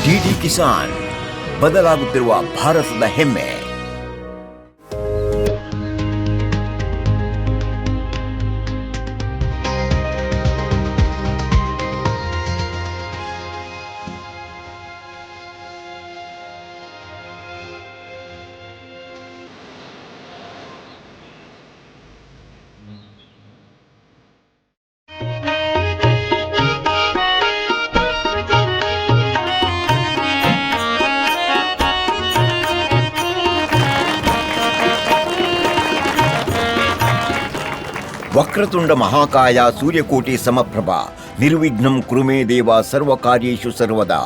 DD Kisan, ಬದಲಾಗುತ್ತಿರುವ ಭಾರತದ ಹೆಮ್ಮೆ. ವಕ್ರತುಂಡ ಮಹಾಕಾಯ ಸೂರ್ಯಕೋಟಿ ಸಮಪ್ರಭಾ ನಿರ್ವಿಘ್ನಂ ಕುರುಮೇ ದೇವ ಸರ್ವಕಾರ್ಯೇಷು ಸರ್ವದಾ.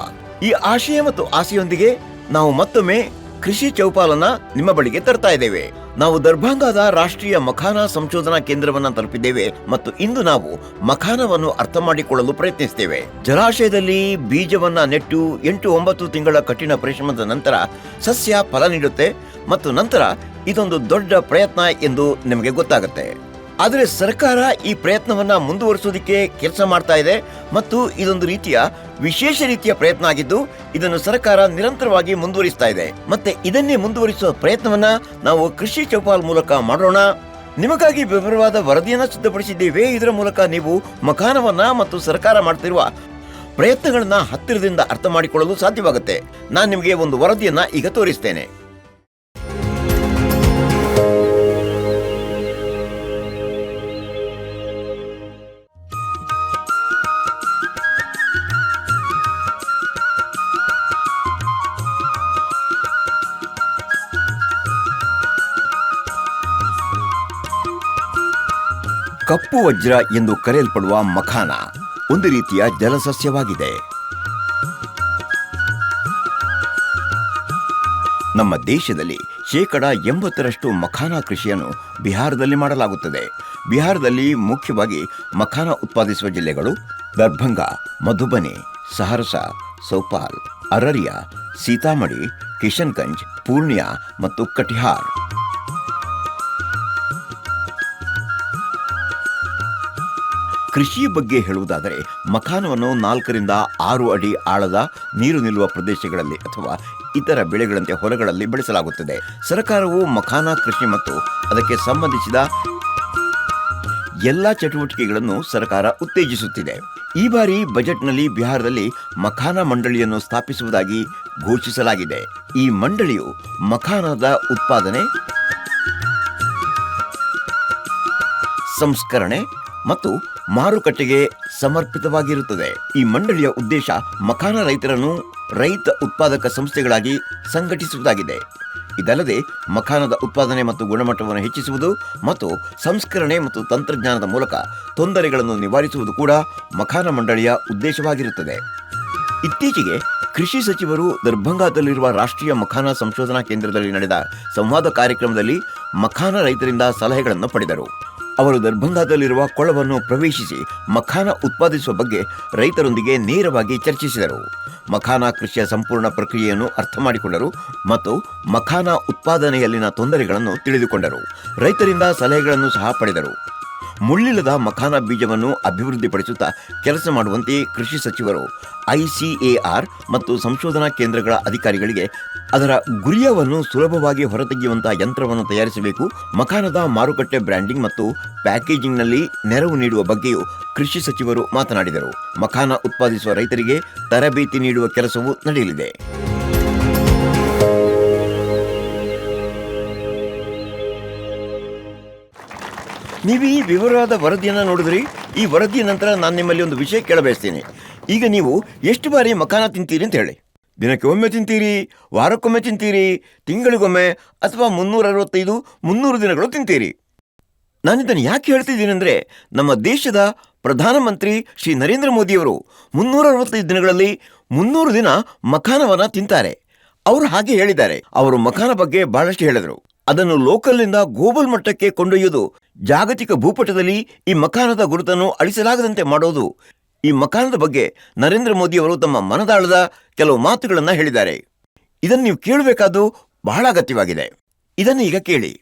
ಈ ಆಶಯ ಮತ್ತು ಆಸೆಯೊಂದಿಗೆ ನಾವು ಮತ್ತೊಮ್ಮೆ ಕೃಷಿ ಚೌಪಾಲನ್ನ ನಿಮ್ಮ ಬಳಿಗೆ ತರ್ತಾ ಇದ್ದೇವೆ. ನಾವು ದರ್ಭಂಗಾದ ರಾಷ್ಟ್ರೀಯ ಮಖಾನ ಸಂಶೋಧನಾ ಕೇಂದ್ರವನ್ನ ತಲುಪಿದ್ದೇವೆ ಮತ್ತು ಇಂದು ನಾವು ಮಖಾನವನ್ನು ಅರ್ಥ ಮಾಡಿಕೊಳ್ಳಲು ಪ್ರಯತ್ನಿಸುತ್ತೇವೆ. ಜಲಾಶಯದಲ್ಲಿ ಬೀಜವನ್ನ ನೆಟ್ಟು 8-9 ತಿಂಗಳ ಕಠಿಣ ಪರಿಶ್ರಮದ ನಂತರ ಸಸ್ಯ ಫಲ ನೀಡುತ್ತೆ ಮತ್ತು ನಂತರ ಇದೊಂದು ದೊಡ್ಡ ಪ್ರಯತ್ನ ಎಂದು ನಿಮಗೆ ಗೊತ್ತಾಗುತ್ತೆ. ಆದರೆ ಸರ್ಕಾರ ಈ ಪ್ರಯತ್ನವನ್ನ ಮುಂದುವರಿಸೋದಕ್ಕೆ ಕೆಲಸ ಮಾಡ್ತಾ ಇದೆ ಮತ್ತು ಇದೊಂದು ರೀತಿಯ ವಿಶೇಷ ರೀತಿಯ ಪ್ರಯತ್ನ ಆಗಿದ್ದು ಇದನ್ನು ಸರ್ಕಾರ ನಿರಂತರವಾಗಿ ಮುಂದುವರಿಸ್ತಾ ಇದೆ. ಮತ್ತೆ ಇದನ್ನೇ ಮುಂದುವರಿಸುವ ಪ್ರಯತ್ನವನ್ನ ನಾವು ಕೃಷಿ ಚೌಪಾಲ್ ಮೂಲಕ ಮಾಡೋಣ. ನಿಮಗಾಗಿ ವಿವರವಾದ ವರದಿಯನ್ನ ಸಿದ್ಧಪಡಿಸಿದ್ದೇವೆ. ಇದರ ಮೂಲಕ ನೀವು ಮಖಾನವನ್ನ ಮತ್ತು ಸರ್ಕಾರ ಮಾಡ್ತಿರುವ ಪ್ರಯತ್ನಗಳನ್ನ ಹತ್ತಿರದಿಂದ ಅರ್ಥ ಮಾಡಿಕೊಳ್ಳಲು ಸಾಧ್ಯವಾಗುತ್ತೆ. ನಾನು ನಿಮಗೆ ಒಂದು ವರದಿಯನ್ನ ಈಗ ತೋರಿಸ್ತೇನೆ. ಕಪ್ಪು ವಜ್ರ ಎಂದು ಕರೆಯಲ್ಪಡುವ ಮಖಾನ ಒಂದು ರೀತಿಯ ಜಲಸಸ್ಯವಾಗಿದೆ. ನಮ್ಮ ದೇಶದಲ್ಲಿ 80% ಮಖಾನ ಕೃಷಿಯನ್ನು ಬಿಹಾರದಲ್ಲಿ ಮಾಡಲಾಗುತ್ತದೆ. ಬಿಹಾರದಲ್ಲಿ ಮುಖ್ಯವಾಗಿ ಮಖಾನ ಉತ್ಪಾದಿಸುವ ಜಿಲ್ಲೆಗಳು ದರ್ಭಂಗ, ಮಧುಬನಿ, ಸಹರಸಾ, ಸೌಪಾಲ್, ಅರರಿಯಾ, ಸೀತಾಮಡಿ, ಕಿಶನ್ಗಂಜ್, ಪೂರ್ಣಿಯಾ ಮತ್ತು ಕಟಿಹಾರ್. ಕೃಷಿಯ ಬಗ್ಗೆ ಹೇಳುವುದಾದರೆ ಮಖಾನವನ್ನು 4ರಿಂದ 6 ಅಡಿ ಆಳದ ನೀರು ನಿಲ್ಲುವ ಪ್ರದೇಶಗಳಲ್ಲಿ ಅಥವಾ ಇತರ ಬೆಳೆಗಳಂತೆ ಹೊಲಗಳಲ್ಲಿ ಬೆಳೆಸಲಾಗುತ್ತದೆ. ಸರ್ಕಾರವು ಮಖಾನ ಕೃಷಿ ಮತ್ತು ಅದಕ್ಕೆ ಸಂಬಂಧಿಸಿದ ಎಲ್ಲ ಚಟುವಟಿಕೆಗಳನ್ನು ಸರ್ಕಾರ ಉತ್ತೇಜಿಸುತ್ತಿದೆ. ಈ ಬಾರಿ ಬಜೆಟ್ನಲ್ಲಿ ಬಿಹಾರದಲ್ಲಿ ಮಖಾನ ಮಂಡಳಿಯನ್ನು ಸ್ಥಾಪಿಸುವುದಾಗಿ ಘೋಷಿಸಲಾಗಿದೆ. ಈ ಮಂಡಳಿಯು ಮಖಾನದ ಉತ್ಪಾದನೆ, ಸಂಸ್ಕರಣೆ ಮತ್ತು ಮಾರುಕಟ್ಟೆಗೆ ಸಮರ್ಪಿತವಾಗಿರುತ್ತದೆ. ಈ ಮಂಡಳಿಯ ಉದ್ದೇಶ ಮಖಾನ ರೈತರನ್ನು ರೈತ ಉತ್ಪಾದಕ ಸಂಸ್ಥೆಗಳಾಗಿ ಸಂಘಟಿಸುವುದಾಗಿದೆ. ಇದಲ್ಲದೆ ಮಖಾನದ ಉತ್ಪಾದನೆ ಮತ್ತು ಗುಣಮಟ್ಟವನ್ನು ಹೆಚ್ಚಿಸುವುದು ಮತ್ತು ಸಂಸ್ಕರಣೆ ಮತ್ತು ತಂತ್ರಜ್ಞಾನದ ಮೂಲಕ ತೊಂದರೆಗಳನ್ನು ನಿವಾರಿಸುವುದು ಕೂಡ ಮಖಾನ ಮಂಡಳಿಯ ಉದ್ದೇಶವಾಗಿರುತ್ತದೆ. ಇತ್ತೀಚೆಗೆ ಕೃಷಿ ಸಚಿವರು ದರ್ಭಂಗಾದಲ್ಲಿರುವ ರಾಷ್ಟ್ರೀಯ ಮಖಾನ ಸಂಶೋಧನಾ ಕೇಂದ್ರದಲ್ಲಿ ನಡೆದ ಸಂವಾದ ಕಾರ್ಯಕ್ರಮದಲ್ಲಿ ಮಖಾನ ರೈತರಿಂದ ಸಲಹೆಗಳನ್ನು ಪಡೆದರು. ಅವರು ದರ್ಭಂಗಾದಲ್ಲಿರುವ ಕೊಳವನ್ನು ಪ್ರವೇಶಿಸಿ ಮಖಾನ ಉತ್ಪಾದಿಸುವ ಬಗ್ಗೆ ರೈತರೊಂದಿಗೆ ನೇರವಾಗಿ ಚರ್ಚಿಸಿದರು. ಮಖಾನ ಕೃಷಿಯ ಸಂಪೂರ್ಣ ಪ್ರಕ್ರಿಯೆಯನ್ನು ಅರ್ಥ ಮಾಡಿಕೊಂಡರು ಮತ್ತು ಮಖಾನ ಉತ್ಪಾದನೆಯಲ್ಲಿನ ತೊಂದರೆಗಳನ್ನು ತಿಳಿದುಕೊಂಡರು. ರೈತರಿಂದ ಸಲಹೆಗಳನ್ನು ಸಹ ಪಡೆದರು. ಮುಳ್ಳಿಲ್ಲದ ಮಖಾನ ಬೀಜವನ್ನು ಅಭಿವೃದ್ಧಿಪಡಿಸುತ್ತಾ ಕೆಲಸ ಮಾಡುವಂತೆ ಕೃಷಿ ಸಚಿವರು ICAR ಮತ್ತು ಸಂಶೋಧನಾ ಕೇಂದ್ರಗಳ ಅಧಿಕಾರಿಗಳಿಗೆ ಅದರ ಗುರಿಯವನ್ನು ಸುಲಭವಾಗಿ ಹೊರತೆಗೆಯುವಂತಹ ಯಂತ್ರವನ್ನು ತಯಾರಿಸಬೇಕು. ಮಖಾನದ ಮಾರುಕಟ್ಟೆ ಬ್ರ್ಯಾಂಡಿಂಗ್ ಮತ್ತು ಪ್ಯಾಕೇಜಿಂಗ್ನಲ್ಲಿ ನೆರವು ನೀಡುವ ಬಗ್ಗೆಯೂ ಕೃಷಿ ಸಚಿವರು ಮಾತನಾಡಿದರು. ಮಖಾನ ಉತ್ಪಾದಿಸುವ ರೈತರಿಗೆ ತರಬೇತಿ ನೀಡುವ ಕೆಲಸವೂ ನಡೆಯಲಿದೆ. ನೀವು ಈ ವಿವರವಾದ ವರದಿಯನ್ನು ನೋಡಿದ್ರಿ. ಈ ವರದಿಯ ನಂತರ ನಾನು ನಿಮ್ಮಲ್ಲಿ ಒಂದು ವಿಷಯ ಕೇಳಬಯಸ್ತೀನಿ. ಈಗ ನೀವು ಎಷ್ಟು ಬಾರಿ ಮಖಾನ ತಿಂತೀರಿ ಅಂತ ಹೇಳಿ. ದಿನಕ್ಕೆ ಒಮ್ಮೆ ತಿಂತೀರಿ, ವಾರಕ್ಕೊಮ್ಮೆ ತಿಂತೀರಿ, ತಿಂಗಳಿಗೊಮ್ಮೆ ಅಥವಾ 365-300 ದಿನಗಳು ತಿಂತೀರಿ. ನಾನಿದನ್ನು ಯಾಕೆ ಹೇಳ್ತಿದ್ದೀನಿ ಅಂದರೆ, ನಮ್ಮ ದೇಶದ ಪ್ರಧಾನಮಂತ್ರಿ ಶ್ರೀ ನರೇಂದ್ರ ಮೋದಿಯವರು 365 ದಿನಗಳಲ್ಲಿ 300 ದಿನ ಮಖಾನವನ್ನು ತಿಂತಾರೆ. ಅವರು ಹಾಗೆ ಹೇಳಿದ್ದಾರೆ. ಅವರು ಮಖಾನ ಬಗ್ಗೆ ಬಹಳಷ್ಟು ಹೇಳಿದರು. ಅದನ್ನು ಲೋಕಲ್ನಿಂದ ಗ್ಲೋಬಲ್ ಮಟ್ಟಕ್ಕೆ ಕೊಂಡೊಯ್ಯುವುದು, ಜಾಗತಿಕ ಭೂಪಟದಲ್ಲಿ ಈ ಮಖಾನದ ಗುರುತನ್ನು ಅಳಿಸಲಾಗದಂತೆ ಮಾಡೋದು. ಈ ಮಖಾನದ ಬಗ್ಗೆ ನರೇಂದ್ರ ಮೋದಿ ಅವರು ತಮ್ಮ ಮನದಾಳದ ಕೆಲವು ಮಾತುಗಳನ್ನು ಹೇಳಿದ್ದಾರೆ. ಇದನ್ನು ನೀವು ಕೇಳಬೇಕಾದ್ದು ಬಹಳ ಅಗತ್ಯವಾಗಿದೆ. ಇದನ್ನು ಈಗ ಕೇಳಿ.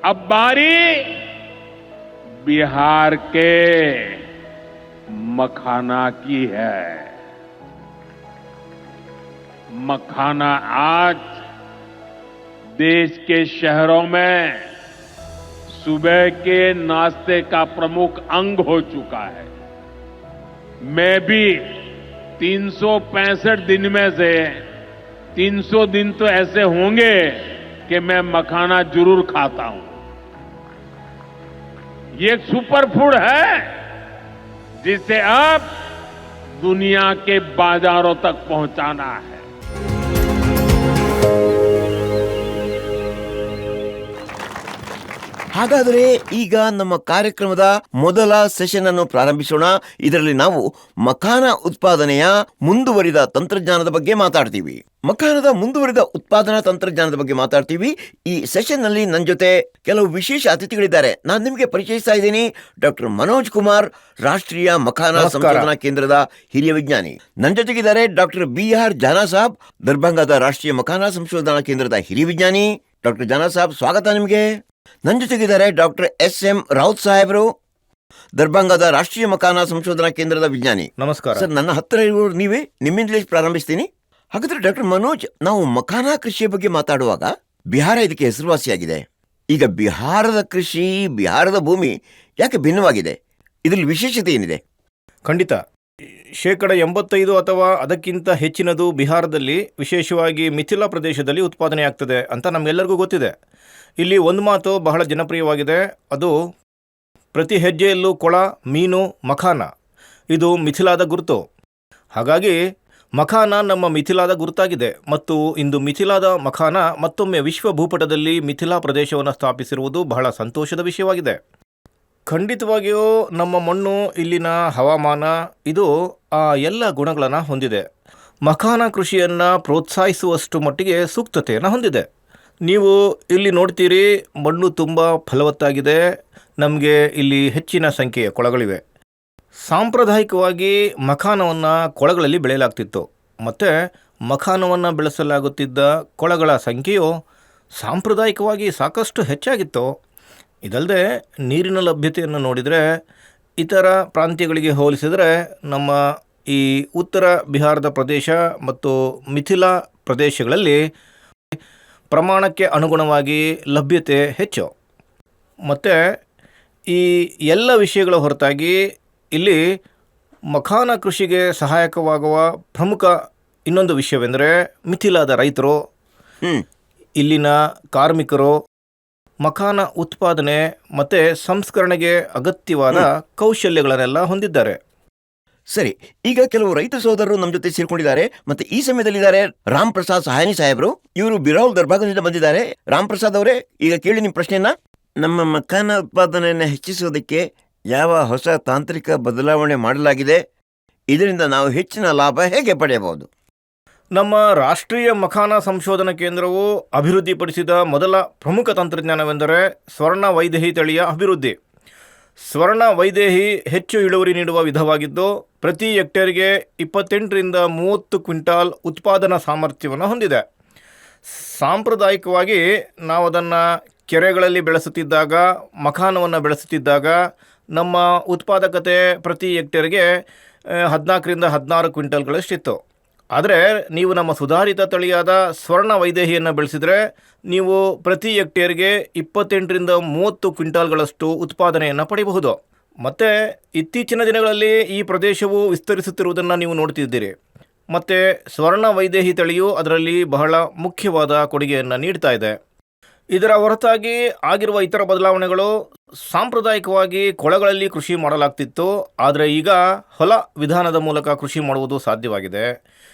अब बारी बिहार के मखाना की है। मखाना आज देश के शहरों में सुबह के नाश्ते का प्रमुख अंग हो चुका है। मैं भी 365 दिन में से 300 दिन तो ऐसे होंगे कि मैं मखाना जरूर खाता हूं। ये एक सुपर फूड है जिसे अब दुनिया के बाजारों तक पहुंचाना है। ಹಾಗಾದರೆ ಈಗ ನಮ್ಮ ಕಾರ್ಯಕ್ರಮದ ಮೊದಲ ಸೆಷನ್ ಅನ್ನು ಪ್ರಾರಂಭಿಸೋಣ. ಇದರಲ್ಲಿ ನಾವು ಮಖಾನ ಉತ್ಪಾದನೆಯ ಮುಂದುವರಿದ ತಂತ್ರಜ್ಞಾನದ ಬಗ್ಗೆ ಮಾತಾಡ್ತೀವಿ. ಮಖಾನದ ಮುಂದುವರಿದ ಉತ್ಪಾದನಾ ತಂತ್ರಜ್ಞಾನದ ಬಗ್ಗೆ ಮಾತಾಡ್ತೀವಿ. ಈ ಸೆಷನ್ ನಲ್ಲಿ ನನ್ನ ಜೊತೆ ಕೆಲವು ವಿಶೇಷ ಅತಿಥಿಗಳಿದ್ದಾರೆ. ನಾನು ನಿಮಗೆ ಪರಿಚಯಿಸ್ತಾ ಇದ್ದೀನಿ. ಡಾಕ್ಟರ್ ಮನೋಜ್ ಕುಮಾರ್, ರಾಷ್ಟ್ರೀಯ ಮಖಾನ ಸಂಶೋಧನಾ ಕೇಂದ್ರದ ಹಿರಿಯ ವಿಜ್ಞಾನಿ. ನನ್ನ ಜೊತೆಗಿದ್ದಾರೆ ಡಾಕ್ಟರ್ BR ಜಾನಾ ಸಾಬ್, ದರ್ಭಂಗದ ರಾಷ್ಟ್ರೀಯ ಮಖಾನ ಸಂಶೋಧನಾ ಕೇಂದ್ರದ ಹಿರಿಯ ವಿಜ್ಞಾನಿ. ಡಾಕ್ಟರ್ ಜಾನಾ ಸಾಬ್, ಸ್ವಾಗತ ನಿಮಗೆ. ನನ್ನ ಜೊತೆಗಿದ್ದಾರೆ ಡಾಕ್ಟರ್ SM ರಾವುತ್ ಸಾಹೇಬರು, ದರ್ಭಂಗದ ರಾಷ್ಟ್ರೀಯ ಮಖಾನ ಸಂಶೋಧನಾ ಕೇಂದ್ರದ ವಿಜ್ಞಾನಿ. ನಮಸ್ಕಾರ ಸರ್. ನನ್ನ ಹತ್ತಿರ ಇರುವವರು ನೀವೇ. ನಿಮ್ಮಿಂದಲೇ ಪ್ರಾರಂಭಿಸ್ತೀನಿ. ಹಾಗಾದ್ರೆ ಡಾಕ್ಟರ್ ಮನೋಜ್, ನಾವು ಮಖಾನ ಕೃಷಿಯ ಬಗ್ಗೆ ಮಾತಾಡುವಾಗ ಬಿಹಾರ ಇದಕ್ಕೆ ಹೆಸರುವಾಸಿಯಾಗಿದೆ. ಈಗ ಬಿಹಾರದ ಕೃಷಿ, ಬಿಹಾರದ ಭೂಮಿ ಯಾಕೆ ಭಿನ್ನವಾಗಿದೆ? ಇದರಲ್ಲಿ ವಿಶೇಷತೆ ಏನಿದೆ? ಖಂಡಿತ 85% ಅಥವಾ ಅದಕ್ಕಿಂತ ಹೆಚ್ಚಿನದು ಬಿಹಾರದಲ್ಲಿ, ವಿಶೇಷವಾಗಿ ಮಿಥಿಲಾ ಪ್ರದೇಶದಲ್ಲಿ ಉತ್ಪಾದನೆ ಆಗ್ತದೆ ಅಂತ ನಮಗೆಲ್ಲರಿಗೂ ಗೊತ್ತಿದೆ. ಇಲ್ಲಿ ಒಂದು ಮಾತು ಬಹಳ ಜನಪ್ರಿಯವಾಗಿದೆ, ಅದು ಪ್ರತಿ ಹೆಜ್ಜೆಯಲ್ಲೂ ಕೊಳ, ಮೀನು, ಮಖಾನ. ಇದು ಮಿಥಿಲಾದ ಗುರುತು. ಹಾಗಾಗಿ ಮಖಾನ ನಮ್ಮ ಮಿಥಿಲಾದ ಗುರುತಾಗಿದೆ. ಮತ್ತು ಇಂದು ಮಿಥಿಲಾದ ಮಖಾನ ಮತ್ತೊಮ್ಮೆ ವಿಶ್ವ ಭೂಪಟದಲ್ಲಿ ಮಿಥಿಲಾ ಪ್ರದೇಶವನ್ನು ಸ್ಥಾಪಿಸಿರುವುದು ಬಹಳ ಸಂತೋಷದ ವಿಷಯವಾಗಿದೆ. ಖಂಡಿತವಾಗಿಯೂ ನಮ್ಮ ಮಣ್ಣು, ಇಲ್ಲಿನ ಹವಾಮಾನ, ಇದು ಆ ಎಲ್ಲ ಗುಣಗಳನ್ನು ಹೊಂದಿದೆ. ಮಖಾನ ಕೃಷಿಯನ್ನು ಪ್ರೋತ್ಸಾಹಿಸುವಷ್ಟು ಮಟ್ಟಿಗೆ ಸೂಕ್ತತೆಯನ್ನು ಹೊಂದಿದೆ. ನೀವು ಇಲ್ಲಿ ನೋಡ್ತೀರಿ, ಮಣ್ಣು ತುಂಬ ಫಲವತ್ತಾಗಿದೆ. ನಮಗೆ ಇಲ್ಲಿ ಹೆಚ್ಚಿನ ಸಂಖ್ಯೆಯ ಕೊಳಗಳಿವೆ. ಸಾಂಪ್ರದಾಯಿಕವಾಗಿ ಮಖಾನವನ್ನು ಕೊಳಗಳಲ್ಲಿ ಬೆಳೆಯಲಾಗ್ತಿತ್ತು. ಮತ್ತು ಮಖಾನವನ್ನು ಬೆಳೆಸಲಾಗುತ್ತಿದ್ದ ಕೊಳಗಳ ಸಂಖ್ಯೆಯು ಸಾಂಪ್ರದಾಯಿಕವಾಗಿ ಸಾಕಷ್ಟು ಹೆಚ್ಚಾಗಿತ್ತು. ಇದಲ್ಲದೆ ನೀರಿನ ಲಭ್ಯತೆಯನ್ನು ನೋಡಿದರೆ ಇತರ ಪ್ರಾಂತ್ಯಗಳಿಗೆ ಹೋಲಿಸಿದರೆ ನಮ್ಮ ಈ ಉತ್ತರ ಬಿಹಾರದ ಪ್ರದೇಶ ಮತ್ತು ಮಿಥಿಲಾ ಪ್ರದೇಶಗಳಲ್ಲಿ ಪ್ರಮಾಣಕ್ಕೆ ಅನುಗುಣವಾಗಿ ಲಭ್ಯತೆ ಹೆಚ್ಚು. ಮತ್ತು ಈ ಎಲ್ಲ ವಿಷಯಗಳ ಹೊರತಾಗಿ ಇಲ್ಲಿ ಮಖಾನ ಕೃಷಿಗೆ ಸಹಾಯಕವಾಗುವ ಪ್ರಮುಖ ಇನ್ನೊಂದು ವಿಷಯವೆಂದರೆ ಮಿಥಿಲಾದ ರೈತರು, ಇಲ್ಲಿನ ಕಾರ್ಮಿಕರು ಮಖಾನ ಉತ್ಪಾದನೆ ಮತ್ತು ಸಂಸ್ಕರಣೆಗೆ ಅಗತ್ಯವಾದ ಕೌಶಲ್ಯಗಳನ್ನೆಲ್ಲ ಹೊಂದಿದ್ದಾರೆ. ಸರಿ, ಈಗ ಕೆಲವು ರೈತ ಸೋದರರು ನಮ್ಮ ಜೊತೆ ಸೇರ್ಕೊಂಡಿದ್ದಾರೆ. ಮತ್ತೆ ಈ ಸಮಯದಲ್ಲಿದ್ದಾರೆ ರಾಮ್ ಪ್ರಸಾದ್ ಸಹಾನಿ ಸಾಹೇಬರು. ಇವರು ಬಿರೌಲ್ ದರ್ಭಾಗದಿಂದ ಬಂದಿದ್ದಾರೆ. ರಾಮ್ ಪ್ರಸಾದ್ ಅವರೇ, ಈಗ ಕೇಳಿ ನಿಮ್ಮ ಪ್ರಶ್ನೆಯನ್ನ. ನಮ್ಮ ಮಖಾನ ಉತ್ಪಾದನೆಯನ್ನು ಹೆಚ್ಚಿಸೋದಕ್ಕೆ ಯಾವ ಹೊಸ ತಾಂತ್ರಿಕ ಬದಲಾವಣೆ ಮಾಡಲಾಗಿದೆ? ಇದರಿಂದ ನಾವು ಹೆಚ್ಚಿನ ಲಾಭ ಹೇಗೆ ಪಡೆಯಬಹುದು? ನಮ್ಮ ರಾಷ್ಟ್ರೀಯ ಮಖಾನ ಸಂಶೋಧನಾ ಕೇಂದ್ರವು ಅಭಿವೃದ್ಧಿಪಡಿಸಿದ ಮೊದಲ ಪ್ರಮುಖ ತಂತ್ರಜ್ಞಾನವೆಂದರೆ ಸ್ವರ್ಣ ವೈದೇಹಿ ತಳಿಯ ಅಭಿವೃದ್ಧಿ. ಸ್ವರ್ಣ ವೈದೇಹಿ ಹೆಚ್ಚು ಇಳುವರಿ ನೀಡುವ ವಿಧವಾಗಿದ್ದು, ಪ್ರತಿ ಹೆಕ್ಟೇರ್ಗೆ 28ರಿಂದ 30 ಕ್ವಿಂಟಾಲ್ ಉತ್ಪಾದನಾ ಸಾಮರ್ಥ್ಯವನ್ನು ಹೊಂದಿದೆ. ಸಾಂಪ್ರದಾಯಿಕವಾಗಿ ನಾವು ಅದನ್ನು ಕೆರೆಗಳಲ್ಲಿ ಬೆಳೆಸುತ್ತಿದ್ದಾಗ, ಮಖಾನವನ್ನು ಬೆಳೆಸುತ್ತಿದ್ದಾಗ ನಮ್ಮ ಉತ್ಪಾದಕತೆ ಪ್ರತಿ ಹೆಕ್ಟೇರ್ಗೆ 14ರಿಂದ 16 ಕ್ವಿಂಟಲ್ಗಳಷ್ಟಿತ್ತು. ಆದರೆ ನೀವು ನಮ್ಮ ಸುಧಾರಿತ ತಳಿಯಾದ ಸ್ವರ್ಣ ವೈದೇಹಿಯನ್ನು ಬೆಳೆಸಿದರೆ ನೀವು ಪ್ರತಿ ಹೆಕ್ಟೇರ್ಗೆ 28ರಿಂದ 30 ಕ್ವಿಂಟಾಲ್ಗಳಷ್ಟು ಉತ್ಪಾದನೆಯನ್ನು ಪಡೆಯಬಹುದು. ಮತ್ತು ಇತ್ತೀಚಿನ ದಿನಗಳಲ್ಲಿ ಈ ಪ್ರದೇಶವು ವಿಸ್ತರಿಸುತ್ತಿರುವುದನ್ನು ನೀವು ನೋಡ್ತಿದ್ದೀರಿ. ಮತ್ತು ಸ್ವರ್ಣ ವೈದೇಹಿ ತಳಿಯು ಅದರಲ್ಲಿ ಬಹಳ ಮುಖ್ಯವಾದ ಕೊಡುಗೆಯನ್ನು ನೀಡ್ತಾ ಇದೆ. ಇದರ ಹೊರತಾಗಿ ಆಗಿರುವ ಇತರ ಬದಲಾವಣೆಗಳು, ಸಾಂಪ್ರದಾಯಿಕವಾಗಿ ಕೊಳಗಳಲ್ಲಿ ಕೃಷಿ ಮಾಡಲಾಗ್ತಿತ್ತು. ಆದರೆ ಈಗ ಹೊಲ ವಿಧಾನದ ಮೂಲಕ ಕೃಷಿ ಮಾಡುವುದು ಸಾಧ್ಯವಾಗಿದೆ.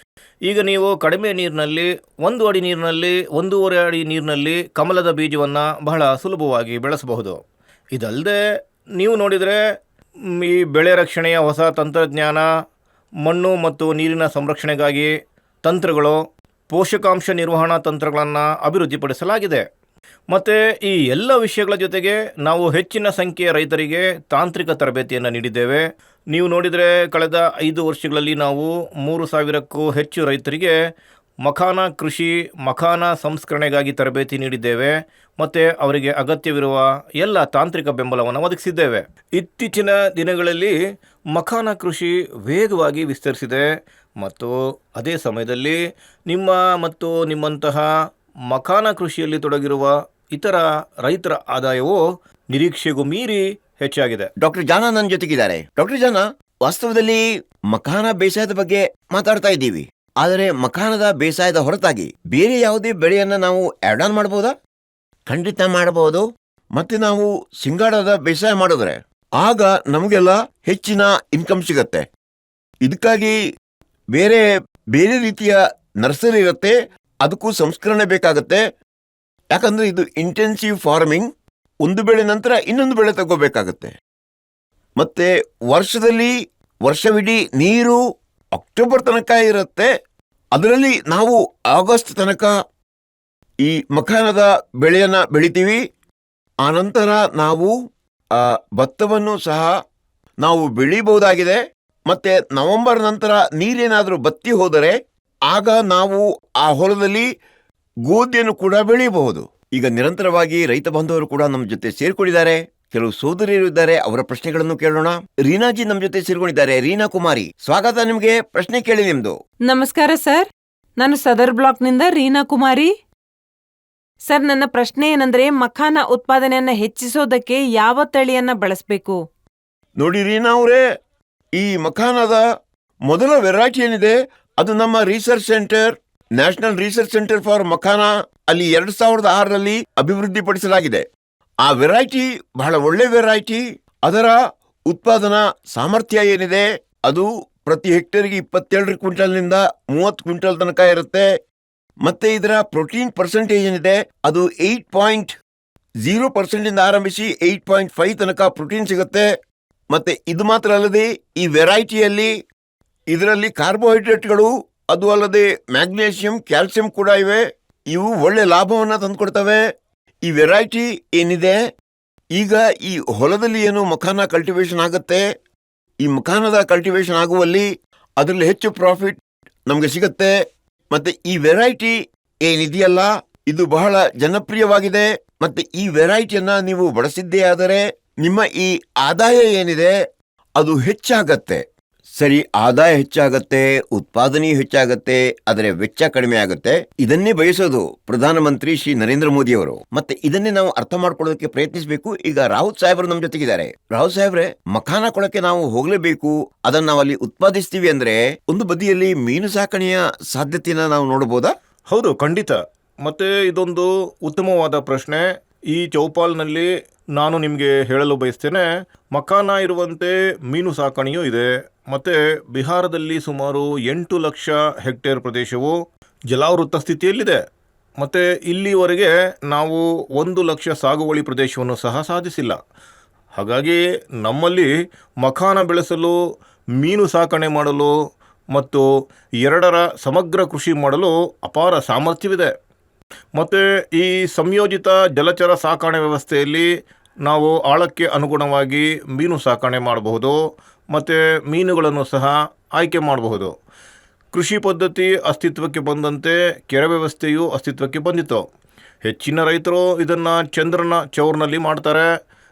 ಈಗ ನೀವು ಕಡಿಮೆ ನೀರಿನಲ್ಲಿ, 1 ಅಡಿ ನೀರಿನಲ್ಲಿ, 1.5 ಅಡಿ ನೀರಿನಲ್ಲಿ ಕಮಲದ ಬೀಜವನ್ನು ಬಹಳ ಸುಲಭವಾಗಿ ಬೆಳೆಸಬಹುದು. ಇದಲ್ಲದೆ ನೀವು ನೋಡಿದರೆ ಈ ಬೆಳೆ ರಕ್ಷಣೆಯ ಹೊಸ ತಂತ್ರಜ್ಞಾನ, ಮಣ್ಣು ಮತ್ತು ನೀರಿನ ಸಂರಕ್ಷಣೆಗಾಗಿ ತಂತ್ರಗಳು, ಪೋಷಕಾಂಶ ನಿರ್ವಹಣಾ ತಂತ್ರಗಳನ್ನು ಅಭಿವೃದ್ಧಿಪಡಿಸಲಾಗಿದೆ. ಮತ್ತು ಈ ಎಲ್ಲ ವಿಷಯಗಳ ಜೊತೆಗೆ ನಾವು ಹೆಚ್ಚಿನ ಸಂಖ್ಯೆಯ ರೈತರಿಗೆ ತಾಂತ್ರಿಕ ತರಬೇತಿಯನ್ನು ನೀಡಿದ್ದೇವೆ. ನೀವು ನೋಡಿದರೆ ಕಳೆದ 5 ವರ್ಷಗಳಲ್ಲಿ ನಾವು 3,000ಕ್ಕೂ ಹೆಚ್ಚು ರೈತರಿಗೆ ಮಖಾನ ಕೃಷಿ, ಮಖಾನ ಸಂಸ್ಕರಣೆಗಾಗಿ ತರಬೇತಿ ನೀಡಿದ್ದೇವೆ ಮತ್ತು ಅವರಿಗೆ ಅಗತ್ಯವಿರುವ ಎಲ್ಲ ತಾಂತ್ರಿಕ ಬೆಂಬಲವನ್ನು ಒದಗಿಸಿದ್ದೇವೆ. ಇತ್ತೀಚಿನ ದಿನಗಳಲ್ಲಿ ಮಖಾನ ಕೃಷಿ ವೇಗವಾಗಿ ವಿಸ್ತರಿಸಿದೆ ಮತ್ತು ಅದೇ ಸಮಯದಲ್ಲಿ ನಿಮ್ಮ ಮತ್ತು ನಿಮ್ಮಂತಹ ಮಖಾನ ಕೃಷಿಯಲ್ಲಿ ತೊಡಗಿರುವ ಇತರ ರೈತರ ಆದಾಯವು ನಿರೀಕ್ಷೆಗೂ ಮೀರಿ ಹೆಚ್ಚಾಗಿದೆ. ಡಾಕ್ಟರ್ ಜಾನ ನನ್ನ ಜೊತೆಗಿದ್ದಾರೆ. ಡಾಕ್ಟರ್ ಜಾನ, ವಾಸ್ತವದಲ್ಲಿ ಮಖಾನ ಬೇಸಾಯದ ಬಗ್ಗೆ ಮಾತಾಡ್ತಾ ಇದ್ದೀವಿ. ಆದರೆ ಮಖಾನದ ಬೇಸಾಯದ ಹೊರತಾಗಿ ಬೇರೆ ಯಾವುದೇ ಬೆಳೆಯನ್ನ ನಾವು ಆಡ್ ಆನ್ ಮಾಡಬಹುದಾ? ಖಂಡಿತ ಮಾಡಬಹುದು. ಮತ್ತೆ ನಾವು ಸಿಂಗಾಡದ ಬೇಸಾಯ ಮಾಡಿದ್ರೆ ಆಗ ನಮಗೆಲ್ಲ ಹೆಚ್ಚಿನ ಇನ್ಕಮ್ ಸಿಗತ್ತೆ. ಇದಕ್ಕಾಗಿ ಬೇರೆ ಬೇರೆ ರೀತಿಯ ನರ್ಸರಿ ಇರುತ್ತೆ, ಅದಕ್ಕೂ ಸಂಸ್ಕರಣೆ ಬೇಕಾಗತ್ತೆ. ಯಾಕಂದ್ರೆ ಇದು ಇಂಟೆನ್ಸಿವ್ ಫಾರ್ಮಿಂಗ್, ಒಂದು ಬೆಳೆ ನಂತರ ಇನ್ನೊಂದು ಬೆಳೆ ತಗೋಬೇಕಾಗತ್ತೆ. ಮತ್ತೆ ವರ್ಷವಿಡೀ ನೀರು ಅಕ್ಟೋಬರ್ ತನಕ ಇರುತ್ತೆ. ಅದರಲ್ಲಿ ನಾವು ಆಗಸ್ಟ್ ತನಕ ಈ ಮಖಾನದ ಬೆಳೆಯನ್ನ ಬೆಳಿತೀವಿ. ಆನಂತರ ನಾವು ಭತ್ತವನ್ನು ಸಹ ನಾವು ಬೆಳಿಬಹುದಾಗಿದೆ. ಮತ್ತೆ ನವೆಂಬರ್ ನಂತರ ನೀರೇನಾದರೂ ಬತ್ತಿ ಹೋದರೆ ಆಗ ನಾವು ಆ ಹೊಲದಲ್ಲಿ ಗೋಧಿಯನ್ನು ಕೂಡ ಬೆಳೆಯಬಹುದು. ಈಗ ನಿರಂತರವಾಗಿ ರೈತ ಬಾಂಧವರು ಕೂಡ ನಮ್ಮ ಜೊತೆ ಸೇರ್ಕೊಂಡಿದ್ದಾರೆ. ಕೆಲವು ಸೋದರಿಯರು ಇದ್ದಾರೆ, ಅವರ ಪ್ರಶ್ನೆಗಳನ್ನು ಕೇಳೋಣ. ರೀನಾಜಿ ನಮ್ಮ ಜೊತೆ ಸೇರ್ಕೊಂಡಿದ್ದಾರೆ. ರೀನಾ ಕುಮಾರಿ, ಸ್ವಾಗತ. ನಿಮ್ಗೆ ಪ್ರಶ್ನೆ ಕೇಳಿ ನಿಮ್ದು. ನಮಸ್ಕಾರ ಸರ್, ನಾನು ಸದರ್ ಬ್ಲಾಕ್ನಿಂದ ರೀನಾ ಕುಮಾರಿ. ಸರ್, ನನ್ನ ಪ್ರಶ್ನೆ ಏನಂದ್ರೆ, ಮಖಾನ ಉತ್ಪಾದನೆಯನ್ನ ಹೆಚ್ಚಿಸೋದಕ್ಕೆ ಯಾವ ತಳಿಯನ್ನ ಬಳಸಬೇಕು? ನೋಡಿ ರೀನಾ ಅವರೇ, ಈ ಮಖಾನದ ಮೊದಲ ವೆರೈಟಿ ಏನಿದೆ ಅದು ನಮ್ಮ research centre, national research centre for makhana ಅಲ್ಲಿ 2006ರಲ್ಲಿ ಅಭಿವೃದ್ಧಿಪಡಿಸಲಾಗಿದೆ. ಆ ವೆರೈಟಿ ಬಹಳ ಒಳ್ಳೆ ವೆರೈಟಿ. ಅದರ ಉತ್ಪಾದನಾ ಸಾಮರ್ಥ್ಯ ಏನಿದೆ ಅದು ಪ್ರತಿ ಹೆಕ್ಟೇರ್ಗೆ 27 ಕ್ವಿಂಟಲ್ನಿಂದ 30 ಕ್ವಿಂಟಲ್ ತನಕ ಇರುತ್ತೆ. ಮತ್ತೆ ಇದರ ಪ್ರೋಟೀನ್ ಪರ್ಸೆಂಟೇಜ್ ಏನಿದೆ ಅದು 8.0% ಇಂದ ಆರಂಭಿಸಿ 8.5 ತನಕ ಪ್ರೋಟೀನ್ ಸಿಗುತ್ತೆ. ಮತ್ತೆ ಇದು ಮಾತ್ರ ಅಲ್ಲದೆ ಈ ವೆರೈಟಿಯಲ್ಲಿ ಇದರಲ್ಲಿ ಕಾರ್ಬೋಹೈಡ್ರೇಟ್ಗಳು, ಅದು ಅಲ್ಲದೆ ಮ್ಯಾಗ್ನೇಷಿಯಂ, ಕ್ಯಾಲ್ಸಿಯಂ ಕೂಡ ಇವೆ. ಇವು ಒಳ್ಳೆ ಲಾಭವನ್ನ ತಂದುಕೊಡ್ತವೆ. ಈ ವೆರೈಟಿ ಏನಿದೆ, ಈಗ ಈ ಹೊಲದಲ್ಲಿ ಏನು ಮಖಾನ ಕಲ್ಟಿವೇಶನ್ ಆಗುತ್ತೆ, ಈ ಮಖಾನದ ಕಲ್ಟಿವೇಶನ್ ಆಗುವಲ್ಲಿ ಅದರಲ್ಲಿ ಹೆಚ್ಚು ಪ್ರಾಫಿಟ್ ನಮಗೆ ಸಿಗುತ್ತೆ. ಮತ್ತೆ ಈ ವೆರೈಟಿ ಏನಿದೆಯಲ್ಲ ಇದು ಬಹಳ ಜನಪ್ರಿಯವಾಗಿದೆ. ಮತ್ತೆ ಈ ವೆರೈಟಿಯನ್ನ ನೀವು ಬಳಸಿದ್ದೇ ಆದರೆ ನಿಮ್ಮ ಈ ಆದಾಯ ಏನಿದೆ ಅದು ಹೆಚ್ಚಾಗತ್ತೆ. ಸರಿ, ಆದಾಯ ಹೆಚ್ಚಾಗತ್ತೆ, ಉತ್ಪಾದನೆ ಹೆಚ್ಚಾಗತ್ತೆ, ಆದರೆ ವೆಚ್ಚ ಕಡಿಮೆ ಆಗುತ್ತೆ. ಇದನ್ನೇ ಬಯಸೋದು ಪ್ರಧಾನಮಂತ್ರಿ ಶ್ರೀ ನರೇಂದ್ರ ಮೋದಿ ಅವರು. ಮತ್ತೆ ಇದನ್ನೇ ನಾವು ಅರ್ಥ ಮಾಡ್ಕೊಳ್ಳೋದಕ್ಕೆ ಪ್ರಯತ್ನಿಸಬೇಕು. ಈಗ ರಾಹುತ್ ಸಾಹೇಬರು ನಮ್ಮ ಜೊತೆಗಿದ್ದಾರೆ. ರಾಹುತ್ ಸಾಹೇಬ್ರೆ, ಮಖಾನ ಕೊಳಕ್ಕೆ ನಾವು ಹೋಗ್ಲೇಬೇಕು, ಅದನ್ನ ನಾವು ಅಲ್ಲಿ ಉತ್ಪಾದಿಸ್ತೀವಿ ಅಂದ್ರೆ ಒಂದು ಬದಿಯಲ್ಲಿ ಮೀನು ಸಾಕಣೆಯ ಸಾಧ್ಯತೆಯನ್ನ ನಾವು ನೋಡಬಹುದಾ? ಹೌದು, ಖಂಡಿತ. ಮತ್ತೆ ಇದೊಂದು ಉತ್ತಮವಾದ ಪ್ರಶ್ನೆ. ಈ ಚೌಪಾಲ್ನಲ್ಲಿ ನಾನು ನಿಮಗೆ ಹೇಳಲು ಬಯಸ್ತೇನೆ, ಮಖಾನ ಇರುವಂತೆ ಮೀನು ಸಾಕಣೆಯೂ ಇದೆ. ಮತ್ತು ಬಿಹಾರದಲ್ಲಿ ಸುಮಾರು 8 ಲಕ್ಷ ಹೆಕ್ಟೇರ್ ಪ್ರದೇಶವು ಜಲಾವೃತ ಸ್ಥಿತಿಯಲ್ಲಿದೆ. ಮತ್ತು ಇಲ್ಲಿವರೆಗೆ ನಾವು 1 ಲಕ್ಷ ಸಾಗುವಳಿ ಪ್ರದೇಶವನ್ನು ಸಹ ಸಾಧಿಸಿಲ್ಲ. ಹಾಗಾಗಿ ನಮ್ಮಲ್ಲಿ ಮಖಾನ ಬೆಳೆಸಲು, ಮೀನು ಸಾಕಣೆ ಮಾಡಲು ಮತ್ತು ಎರಡರ ಸಮಗ್ರ ಕೃಷಿ ಮಾಡಲು ಅಪಾರ ಸಾಮರ್ಥ್ಯವಿದೆ. ಮತ್ತು ಈ ಸಂಯೋಜಿತ ಜಲಚರ ಸಾಕಣೆ ವ್ಯವಸ್ಥೆಯಲ್ಲಿ ನಾವು ಆಳಕ್ಕೆ ಅನುಗುಣವಾಗಿ ಮೀನು ಸಾಕಣೆ ಮಾಡಬಹುದು ಮತ್ತು ಮೀನುಗಳನ್ನು ಸಹ ಆಯ್ಕೆ ಮಾಡಬಹುದು. ಕೃಷಿ ಪದ್ಧತಿ ಅಸ್ತಿತ್ವಕ್ಕೆ ಬಂದಂತೆ ಕೆರೆ ವ್ಯವಸ್ಥೆಯು ಅಸ್ತಿತ್ವಕ್ಕೆ ಬಂದಿತು. ಹೆಚ್ಚಿನ ರೈತರು ಇದನ್ನು ಚಂದ್ರನ ಚೌರ್ನಲ್ಲಿ ಮಾಡ್ತಾರೆ.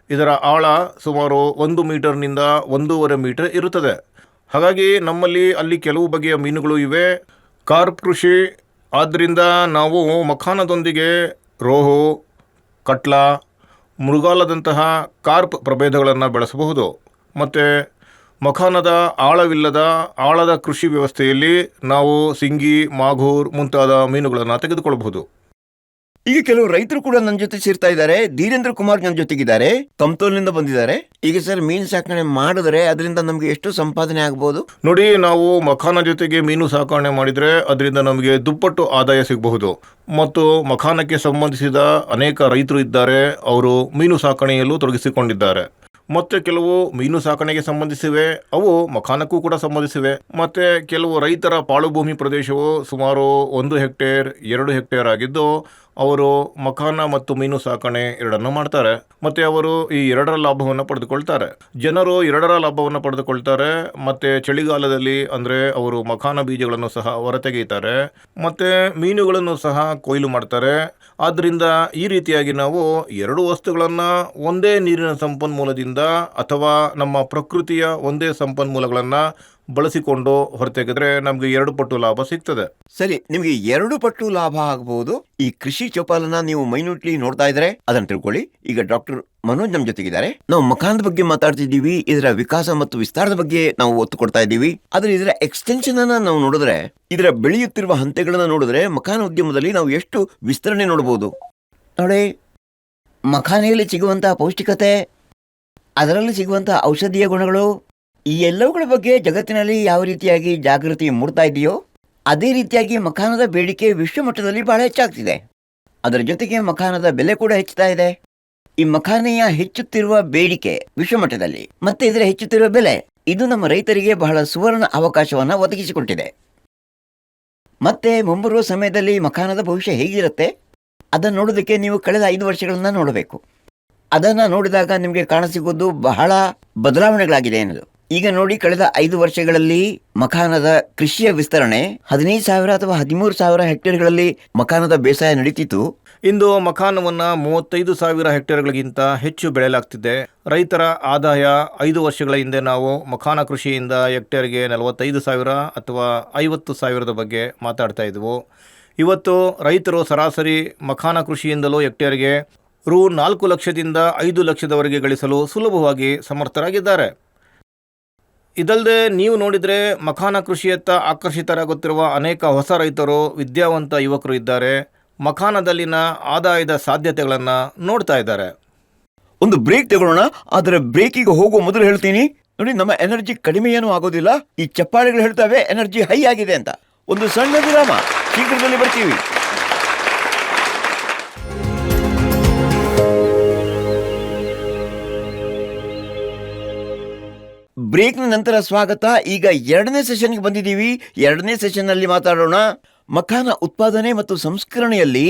ಇದರ ಆಳ ಸುಮಾರು 1 ಮೀಟರ್ನಿಂದ 1.5 ಮೀಟರ್ ಇರುತ್ತದೆ. ಹಾಗಾಗಿ ನಮ್ಮಲ್ಲಿ ಅಲ್ಲಿ ಕೆಲವು ಬಗೆಯ ಮೀನುಗಳು ಇವೆ. ಕಾರ್ಪ್ ಕೃಷಿ, ಆದ್ದರಿಂದ ನಾವು ಮಖಾನದೊಂದಿಗೆ ರೋಹು, ಕಟ್ಲಾ, ಮೃಗಾಲದಂತಹ ಕಾರ್ಪ್ ಪ್ರಭೇದಗಳನ್ನು ಬೆಳೆಸಬಹುದು. ಮತ್ತು ಮಖಾನದ ಆಳವಿಲ್ಲದ ಆಳದ ಕೃಷಿ ವ್ಯವಸ್ಥೆಯಲ್ಲಿ ನಾವು ಸಿಂಗಿ, ಮಾಘೂರ್ ಮುಂತಾದ ಮೀನುಗಳನ್ನು ತೆಗೆದುಕೊಳ್ಳಬಹುದು. ಈಗ ಕೆಲವು ರೈತರು ಕೂಡ ನನ್ನ ಜೊತೆ ಸೇರ್ತಾ ಇದ್ದಾರೆ. ಧೀರೇಂದ್ರ ಕುಮಾರ್ ನನ್ನ ಜೊತೆಗಿದ್ದಾರೆ, ಕಮ್ತೋಲ್ನಿಂದ ಬಂದಿದ್ದಾರೆ. ಈಗ ಸರ್, ಮೀನು ಸಾಕಣೆ ಮಾಡಿದ್ರೆ ಅದರಿಂದ ನಮಗೆ ಎಷ್ಟು ಸಂಪಾದನೆ ಆಗಬಹುದು? ನೋಡಿ, ನಾವು ಮಖಾನ ಜೊತೆಗೆ ಮೀನು ಸಾಕಣೆ ಮಾಡಿದರೆ ಅದರಿಂದ ನಮಗೆ ದುಪ್ಪಟ್ಟು ಆದಾಯ ಸಿಗಬಹುದು. ಮತ್ತು ಮಖಾನಕ್ಕೆ ಸಂಬಂಧಿಸಿದ ಅನೇಕ ರೈತರು ಇದ್ದಾರೆ, ಅವರು ಮೀನು ಸಾಕಣೆಯಲ್ಲೂ ತೊಡಗಿಸಿಕೊಂಡಿದ್ದಾರೆ. ಮತ್ತು ಕೆಲವು ಮೀನು ಸಾಕಣೆಗೆ ಸಂಬಂಧಿಸಿವೆ, ಅವು ಮಖಾನಕ್ಕೂ ಕೂಡ ಸಂಬಂಧಿಸಿವೆ. ಮತ್ತು ಕೆಲವು ರೈತರ ಪಾಳುಭೂಮಿ ಪ್ರದೇಶವು ಸುಮಾರು 1 ಹೆಕ್ಟೇರ್ 2 ಹೆಕ್ಟೇರ್ ಆಗಿದ್ದು ಅವರು ಮಖಾನ ಮತ್ತು ಮೀನು ಸಾಕಣೆ ಎರಡನ್ನೂ ಮಾಡ್ತಾರೆ ಮತ್ತು ಅವರು ಈ ಎರಡರ ಲಾಭವನ್ನು ಪಡೆದುಕೊಳ್ತಾರೆ. ಜನರು ಎರಡರ ಲಾಭವನ್ನು ಪಡೆದುಕೊಳ್ತಾರೆ. ಮತ್ತು ಚಳಿಗಾಲದಲ್ಲಿ ಅಂದರೆ ಅವರು ಮಖಾನ ಬೀಜಗಳನ್ನು ಸಹ ಹೊರತೆಗೆಯುತ್ತಾರೆ ಮತ್ತು ಮೀನುಗಳನ್ನು ಸಹ ಕೊಯ್ಲು ಮಾಡ್ತಾರೆ. ಆದ್ದರಿಂದ ಈ ರೀತಿಯಾಗಿ ನಾವು ಎರಡು ವಸ್ತುಗಳನ್ನು ಒಂದೇ ನೀರಿನ ಸಂಪನ್ಮೂಲದಿಂದ ಅಥವಾ ನಮ್ಮ ಪ್ರಕೃತಿಯ ಒಂದೇ ಸಂಪನ್ಮೂಲಗಳನ್ನು ಬಳಸಿಕೊಂಡು ಹೊರತೆಗೆದ್ರೆ ನಮಗೆ 2 ಪಟ್ಟು ಲಾಭ ಸಿಗ್ತದೆ. ಸರಿ, ನಿಮಗೆ 2 ಪಟ್ಟು ಲಾಭ ಆಗಬಹುದು. ಈ ಕೃಷಿ ಚೌಪಾಲನ್ನ ನೀವು ಮೈನ್ಯೂಟ್ಲಿ ನೋಡ್ತಾ ಇದ್ರೆ ಅದನ್ನ ತಿಳ್ಕೊಳ್ಳಿ. ಈಗ ಡಾಕ್ಟರ್ ಮನೋಜ್ ನಮ್ಮ ಜೊತೆಗಿದ್ದಾರೆ. ನಾವು ಮಕಾನದ ಬಗ್ಗೆ ಮಾತಾಡ್ತಿದ್ದೀವಿ, ಇದರ ವಿಕಾಸ ಮತ್ತು ವಿಸ್ತಾರದ ಬಗ್ಗೆ ನಾವು ಒತ್ತು ಕೊಡ್ತಾ ಇದ್ದೀವಿ. ಆದ್ರೆ ಇದರ ಎಕ್ಸ್ಟೆನ್ಷನ್ ಅನ್ನ ನಾವು ನೋಡಿದ್ರೆ, ಇದರ ಬೆಳೆಯುತ್ತಿರುವ ಹಂತಗಳನ್ನ ನೋಡಿದ್ರೆ ಮಕಾನ ಉದ್ಯಮದಲ್ಲಿ ನಾವು ಎಷ್ಟು ವಿಸ್ತರಣೆ ನೋಡಬಹುದು. ನೋಡಿ, ಮಖಾನೆಯಲ್ಲಿ ಸಿಗುವಂತಹ ಪೌಷ್ಟಿಕತೆ, ಅದರಲ್ಲಿ ಸಿಗುವಂತಹ ಔಷಧೀಯ ಗುಣಗಳು, ಈ ಎಲ್ಲವುಗಳ ಬಗ್ಗೆ ಜಗತ್ತಿನಲ್ಲಿ ಯಾವ ರೀತಿಯಾಗಿ ಜಾಗೃತಿ ಮೂಡ್ತಾ ಇದೆಯೋ ಅದೇ ರೀತಿಯಾಗಿ ಮಖಾನದ ಬೇಡಿಕೆ ವಿಶ್ವಮಟ್ಟದಲ್ಲಿ ಬಹಳ ಹೆಚ್ಚಾಗ್ತಿದೆ. ಅದರ ಜೊತೆಗೆ ಮಖಾನದ ಬೆಲೆ ಕೂಡ ಹೆಚ್ಚುತ್ತಾ ಇದೆ. ಈ ಮಖಾನೆಯ ಹೆಚ್ಚುತ್ತಿರುವ ಬೇಡಿಕೆ ವಿಶ್ವಮಟ್ಟದಲ್ಲಿ ಮತ್ತೆ ಇದರ ಹೆಚ್ಚುತ್ತಿರುವ ಬೆಲೆ, ಇದು ನಮ್ಮ ರೈತರಿಗೆ ಬಹಳ ಸುವರ್ಣ ಅವಕಾಶವನ್ನು ಒದಗಿಸಿಕೊಟ್ಟಿದೆ. ಮತ್ತೆ ಮುಂಬರುವ ಸಮಯದಲ್ಲಿ ಮಖಾನದ ಭವಿಷ್ಯ ಹೇಗಿರುತ್ತೆ ಅದನ್ನು ನೋಡೋದಕ್ಕೆ ನೀವು ಕಳೆದ 5 ವರ್ಷಗಳನ್ನ ನೋಡಬೇಕು. ಅದನ್ನು ನೋಡಿದಾಗ ನಿಮಗೆ ಕಾಣಸಿಗೋದು ಬಹಳ ಬದಲಾವಣೆಗಳಾಗಿದೆ ಅನ್ನೋದು. ಈಗ ನೋಡಿ, ಕಳೆದ 5 ವರ್ಷಗಳಲ್ಲಿ ಮಖಾನದ ಕೃಷಿಯ ವಿಸ್ತರಣೆ 15,000 ಅಥವಾ 13,000 ಹೆಕ್ಟೇರ್ಗಳಲ್ಲಿ ಮಖಾನದ ಬೇಸಾಯ ನಡೀತಿತ್ತು. ಇಂದು ಮಖಾನವನ್ನು 35,000 ಹೆಕ್ಟೇರ್ಗಳಿಗಿಂತ ಹೆಚ್ಚು ಬೆಳೆಯಲಾಗ್ತಿದೆ. ರೈತರ ಆದಾಯ 5 ವರ್ಷಗಳ ಹಿಂದೆ ನಾವು ಮಖಾನ ಕೃಷಿಯಿಂದ ಹೆಕ್ಟೇರ್ಗೆ 45,000 ಅಥವಾ 50,000 ಬಗ್ಗೆ ಮಾತಾಡ್ತಾ ಇದ್ವು. ಇವತ್ತು ರೈತರು ಸರಾಸರಿ ಮಖಾನ ಕೃಷಿಯಿಂದಲೂ ಹೆಕ್ಟೇರ್ಗೆ ರು 4 ಲಕ್ಷದಿಂದ 5 ಲಕ್ಷದವರೆಗೆ ಗಳಿಸಲು ಸುಲಭವಾಗಿ ಸಮರ್ಥರಾಗಿದ್ದಾರೆ. ಇದಲ್ಲದೆ ನೀವು ನೋಡಿದರೆ ಮಖಾನ ಕೃಷಿಯತ್ತ ಆಕರ್ಷಿತರಾಗುತ್ತಿರುವ ಅನೇಕ ಹೊಸ ರೈತರು, ವಿದ್ಯಾವಂತ ಯುವಕರು ಇದ್ದಾರೆ. ಮಖಾನದಲ್ಲಿನ ಆದಾಯದ ಸಾಧ್ಯತೆಗಳನ್ನು ನೋಡ್ತಾ ಇದ್ದಾರೆ. ಒಂದು ಬ್ರೇಕ್ ತಗೊಳ್ಳೋಣ. ಆದರೆ ಬ್ರೇಕಿಗೆ ಹೋಗುವ ಮೊದಲು ಹೇಳ್ತೀನಿ ನೋಡಿ, ನಮ್ಮ ಎನರ್ಜಿ ಕಡಿಮೆ ಏನೂ ಆಗೋದಿಲ್ಲ. ಈ ಚಪ್ಪಾಳೆಗಳು ಹೇಳ್ತವೆ ಎನರ್ಜಿ ಹೈ ಆಗಿದೆ ಅಂತ. ಒಂದು ಸಣ್ಣ ವಿರಾಮ, ಶೀಘ್ರದಲ್ಲಿ ಬರ್ತೀವಿ. ಬ್ರೇಕ್ನ ನಂತರ ಸ್ವಾಗತ. ಈಗ 2ನೇ ಸೆಷನ್ಗೆ ಬಂದಿದ್ದೀವಿ. 2ನೇ ಸೆಷನ್ನಲ್ಲಿ ಮಾತಾಡೋಣ ಮಖಾನ ಉತ್ಪಾದನೆ ಮತ್ತು ಸಂಸ್ಕರಣೆಯಲ್ಲಿ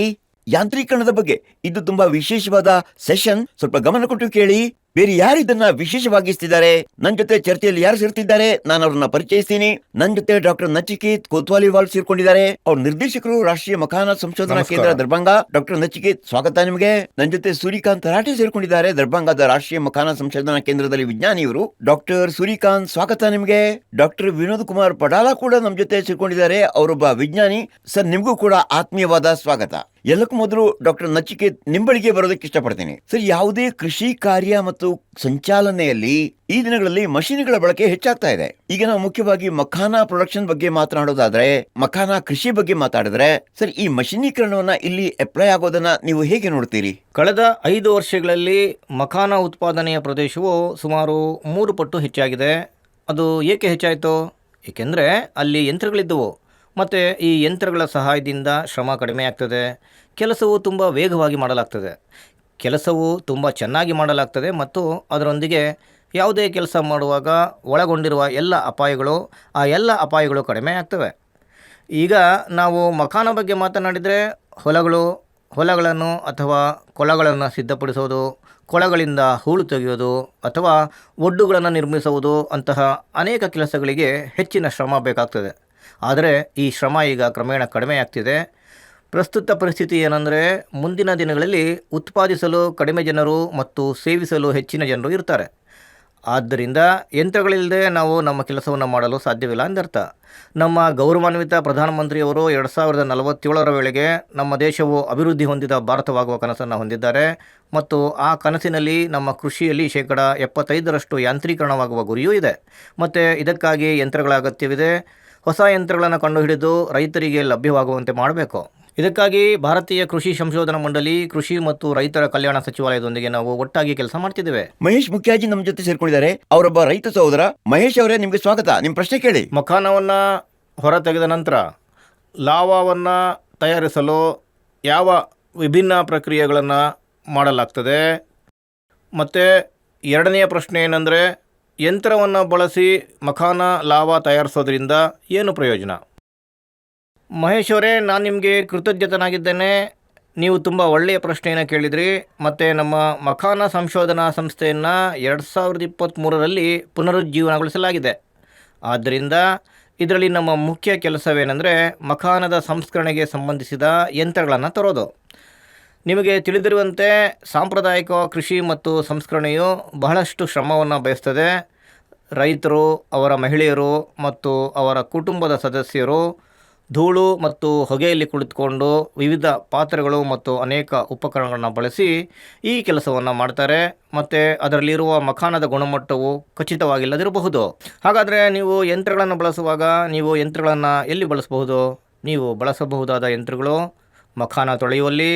ಯಾಂತ್ರೀಕರಣದ ಬಗ್ಗೆ. ಇದು ತುಂಬಾ ವಿಶೇಷವಾದ ಸೆಷನ್. ಸ್ವಲ್ಪ ಗಮನ ಕೊಟ್ಟು ಕೇಳಿ. ಬೇರೆ ಯಾರು ಇದನ್ನ ವಿಶೇಷವಾಗಿಸ್ತಿದ್ದಾರೆ? ನನ್ನ ಜೊತೆ ಚರ್ಚೆಯಲ್ಲಿ ಯಾರು ಸೇರ್ತಿದ್ದಾರೆ ನಾನು ಅವ್ರನ್ನ ಪರಿಚಯಿಸ್ತೀನಿ. ನನ್ನ ಜೊತೆ ಡಾಕ್ಟರ್ ನಚಿಕೇತ್ ಕೋತ್ವಾಲಿವಾಲ್ ಸೇರ್ಕೊಂಡಿದ್ದಾರೆ. ಅವ್ರ ನಿರ್ದೇಶಕರು, ರಾಷ್ಟ್ರೀಯ ಮಖಾನ ಸಂಶೋಧನಾ ಕೇಂದ್ರ ದರ್ಭಂಗ. ಡಾಕ್ಟರ್ ನಚಿಕೇತ್, ಸ್ವಾಗತ ನಿಮಗೆ. ನನ್ನ ಜೊತೆ ಸೂರ್ಯಕಾಂತ್ ರಾಠೆ ಸೇರ್ಕೊಂಡಿದ್ದಾರೆ, ದರ್ಭಂಗದ ರಾಷ್ಟ್ರೀಯ ಮಖಾನ ಸಂಶೋಧನಾ ಕೇಂದ್ರದಲ್ಲಿ ವಿಜ್ಞಾನಿ ಇವರು. ಡಾಕ್ಟರ್ ಸೂರ್ಯಕಾಂತ್, ಸ್ವಾಗತ ನಿಮಗೆ. ಡಾಕ್ಟರ್ ವಿನೋದ್ ಕುಮಾರ್ ಪಡಾಲ ಕೂಡ ನಮ್ಮ ಜೊತೆ ಸೇರ್ಕೊಂಡಿದ್ದಾರೆ, ಅವರೊಬ್ಬ ವಿಜ್ಞಾನಿ. ಸರ್, ನಿಮಗೂ ಕೂಡ ಆತ್ಮೀಯವಾದ ಸ್ವಾಗತ. ಎಲ್ಲಕ್ಕೂ ಮೊದಲು ಡಾಕ್ಟರ್ ನಚಿಕೇತ್, ನಿಂಬಳಿಗೆ ಬರೋದಕ್ಕೆ ಇಷ್ಟಪಡ್ತೀನಿ. ಸರ್, ಯಾವುದೇ ಕೃಷಿ ಕಾರ್ಯ ಮತ್ತು ಸಂಚಾಲನೆಯಲ್ಲಿ ಈ ದಿನಗಳಲ್ಲಿ ಮಷೀನ್ಗಳ ಬಳಕೆ ಹೆಚ್ಚಾಗ್ತಾ ಇದೆ. ಈಗ ನಾವು ಮುಖ್ಯವಾಗಿ ಮಖಾನ ಪ್ರೊಡಕ್ಷನ್ ಬಗ್ಗೆ ಮಾತನಾಡೋದಾದ್ರೆ, ಮಖಾನ ಕೃಷಿ ಬಗ್ಗೆ ಮಾತಾಡಿದ್ರೆ, ಸರ್, ಈ ಮಷೀನೀಕರಣವನ್ನ ಇಲ್ಲಿ ಅಪ್ಲೈ ಆಗೋದನ್ನ ನೀವು ಹೇಗೆ ನೋಡ್ತೀರಿ? ಕಳೆದ 5 ವರ್ಷಗಳಲ್ಲಿ ಮಖಾನ ಉತ್ಪಾದನೆಯ ಪ್ರದೇಶವು ಸುಮಾರು 3 ಪಟ್ಟು ಹೆಚ್ಚಾಗಿದೆ. ಅದು ಏಕೆ ಹೆಚ್ಚಾಯಿತು? ಏಕೆಂದರೆ ಅಲ್ಲಿ ಯಂತ್ರಗಳಿದ್ದವು ಮತ್ತು ಈ ಯಂತ್ರಗಳ ಸಹಾಯದಿಂದ ಶ್ರಮ ಕಡಿಮೆ ಆಗ್ತದೆ. ಕೆಲಸವು ತುಂಬ ವೇಗವಾಗಿ ಮಾಡಲಾಗ್ತದೆ, ಕೆಲಸವು ತುಂಬ ಚೆನ್ನಾಗಿ ಮಾಡಲಾಗ್ತದೆ ಮತ್ತು ಅದರೊಂದಿಗೆ ಯಾವುದೇ ಕೆಲಸ ಮಾಡುವಾಗ ಒಳಗೊಂಡಿರುವ ಎಲ್ಲ ಅಪಾಯಗಳು ಕಡಿಮೆ ಆಗ್ತವೆ. ಈಗ ನಾವು ಮಖಾನ ಬಗ್ಗೆ ಮಾತನಾಡಿದರೆ ಹೊಲಗಳನ್ನು ಅಥವಾ ಕೊಳಗಳನ್ನು ಸಿದ್ಧಪಡಿಸೋದು, ಕೊಳಗಳಿಂದ ಹೂಳು ತೆಗೆಯೋದು ಅಥವಾ ಒಡ್ಡುಗಳನ್ನು ನಿರ್ಮಿಸುವುದು ಅಂತಹ ಅನೇಕ ಕೆಲಸಗಳಿಗೆ ಹೆಚ್ಚಿನ ಶ್ರಮ ಬೇಕಾಗ್ತದೆ. ಆದರೆ ಈ ಶ್ರಮ ಈಗ ಕ್ರಮೇಣ ಕಡಿಮೆ ಆಗ್ತಿದೆ. ಪ್ರಸ್ತುತ ಪರಿಸ್ಥಿತಿ ಏನಂದರೆ, ಮುಂದಿನ ದಿನಗಳಲ್ಲಿ ಉತ್ಪಾದಿಸಲು ಕಡಿಮೆ ಜನರು ಮತ್ತು ಸೇವಿಸಲು ಹೆಚ್ಚಿನ ಜನರು ಇರ್ತಾರೆ. ಆದ್ದರಿಂದ ಯಂತ್ರಗಳಿಲ್ಲದೆ ನಾವು ನಮ್ಮ ಕೆಲಸವನ್ನು ಮಾಡಲು ಸಾಧ್ಯವಿಲ್ಲ ಎಂದರ್ಥ. ನಮ್ಮ ಗೌರವಾನ್ವಿತ ಪ್ರಧಾನಮಂತ್ರಿಯವರು 2047ರ ವೇಳೆಗೆ ನಮ್ಮ ದೇಶವು ಅಭಿವೃದ್ಧಿ ಹೊಂದಿದ ಭಾರತವಾಗುವ ಕನಸನ್ನು ಹೊಂದಿದ್ದಾರೆ ಮತ್ತು ಆ ಕನಸಿನಲ್ಲಿ ನಮ್ಮ ಕೃಷಿಯಲ್ಲಿ 75% ಯಾಂತ್ರೀಕರಣವಾಗುವ ಗುರಿಯೂ ಇದೆ. ಮತ್ತು ಇದಕ್ಕಾಗಿ ಯಂತ್ರಗಳ ಅಗತ್ಯವಿದೆ. ಹೊಸ ಯಂತ್ರಗಳನ್ನು ಕಂಡುಹಿಡಿದು ರೈತರಿಗೆ ಲಭ್ಯವಾಗುವಂತೆ ಮಾಡಬೇಕು. ಇದಕ್ಕಾಗಿ ಭಾರತೀಯ ಕೃಷಿ ಸಂಶೋಧನಾ ಮಂಡಳಿ, ಕೃಷಿ ಮತ್ತು ರೈತರ ಕಲ್ಯಾಣ ಸಚಿವಾಲಯದೊಂದಿಗೆ ನಾವು ಒಟ್ಟಾಗಿ ಕೆಲಸ ಮಾಡ್ತಿದ್ದೇವೆ. ಮಹೇಶ್ ಮುಖ್ಯಾಜಿ ನಮ್ಮ ಜೊತೆ ಸೇರ್ಕೊಂಡಿದ್ದಾರೆ, ಅವರೊಬ್ಬ ರೈತ ಸಹೋದರ. ಮಹೇಶ್ ಅವರೇ, ನಿಮಗೆ ಸ್ವಾಗತ. ನಿಮ್ಮ ಪ್ರಶ್ನೆ ಕೇಳಿ. ಮಖಾನವನ್ನು ಹೊರ ತೆಗೆದ ನಂತರ ಲಾವಾವನ್ನು ತಯಾರಿಸಲು ಯಾವ ವಿಭಿನ್ನ ಪ್ರಕ್ರಿಯೆಗಳನ್ನು ಮಾಡಲಾಗ್ತದೆ? ಮತ್ತು ಎರಡನೆಯ ಪ್ರಶ್ನೆ ಏನಂದರೆ, ಯಂತ್ರವನ್ನು ಬಳಸಿ ಮಖಾನ ಲಾವಾ ತಯಾರಿಸೋದ್ರಿಂದ ಏನು ಪ್ರಯೋಜನ? ಮಹೇಶ್ ಅವರೇ, ನಾನು ನಿಮಗೆ ಕೃತಜ್ಞತನಾಗಿದ್ದೇನೆ. ನೀವು ತುಂಬ ಒಳ್ಳೆಯ ಪ್ರಶ್ನೆಯನ್ನು ಕೇಳಿದ್ರಿ. ಮತ್ತು ನಮ್ಮ ಮಖಾನ ಸಂಶೋಧನಾ ಸಂಸ್ಥೆಯನ್ನು 2023ರಲ್ಲಿ ಪುನರುಜ್ಜೀವನಗೊಳಿಸಲಾಗಿದೆ. ಆದ್ದರಿಂದ ಇದರಲ್ಲಿ ನಮ್ಮ ಮುಖ್ಯ ಕೆಲಸವೇನೆಂದರೆ ಮಖಾನದ ಸಂಸ್ಕರಣೆಗೆ ಸಂಬಂಧಿಸಿದ ಯಂತ್ರಗಳನ್ನು ತರೋದು. ನಿಮಗೆ ತಿಳಿದಿರುವಂತೆ ಸಾಂಪ್ರದಾಯಿಕ ಕೃಷಿ ಮತ್ತು ಸಂಸ್ಕರಣೆಯು ಬಹಳಷ್ಟು ಶ್ರಮವನ್ನು ಬಯಸ್ತದೆ. ರೈತರು, ಅವರ ಮಹಿಳೆಯರು ಮತ್ತು ಅವರ ಕುಟುಂಬದ ಸದಸ್ಯರು ಧೂಳು ಮತ್ತು ಹೊಗೆಯಲ್ಲಿ ಕುಳಿತುಕೊಂಡು ವಿವಿಧ ಪಾತ್ರೆಗಳು ಮತ್ತು ಅನೇಕ ಉಪಕರಣಗಳನ್ನು ಬಳಸಿ ಈ ಕೆಲಸವನ್ನು ಮಾಡ್ತಾರೆ. ಮತ್ತು ಅದರಲ್ಲಿರುವ ಮಖಾನದ ಗುಣಮಟ್ಟವು ಖಚಿತವಾಗಿಲ್ಲದಿರಬಹುದು. ಹಾಗಾದರೆ ನೀವು ಯಂತ್ರಗಳನ್ನು ಬಳಸುವಾಗ ನೀವು ಯಂತ್ರಗಳನ್ನು ಎಲ್ಲಿ ಬಳಸಬಹುದು? ನೀವು ಬಳಸಬಹುದಾದ ಯಂತ್ರಗಳು ಮಖಾನ ತೊಳೆಯುವಲ್ಲಿ,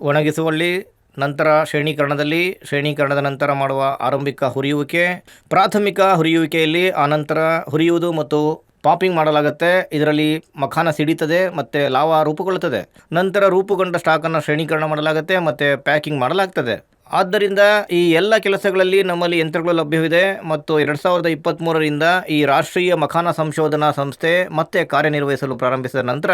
ಒಣಗಿಸುವಲ್ಲಿ, ನಂತರ ಶ್ರೇಣೀಕರಣದ ನಂತರ ಮಾಡುವ ಆರಂಭಿಕ ಹುರಿಯುವಿಕೆ, ಪ್ರಾಥಮಿಕ ಹುರಿಯುವಿಕೆಯಲ್ಲಿ ಆನಂತರ ಹುರಿಯುವುದು ಮತ್ತು ಪಾಪಿಂಗ್ ಮಾಡಲಾಗುತ್ತೆ. ಇದರಲ್ಲಿ ಮಖಾನ ಸಿಡಿತದೆ ಮತ್ತು ಲಾವಾ ರೂಪುಗೊಳ್ಳುತ್ತದೆ. ನಂತರ ರೂಪುಗೊಂಡ ಸ್ಟಾಕನ್ನು ಶ್ರೇಣೀಕರಣ ಮಾಡಲಾಗುತ್ತೆ ಮತ್ತು ಪ್ಯಾಕಿಂಗ್ ಮಾಡಲಾಗ್ತದೆ. ಆದ್ದರಿಂದ ಈ ಎಲ್ಲ ಕೆಲಸಗಳಲ್ಲಿ ನಮ್ಮಲ್ಲಿ ಯಂತ್ರಗಳು ಲಭ್ಯವಿದೆ. ಮತ್ತು 2023ರಿಂದ ಈ ರಾಷ್ಟ್ರೀಯ ಮಖಾನ ಸಂಶೋಧನಾ ಸಂಸ್ಥೆ ಮತ್ತೆ ಕಾರ್ಯನಿರ್ವಹಿಸಲು ಪ್ರಾರಂಭಿಸಿದ ನಂತರ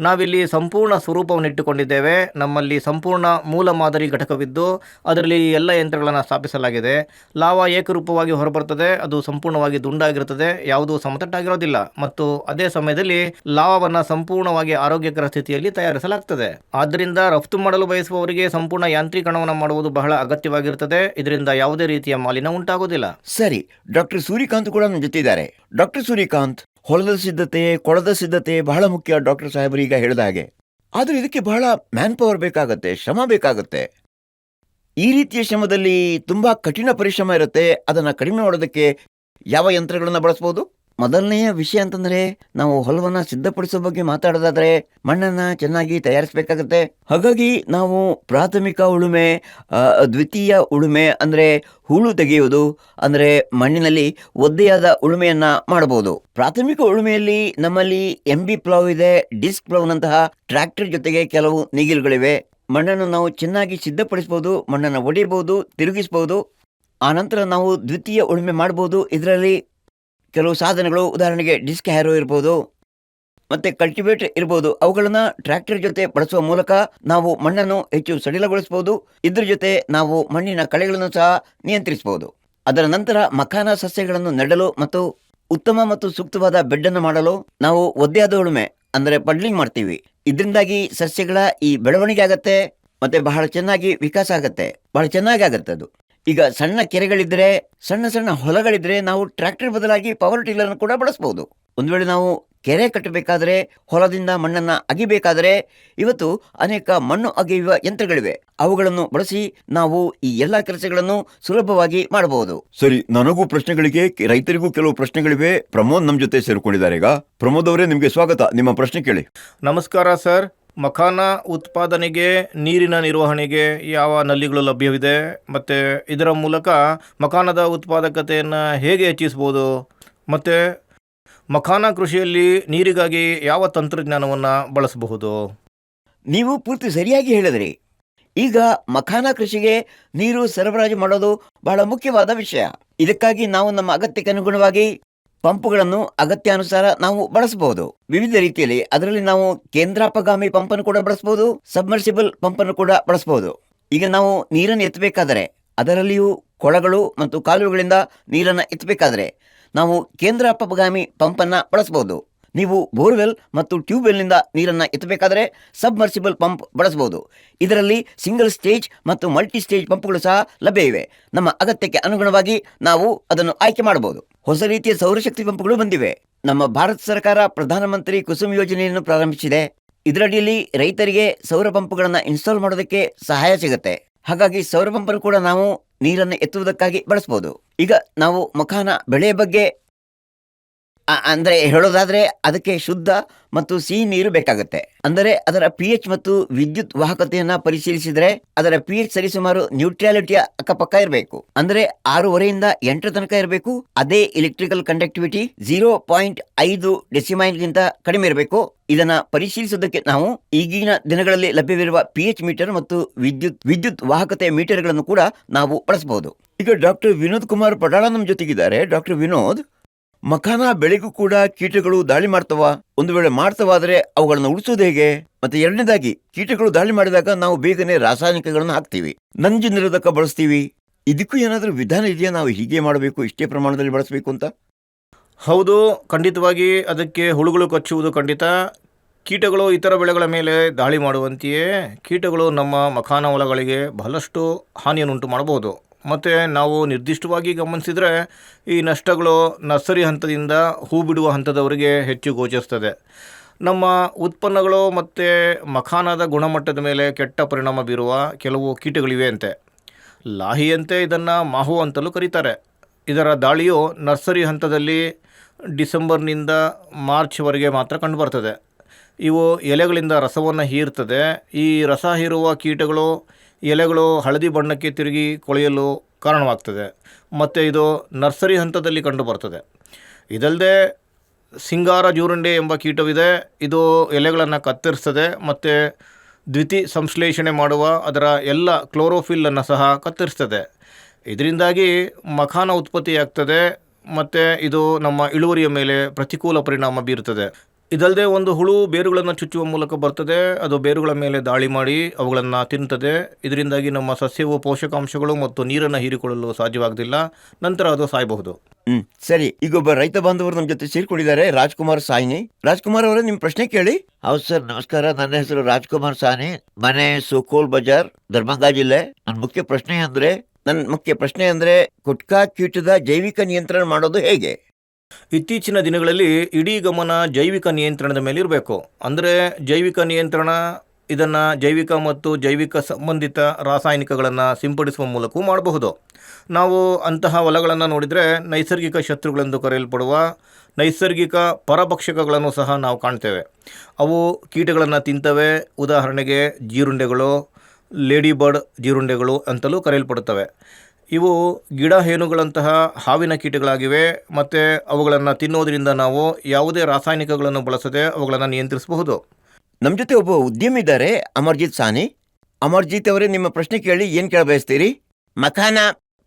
ನಾವಿಲ್ಲಿ ಸಂಪೂರ್ಣ ಸ್ವರೂಪವನ್ನು ಇಟ್ಟುಕೊಂಡಿದ್ದೇವೆ. ನಮ್ಮಲ್ಲಿ ಸಂಪೂರ್ಣ ಮೂಲ ಮಾದರಿ ಘಟಕವಿದ್ದು ಅದರಲ್ಲಿ ಎಲ್ಲ ಯಂತ್ರಗಳನ್ನು ಸ್ಥಾಪಿಸಲಾಗಿದೆ. ಲಾವಾ ಏಕರೂಪವಾಗಿ ಹೊರಬರುತ್ತದೆ. ಅದು ಸಂಪೂರ್ಣವಾಗಿ ದುಂಡಾಗಿರುತ್ತದೆ, ಯಾವುದೂ ಸಮತಟ್ಟಾಗಿರೋದಿಲ್ಲ. ಮತ್ತು ಅದೇ ಸಮಯದಲ್ಲಿ ಲಾವಾವನ್ನು ಸಂಪೂರ್ಣವಾಗಿ ಆರೋಗ್ಯಕರ ಸ್ಥಿತಿಯಲ್ಲಿ ತಯಾರಿಸಲಾಗ್ತದೆ. ಆದ್ದರಿಂದ ರಫ್ತು ಮಾಡಲು ಬಯಸುವವರಿಗೆ ಸಂಪೂರ್ಣ ಯಾಂತ್ರೀಕರಣವನ್ನು ಮಾಡುವುದು ಬಹಳ ಅಗತ್ಯವಾಗಿರುತ್ತದೆ. ಇದರಿಂದ ಯಾವುದೇ ರೀತಿಯ ಮಾಲಿನ್ಯ ಉಂಟಾಗೋದಿಲ್ಲ. ಸರಿ, ಡಾಕ್ಟರ್ ಸೂರ್ಯಕಾಂತ್ ಕೂಡ ನನ್ನ ಜೊತೆ ಇದ್ದಾರೆ. ಡಾಕ್ಟರ್ ಸೂರ್ಯಕಾಂತ್, ಹೊಲದ ಸಿದ್ಧತೆ, ಕೊಳದ ಸಿದ್ಧತೆ ಬಹಳ ಮುಖ್ಯ. ಡಾಕ್ಟರ್ ಸಾಹೇಬರು ಈಗ ಹೇಳಿದ ಹಾಗೆ, ಆದ್ರೆ ಇದಕ್ಕೆ ಬಹಳ ಮ್ಯಾನ್ ಪವರ್ ಬೇಕಾಗತ್ತೆ, ಶ್ರಮ ಬೇಕಾಗತ್ತೆ. ಈ ರೀತಿಯ ಶ್ರಮದಲ್ಲಿ ತುಂಬಾ ಕಠಿಣ ಪರಿಶ್ರಮ ಇರುತ್ತೆ. ಅದನ್ನ ಕಡಿಮೆ ಮಾಡೋದಕ್ಕೆ ಯಾವ ಯಂತ್ರಗಳನ್ನ ಬಳಸಬಹುದು? ಮೊದಲನೆಯ ವಿಷಯ ಅಂತಂದ್ರೆ, ನಾವು ಹೊಲವನ್ನ ಸಿದ್ಧಪಡಿಸೋ ಬಗ್ಗೆ ಮಾತಾಡೋದಾದ್ರೆ ಮಣ್ಣನ್ನ ಚೆನ್ನಾಗಿ ತಯಾರಿಸಬೇಕಾಗತ್ತೆ. ಹಾಗಾಗಿ ನಾವು ಪ್ರಾಥಮಿಕ ಉಳುಮೆ, ದ್ವಿತೀಯ ಉಳುಮೆ ಅಂದ್ರೆ ಹೂಳು ತೆಗೆಯುವುದು, ಅಂದ್ರೆ ಮಣ್ಣಿನಲ್ಲಿ ಒದ್ದೆಯಾದ ಉಳುಮೆಯನ್ನ ಮಾಡಬಹುದು. ಪ್ರಾಥಮಿಕ ಉಳುಮೆಯಲ್ಲಿ ನಮ್ಮಲ್ಲಿ MB ಪ್ಲವ್ ಇದೆ, ಡಿಸ್ಕ್ ಪ್ಲವ್ನಂತಹ ಟ್ರ್ಯಾಕ್ಟರ್ ಜೊತೆಗೆ ಕೆಲವು ನೇಗಿಲುಗಳಿವೆ. ಮಣ್ಣನ್ನು ನಾವು ಚೆನ್ನಾಗಿ ಸಿದ್ಧಪಡಿಸಬಹುದು, ಮಣ್ಣನ್ನು ಒಡೆಯಬಹುದು, ತಿರುಗಿಸಬಹುದು. ಆನಂತರ ನಾವು ದ್ವಿತೀಯ ಉಳುಮೆ ಮಾಡಬಹುದು. ಇದರಲ್ಲಿ ಕೆಲವು ಸಾಧನಗಳು, ಉದಾಹರಣೆಗೆ ಡಿಸ್ಕ್ ಹ್ಯಾರೋ ಇರ್ಬೋದು, ಮತ್ತೆ ಕಲ್ಟಿವೇಟರ್ ಇರ್ಬೋದು. ಅವುಗಳನ್ನ ಟ್ರ್ಯಾಕ್ಟರ್ ಜೊತೆ ಬಳಸುವ ಮೂಲಕ ನಾವು ಮಣ್ಣನ್ನು ಹೆಚ್ಚು ಸಡಿಲಗೊಳಿಸಬಹುದು. ಇದ್ರ ಜೊತೆ ನಾವು ಮಣ್ಣಿನ ಕಳೆಗಳನ್ನು ಸಹ ನಿಯಂತ್ರಿಸಬಹುದು. ಅದರ ನಂತರ ಮಖಾನ ಸಸ್ಯಗಳನ್ನು ನೆಡಲು ಮತ್ತು ಉತ್ತಮ ಮತ್ತು ಸೂಕ್ತವಾದ ಬೆಡ್ಡನ್ನು ಮಾಡಲು ನಾವು ಒದ್ದೆಯಾದ ಉಳುಮೆ ಅಂದರೆ ಪಡ್ಲಿಂಗ್ ಮಾಡ್ತೀವಿ. ಇದರಿಂದಾಗಿ ಸಸ್ಯಗಳ ಈ ಬೆಳವಣಿಗೆ ಆಗತ್ತೆ ಮತ್ತೆ ಬಹಳ ಚೆನ್ನಾಗಿ ವಿಕಾಸ ಆಗತ್ತೆ, ಬಹಳ ಚೆನ್ನಾಗಿ ಆಗತ್ತೆ ಅದು. ಈಗ ಸಣ್ಣ ಕೆರೆಗಳಿದ್ರೆ, ಸಣ್ಣ ಹೊಲಗಳಿದ್ರೆ ನಾವು ಟ್ರ್ಯಾಕ್ಟರ್ ಬದಲಾಗಿ ಪವರ್ ಟಿಲ್ಲರ್ ಕೂಡ ಬಳಸಬಹುದು. ಒಂದು ವೇಳೆ ನಾವು ಕೆರೆ ಕಟ್ಟಬೇಕಾದ್ರೆ, ಹೊಲದಿಂದ ಮಣ್ಣನ್ನ ಅಗಿಬೇಕಾದ್ರೆ ಇವತ್ತು ಅನೇಕ ಮಣ್ಣು ಅಗೆಯುವ ಯಂತ್ರಗಳಿವೆ. ಅವುಗಳನ್ನು ಬಳಸಿ ನಾವು ಈ ಎಲ್ಲಾ ಕೆಲಸಗಳನ್ನು ಸುಲಭವಾಗಿ ಮಾಡಬಹುದು. ಸರಿ, ನನಗೂ ಪ್ರಶ್ನೆಗಳಿಗೆ, ರೈತರಿಗೂ ಕೆಲವು ಪ್ರಶ್ನೆಗಳಿವೆ. ಪ್ರಮೋದ್ ನಮ್ಮ ಜೊತೆ ಸೇರ್ಕೊಂಡಿದ್ದಾರೆ. ಈಗ ಪ್ರಮೋದ್ ಅವರೇ, ನಿಮಗೆ ಸ್ವಾಗತ. ನಿಮ್ಮ ಪ್ರಶ್ನೆ ಕೇಳಿ. ನಮಸ್ಕಾರ ಸರ್. ಮಖಾನ ಉತ್ಪಾದನೆಗೆ ನೀರಿನ ನಿರ್ವಹಣೆಗೆ ಯಾವ ನಲ್ಲಿಗಳು ಲಭ್ಯವಿದೆ ಮತ್ತು ಇದರ ಮೂಲಕ ಮಖಾನದ ಉತ್ಪಾದಕತೆಯನ್ನು ಹೇಗೆ ಹೆಚ್ಚಿಸಬಹುದು? ಮತ್ತು ಮಖಾನ ಕೃಷಿಯಲ್ಲಿ ನೀರಿಗಾಗಿ ಯಾವ ತಂತ್ರಜ್ಞಾನವನ್ನು ಬಳಸಬಹುದು? ನೀವು ಪೂರ್ತಿ ಸರಿಯಾಗಿ ಹೇಳಿದ್ರಿ. ಈಗ ಮಖಾನ ಕೃಷಿಗೆ ನೀರು ಸರಬರಾಜು ಮಾಡೋದು ಬಹಳ ಮುಖ್ಯವಾದ ವಿಷಯ. ಇದಕ್ಕಾಗಿ ನಾವು ನಮ್ಮ ಅಗತ್ಯಕ್ಕೆ ಅನುಗುಣವಾಗಿ ಪಂಪ್ಗಳನ್ನು ಅಗತ್ಯಾನುಸಾರ ನಾವು ಬಳಸಬಹುದು ವಿವಿಧ ರೀತಿಯಲ್ಲಿ. ಅದರಲ್ಲಿ ನಾವು ಕೇಂದ್ರಾಪಗಾಮಿ ಪಂಪನ್ನು ಕೂಡ ಬಳಸಬಹುದು, ಸಬ್ಮರ್ಸಿಬಲ್ ಪಂಪನ್ನು ಕೂಡ ಬಳಸಬಹುದು. ಈಗ ನಾವು ನೀರನ್ನು ಎತ್ತಬೇಕಾದರೆ, ಅದರಲ್ಲಿಯೂ ಕೊಳಗಳು ಮತ್ತು ಕಾಲುವೆಗಳಿಂದ ನೀರನ್ನು ಎತ್ತಬೇಕಾದ್ರೆ ನಾವು ಕೇಂದ್ರಾಪಗಾಮಿ ಪಂಪನ್ನು ಬಳಸಬಹುದು. ನೀವು ಬೋರ್ವೆಲ್ ಮತ್ತು ಟ್ಯೂಬ್ವೆಲ್ನಿಂದ ನೀರನ್ನು ಎತ್ತಬೇಕಾದರೆ ಸಬ್ಮರ್ಸಿಬಲ್ ಪಂಪ್ ಬಳಸಬಹುದು. ಇದರಲ್ಲಿ ಸಿಂಗಲ್ ಸ್ಟೇಜ್ ಮತ್ತು ಮಲ್ಟಿ ಸ್ಟೇಜ್ ಪಂಪ್ಗಳು ಸಹ ಲಭ್ಯ ಇವೆ. ನಮ್ಮ ಅಗತ್ಯಕ್ಕೆ ಅನುಗುಣವಾಗಿ ನಾವು ಅದನ್ನು ಆಯ್ಕೆ ಮಾಡಬಹುದು. ಹೊಸ ರೀತಿಯ ಸೌರಶಕ್ತಿ ಪಂಪ್ಗಳು ಬಂದಿವೆ. ನಮ್ಮ ಭಾರತ ಸರ್ಕಾರ ಪ್ರಧಾನಮಂತ್ರಿ ಕುಸುಮ್ ಯೋಜನೆಯನ್ನು ಪ್ರಾರಂಭಿಸಿದೆ. ಇದರಡಿಯಲ್ಲಿ ರೈತರಿಗೆ ಸೌರ ಪಂಪ್ಗಳನ್ನು ಇನ್ಸ್ಟಾಲ್ ಮಾಡೋದಕ್ಕೆ ಸಹಾಯ ಸಿಗುತ್ತೆ. ಹಾಗಾಗಿ ಸೌರ ಪಂಪನ್ನು ಕೂಡ ನಾವು ನೀರನ್ನು ಎತ್ತುವುದಕ್ಕಾಗಿ ಬಳಸಬಹುದು. ಈಗ ನಾವು ಮಖಾನ ಬೆಳೆಯ ಬಗ್ಗೆ ಅಂದ್ರೆ ಹೇಳೋದಾದ್ರೆ, ಅದಕ್ಕೆ ಶುದ್ಧ ಮತ್ತು ಸಿಹಿ ನೀರು ಬೇಕಾಗುತ್ತೆ. ಅಂದರೆ ಅದರ pH ಮತ್ತು ವಿದ್ಯುತ್ ವಾಹಕತೆಯನ್ನ ಪರಿಶೀಲಿಸಿದ್ರೆ ಅದರ pH ಸರಿಸುಮಾರು ನ್ಯೂಟ್ರಾಲಿಟಿಯ ಅಕ್ಕಪಕ್ಕ ಇರಬೇಕು. ಅಂದ್ರೆ 6.5 8 ತನಕ ಇರಬೇಕು. ಅದೇ ಇಲೆಕ್ಟ್ರಿಕಲ್ ಕಂಡಕ್ಟಿವಿಟಿ 0.5 ಡೆಸಿಮೈಲ್ ಗಿಂತ ಕಡಿಮೆ ಇರಬೇಕು. ಇದನ್ನ ಪರಿಶೀಲಿಸುವುದಕ್ಕೆ ನಾವು ಈಗಿನ ದಿನಗಳಲ್ಲಿ ಲಭ್ಯವಿರುವ pH ಮೀಟರ್ ಮತ್ತು ವಿದ್ಯುತ್ ವಾಹಕತೆಯ ಮೀಟರ್ಗಳನ್ನು ಕೂಡ ನಾವು ಬಳಸಬಹುದು. ಈಗ ಡಾಕ್ಟರ್ ವಿನೋದ್ ಕುಮಾರ್ ಪಡಾಳ ನಮ್ಮ ಜೊತೆಗಿದ್ದಾರೆ. ಡಾಕ್ಟರ್ ವಿನೋದ್, ಮಖಾನ ಬೆಳೆಗೂ ಕೂಡ ಕೀಟಗಳು ದಾಳಿ ಮಾಡ್ತವ? ಒಂದು ವೇಳೆ ಮಾಡ್ತವಾದ್ರೆ ಅವುಗಳನ್ನ ಉಳಿಸೋದು ಹೇಗೆ? ಮತ್ತೆ ಎರಡನೇದಾಗಿ, ಕೀಟಗಳು ದಾಳಿ ಮಾಡಿದಾಗ ನಾವು ಬೇಗನೆ ರಾಸಾಯನಿಕಗಳನ್ನ ಹಾಕ್ತೀವಿ, ನಂಜು ನಿರೋಧಕ ಬಳಸ್ತೀವಿ. ಇದಕ್ಕೂ ಏನಾದ್ರೂ ವಿಧಾನ ಇದೆಯಾ? ನಾವು ಹೀಗೆ ಮಾಡಬೇಕು, ಇಷ್ಟೇ ಪ್ರಮಾಣದಲ್ಲಿ ಬಳಸಬೇಕು ಅಂತ? ಹೌದು, ಖಂಡಿತವಾಗಿ ಅದಕ್ಕೆ ಹುಳುಗಳು ಕಚ್ಚುವುದು ಖಂಡಿತ. ಕೀಟಗಳು ಇತರ ಬೆಳೆಗಳ ಮೇಲೆ ದಾಳಿ ಮಾಡುವಂತೆಯೇ ಕೀಟಗಳು ನಮ್ಮ ಮಖಾನ ಹೊಲಗಳಿಗೆ ಬಹಳಷ್ಟು ಹಾನಿಯನ್ನುಂಟು ಮಾಡಬಹುದು. ಮತ್ತು ನಾವು ನಿರ್ದಿಷ್ಟವಾಗಿ ಗಮನಿಸಿದರೆ ಈ ನಷ್ಟಗಳು ನರ್ಸರಿ ಹಂತದಿಂದ ಹೂ ಬಿಡುವ ಹಂತದವರೆಗೆ ಹೆಚ್ಚು ಗೋಚರಿಸ್ತದೆ. ನಮ್ಮ ಉತ್ಪನ್ನಗಳು ಮತ್ತು ಮಖಾನದ ಗುಣಮಟ್ಟದ ಮೇಲೆ ಕೆಟ್ಟ ಪರಿಣಾಮ ಬೀರುವ ಕೆಲವು ಕೀಟಗಳಿವೆ ಅಂತೆ. ಲಾಹಿಯಂತೆ ಇದನ್ನು ಮಾಹು ಅಂತಲೂ ಕರೀತಾರೆ. ಇದರ ದಾಳಿಯು ನರ್ಸರಿ ಹಂತದಲ್ಲಿ ಡಿಸೆಂಬರ್ನಿಂದ ಮಾರ್ಚ್ವರೆಗೆ ಮಾತ್ರ ಕಂಡುಬರ್ತದೆ. ಇವು ಎಲೆಗಳಿಂದ ರಸವನ್ನು ಹೀರ್ತದೆ. ಈ ರಸ ಹೀರುವ ಕೀಟಗಳು ಎಲೆಗಳು ಹಳದಿ ಬಣ್ಣಕ್ಕೆ ತಿರುಗಿ ಕೊಳೆಯಲು ಕಾರಣವಾಗ್ತದೆ ಮತ್ತು ಇದು ನರ್ಸರಿ ಹಂತದಲ್ಲಿ ಕಂಡುಬರ್ತದೆ. ಇದಲ್ಲದೆ ಸಿಂಗಾರ ಜೂರುಂಡೆ ಎಂಬ ಕೀಟವಿದೆ. ಇದು ಎಲೆಗಳನ್ನು ಕತ್ತರಿಸ್ತದೆ ಮತ್ತು ದ್ವಿತಿ ಸಂಶ್ಲೇಷಣೆ ಮಾಡುವ ಅದರ ಎಲ್ಲ ಕ್ಲೋರೋಫಿಲ್ಲನ್ನು ಸಹ ಕತ್ತರಿಸ್ತದೆ. ಇದರಿಂದಾಗಿ ಮಖಾನ ಉತ್ಪತ್ತಿಯಾಗ್ತದೆ ಮತ್ತು ಇದು ನಮ್ಮ ಇಳುವರಿಯ ಮೇಲೆ ಪ್ರತಿಕೂಲ ಪರಿಣಾಮ ಬೀರುತ್ತದೆ. ಇದಲ್ಲದೆ ಒಂದು ಹುಳು ಬೇರುಗಳನ್ನು ಚುಚ್ಚುವ ಮೂಲಕ ಬರ್ತದೆ. ಅದು ಬೇರುಗಳ ಮೇಲೆ ದಾಳಿ ಮಾಡಿ ಅವುಗಳನ್ನು ತಿನ್ನುತ್ತದೆ. ಇದರಿಂದಾಗಿ ನಮ್ಮ ಸಸ್ಯವು ಪೋಷಕಾಂಶಗಳು ಮತ್ತು ನೀರನ್ನು ಹೀರಿಕೊಳ್ಳಲು ಸಾಧ್ಯವಾಗದಿಲ್ಲ. ನಂತರ ಅದು ಸಾಯಬಹುದು. ಸರಿ, ಈಗೊಬ್ಬ ರೈತ ಬಾಂಧವರು ನಮ್ಮ ಜೊತೆ ಸೇರ್ಕೊಂಡಿದ್ದಾರೆ, ರಾಜ್ಕುಮಾರ್ ಸಾಯ್ನಿ. ರಾಜ್ಕುಮಾರ್ ಅವರೇ, ನಿಮ್ಮ ಪ್ರಶ್ನೆ ಕೇಳಿ. ಹೌದು ಸರ್, ನಮಸ್ಕಾರ. ನನ್ನ ಹೆಸರು ರಾಜ್ಕುಮಾರ್ ಸಾನಿ, ಮನೆ ಸುಕೋಲ್ ಬಜಾರ್, ದರ್ಭಂಗ ಜಿಲ್ಲೆ. ನನ್ನ ಮುಖ್ಯ ಪ್ರಶ್ನೆ ಅಂದ್ರೆ ಗುಟ್ಕಾ ಕೀಟದ ಜೈವಿಕ ನಿಯಂತ್ರಣ ಮಾಡೋದು ಹೇಗೆ? ಇತ್ತೀಚಿನ ದಿನಗಳಲ್ಲಿ ಇಡೀ ಗಮನ ಜೈವಿಕ ನಿಯಂತ್ರಣದ ಮೇಲೆ ಇರಬೇಕು. ಅಂದರೆ ಜೈವಿಕ ನಿಯಂತ್ರಣ, ಇದನ್ನು ಜೈವಿಕ ಮತ್ತು ಜೈವಿಕ ಸಂಬಂಧಿತ ರಾಸಾಯನಿಕಗಳನ್ನು ಸಿಂಪಡಿಸುವ ಮೂಲಕವೂ ಮಾಡಬಹುದು. ನಾವು ಅಂತಹ ಹೊಲಗಳನ್ನು ನೋಡಿದರೆ ನೈಸರ್ಗಿಕ ಶತ್ರುಗಳೆಂದು ಕರೆಯಲ್ಪಡುವ ನೈಸರ್ಗಿಕ ಪರಭಕ್ಷಕಗಳನ್ನು ಸಹ ನಾವು ಕಾಣ್ತೇವೆ. ಅವು ಕೀಟಗಳನ್ನು ತಿಂತವೆ. ಉದಾಹರಣೆಗೆ ಜೀರುಂಡೆಗಳು, ಲೇಡಿ ಬರ್ಡ್ ಜೀರುಂಡೆಗಳು ಅಂತಲೂ ಕರೆಯಲ್ಪಡುತ್ತವೆ. ಇವು ಗಿಡ ಹೇನುಗಳಂತಹ ಹಾವಿನ ಕೀಟಗಳಾಗಿವೆ ಮತ್ತು ಅವುಗಳನ್ನು ತಿನ್ನೋದರಿಂದ ನಾವು ಯಾವುದೇ ರಾಸಾಯನಿಕಗಳನ್ನು ಬಳಸದೆ ಅವುಗಳನ್ನು ನಿಯಂತ್ರಿಸಬಹುದು. ನಮ್ಮ ಜೊತೆ ಒಬ್ಬ ಉದ್ಯಮಿ ಇದ್ದಾರೆ, ಅಮರ್ಜಿತ್ ಸಾನಿ. ಅಮರ್ಜಿತ್ ಅವರೇ, ನಿಮ್ಮ ಪ್ರಶ್ನೆ ಕೇಳಿ. ಏನು ಕೇಳ ಬಯಸ್ತೀರಿ? ಮಖಾನ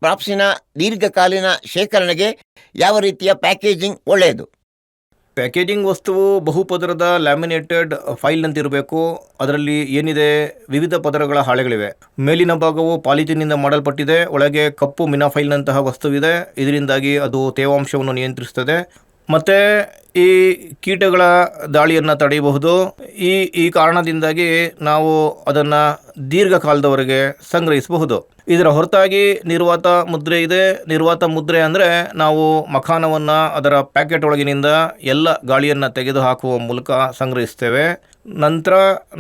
ಪ್ರಾಪ್ಸಿನ ದೀರ್ಘಕಾಲೀನ ಶೇಖರಣೆಗೆ ಯಾವ ರೀತಿಯ ಪ್ಯಾಕೇಜಿಂಗ್ ಒಳ್ಳೆಯದು? ಪ್ಯಾಕೇಜಿಂಗ್ ವಸ್ತುವು ಬಹುಪದರದ ಲ್ಯಾಮಿನೇಟೆಡ್ ಫೈಲ್ನಂತಿರಬೇಕು. ಅದರಲ್ಲಿ ಏನಿದೆ, ವಿವಿಧ ಪದರಗಳ ಹಾಳೆಗಳಿವೆ. ಮೇಲಿನ ಭಾಗವು ಪಾಲಿಥೀನಿಂದ ಮಾಡಲ್ಪಟ್ಟಿದೆ. ಒಳಗೆ ಕಪ್ಪು ಮಿನಾಫೈಲ್ನಂತಹ ವಸ್ತುವಿದೆ. ಇದರಿಂದಾಗಿ ಅದು ತೇವಾಂಶವನ್ನು ನಿಯಂತ್ರಿಸುತ್ತದೆ ಮತ್ತು ಈ ಕೀಟಗಳ ದಾಳಿಯನ್ನು ತಡೆಯಬಹುದು. ಈ ಕಾರಣದಿಂದಾಗಿ ನಾವು ಅದನ್ನು ದೀರ್ಘಕಾಲದವರೆಗೆ ಸಂಗ್ರಹಿಸಬಹುದು. ಇದರ ಹೊರತಾಗಿ ನಿರ್ವಾತ ಮುದ್ರೆ ಇದೆ. ನಿರ್ವಾತ ಮುದ್ರೆ ಅಂದರೆ ನಾವು ಮಖಾನವನ್ನು ಅದರ ಪ್ಯಾಕೆಟ್ ಒಳಗಿನಿಂದ ಎಲ್ಲ ಗಾಳಿಯನ್ನು ತೆಗೆದುಹಾಕುವ ಮೂಲಕ ಸಂಗ್ರಹಿಸ್ತೇವೆ. ನಂತರ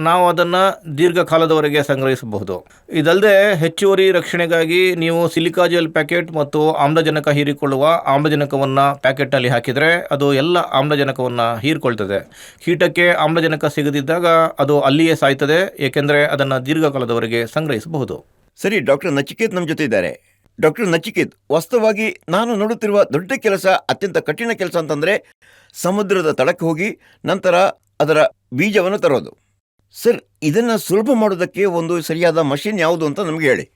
ನಾವು ಅದನ್ನು ದೀರ್ಘಕಾಲದವರೆಗೆ ಸಂಗ್ರಹಿಸಬಹುದು. ಇದಲ್ಲದೆ ಹೆಚ್ಚುವರಿ ರಕ್ಷಣೆಗಾಗಿ ನೀವು ಸಿಲಿಕಾ ಜೆಲ್ ಪ್ಯಾಕೆಟ್ ಮತ್ತು ಆಮ್ಲಜನಕ ಹೀರಿಕೊಳ್ಳುವ ಆಮ್ಲಜನಕವನ್ನು ಪ್ಯಾಕೆಟ್ನಲ್ಲಿ ಹಾಕಿದರೆ ಅದು ಎಲ್ಲ ಆಮ್ಲಜನಕವನ್ನು ಹೀರಿಕೊಳ್ತದೆ. ಕೀಟಕ್ಕೆ ಆಮ್ಲಜನಕ ಸಿಗದಿದ್ದಾಗ ಅದು ಅಲ್ಲಿಯೇ ಸಾಯ್ತದೆ, ಏಕೆಂದರೆ ಅದನ್ನು ದೀರ್ಘಕಾಲದವರೆಗೆ ಸಂಗ್ರಹಿಸಬಹುದು. ಸರಿ, ಡಾಕ್ಟರ್ ನಚಿಕೇತ್ ನಮ್ಮ ಜೊತೆ ಇದ್ದಾರೆ. ಡಾಕ್ಟರ್ ನಚಿಕೇತ್, ವಾಸ್ತವವಾಗಿ ನಾನು ನೋಡುತ್ತಿರುವ ದೊಡ್ಡ ಕೆಲಸ, ಅತ್ಯಂತ ಕಠಿಣ ಕೆಲಸ ಅಂತಂದ್ರೆ ಸಮುದ್ರದ ತಳಕ್ಕೆ ಹೋಗಿ ನಂತರ ಅದರ ಬೀಜವನ್ನು ತರೋದು. ಸರ್, ಇದನ್ನ ಸುಲಭ ಮಾಡೋದಕ್ಕೆ ಒಂದು ಸರಿಯಾದ ಮಷಿನ್ ಯಾವುದು ಅಂತ ನಮ್ಗೆ ಹೇಳಿ.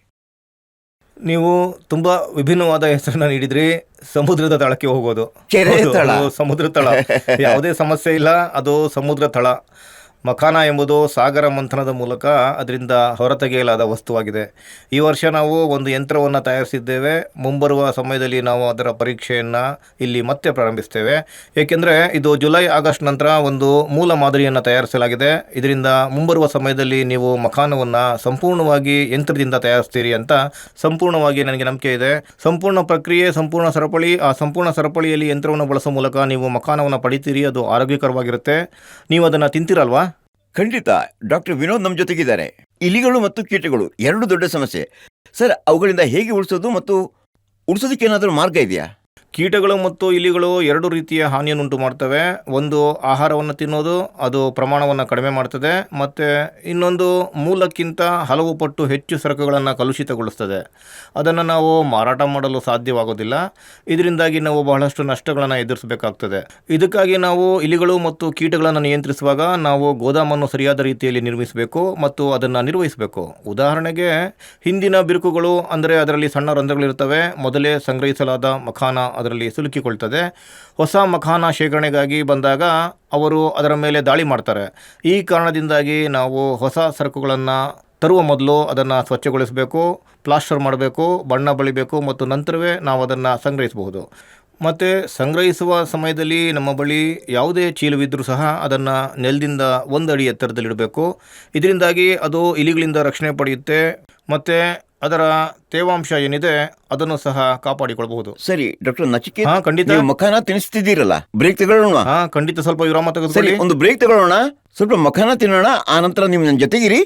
ನೀವು ತುಂಬ ವಿಭಿನ್ನವಾದ ಹೆಸರನ್ನ ನೀಡಿದ್ರಿ. ಸಮುದ್ರದ ತಳಕ್ಕೆ ಹೋಗೋದು, ಕೆರೆ ಹೌದು, ತಳ. ಅದು ಸಮುದ್ರ ತಳ. ಯಾವುದೇ ಸಮಸ್ಯೆ ಇಲ್ಲ, ಅದು ಸಮುದ್ರ ತಳ. ಮಖಾನ ಎಂಬುದು ಸಾಗರ ಮಂಥನದ ಮೂಲಕ ಅದರಿಂದ ಹೊರತೆಗೆಯಲಾದ ವಸ್ತುವಾಗಿದೆ. ಈ ವರ್ಷ ನಾವು ಒಂದು ಯಂತ್ರವನ್ನು ತಯಾರಿಸಿದ್ದೇವೆ. ಮುಂಬರುವ ಸಮಯದಲ್ಲಿ ನಾವು ಅದರ ಪರೀಕ್ಷೆಯನ್ನು ಇಲ್ಲಿ ಮತ್ತೆ ಪ್ರಾರಂಭಿಸ್ತೇವೆ. ಏಕೆಂದರೆ ಇದು ಜುಲೈ ಆಗಸ್ಟ್ ನಂತರ ಒಂದು ಮೂಲ ಮಾದರಿಯನ್ನು ತಯಾರಿಸಲಾಗಿದೆ. ಇದರಿಂದ ಮುಂಬರುವ ಸಮಯದಲ್ಲಿ ನೀವು ಮಖಾನವನ್ನು ಸಂಪೂರ್ಣವಾಗಿ ಯಂತ್ರದಿಂದ ತಯಾರಿಸ್ತೀರಿ ಅಂತ ಸಂಪೂರ್ಣವಾಗಿ ನನಗೆ ನಂಬಿಕೆ ಇದೆ. ಸಂಪೂರ್ಣ ಪ್ರಕ್ರಿಯೆ, ಸಂಪೂರ್ಣ ಸರಪಳಿ, ಆ ಸಂಪೂರ್ಣ ಸರಪಳಿಯಲ್ಲಿ ಯಂತ್ರವನ್ನು ಬಳಸುವ ಮೂಲಕ ನೀವು ಮಖಾನವನ್ನು ಪಡಿತೀರಿ. ಅದು ಆರೋಗ್ಯಕರವಾಗಿರುತ್ತೆ. ನೀವು ಅದನ್ನು ತಿಂತೀರಲ್ವಾ? ಖಂಡಿತ. ಡಾಕ್ಟರ್ ವಿನೋದ್ ನಮ್ಮ ಜೊತೆಗಿದ್ದಾರೆ. ಇಲಿಗಳು ಮತ್ತು ಕೀಟಗಳು ಎರಡು ದೊಡ್ಡ ಸಮಸ್ಯೆ. ಸರ್, ಅವುಗಳಿಂದ ಹೇಗೆ ಉಳಿಸೋದು ಮತ್ತು ಉಳಿಸೋದಕ್ಕೆ ಏನಾದರೂ ಮಾರ್ಗ ಇದೆಯಾ? ಕೀಟಗಳು ಮತ್ತು ಇಲಿಗಳು ಎರಡು ರೀತಿಯ ಹಾನಿಯನ್ನುಂಟು ಮಾಡ್ತವೆ. ಒಂದು, ಆಹಾರವನ್ನು ತಿನ್ನೋದು, ಅದು ಪ್ರಮಾಣವನ್ನು ಕಡಿಮೆ ಮಾಡ್ತದೆ. ಮತ್ತು ಇನ್ನೊಂದು, ಮೂಲಕ್ಕಿಂತ ಹಲವು ಪಟ್ಟು ಹೆಚ್ಚು ಸರಕುಗಳನ್ನು ಕಲುಷಿತಗೊಳಿಸ್ತದೆ. ಅದನ್ನು ನಾವು ಮಾರಾಟ ಮಾಡಲು ಸಾಧ್ಯವಾಗೋದಿಲ್ಲ. ಇದರಿಂದಾಗಿ ನಾವು ಬಹಳಷ್ಟು ನಷ್ಟಗಳನ್ನು ಎದುರಿಸಬೇಕಾಗ್ತದೆ. ಇದಕ್ಕಾಗಿ ನಾವು ಇಲಿಗಳು ಮತ್ತು ಕೀಟಗಳನ್ನು ನಿಯಂತ್ರಿಸುವಾಗ ನಾವು ಗೋದಾಮನ್ನು ಸರಿಯಾದ ರೀತಿಯಲ್ಲಿ ನಿರ್ಮಿಸಬೇಕು ಮತ್ತು ಅದನ್ನು ನಿರ್ವಹಿಸಬೇಕು. ಉದಾಹರಣೆಗೆ, ಹಿಂದಿನ ಬಿರುಕುಗಳು ಅಂದರೆ ಅದರಲ್ಲಿ ಸಣ್ಣ ರಂಧ್ರಗಳಿರ್ತವೆ. ಮೊದಲೇ ಸಂಗ್ರಹಿಸಲಾದ ಮಖಾನ ಅದರಲ್ಲಿ ಸಿಲುಕಿಕೊಳ್ತದೆ. ಹೊಸ ಮಖಾನ ಶೇಖರಣೆಗಾಗಿ ಬಂದಾಗ ಅವರು ಅದರ ಮೇಲೆ ದಾಳಿ ಮಾಡ್ತಾರೆ. ಈ ಕಾರಣದಿಂದಾಗಿ ನಾವು ಹೊಸ ಸರಕುಗಳನ್ನು ತರುವ ಮೊದಲು ಅದನ್ನು ಸ್ವಚ್ಛಗೊಳಿಸಬೇಕು, ಪ್ಲಾಸ್ಟರ್ ಮಾಡಬೇಕು, ಬಣ್ಣ ಬಳಿಬೇಕು ಮತ್ತು ನಂತರವೇ ನಾವು ಅದನ್ನು ಸಂಗ್ರಹಿಸಬಹುದು. ಮತ್ತು ಸಂಗ್ರಹಿಸುವ ಸಮಯದಲ್ಲಿ ನಮ್ಮ ಬಳಿ ಯಾವುದೇ ಚೀಲವಿದ್ದರೂ ಸಹ ಅದನ್ನು ನೆಲದಿಂದ 1 ಅಡಿ ಎತ್ತರದಲ್ಲಿಡಬೇಕು. ಇದರಿಂದಾಗಿ ಅದು ಇಲಿಗಳಿಂದ ರಕ್ಷಣೆ ಪಡೆಯುತ್ತೆ ಮತ್ತು ಅದರ ತೇವಾಂಶ ಏನಿದೆ ಅದನ್ನು ಸಹ ಕಾಪಾಡಿಕೊಳ್ಳಬಹುದು. ಸರಿ ಡಾಕ್ಟರ್ ನಚಿಕೇತ್, ಖಂಡಿತ. ನೀವು ಮಖಾನ ತಿನ್ನಿಸ್ತಿದ್ದೀರಲ್ಲ, ಬ್ರೇಕ್ ತಗೊಳ್ಳೋಣ. ಖಂಡಿತ ಸ್ವಲ್ಪ ವಿರಾಮ ಸರಿ, ತೆಗೆದುಕೊಳ್ಳಿ. ಒಂದು ಬ್ರೇಕ್ ತಗೊಳ್ಳೋಣ, ಸ್ವಲ್ಪ ಮಖಾನ ತಿನ್ನೋಣ, ಆ ನಂತರ ನೀವು ನನ್ನ ಜೊತೆಗಿರಿ.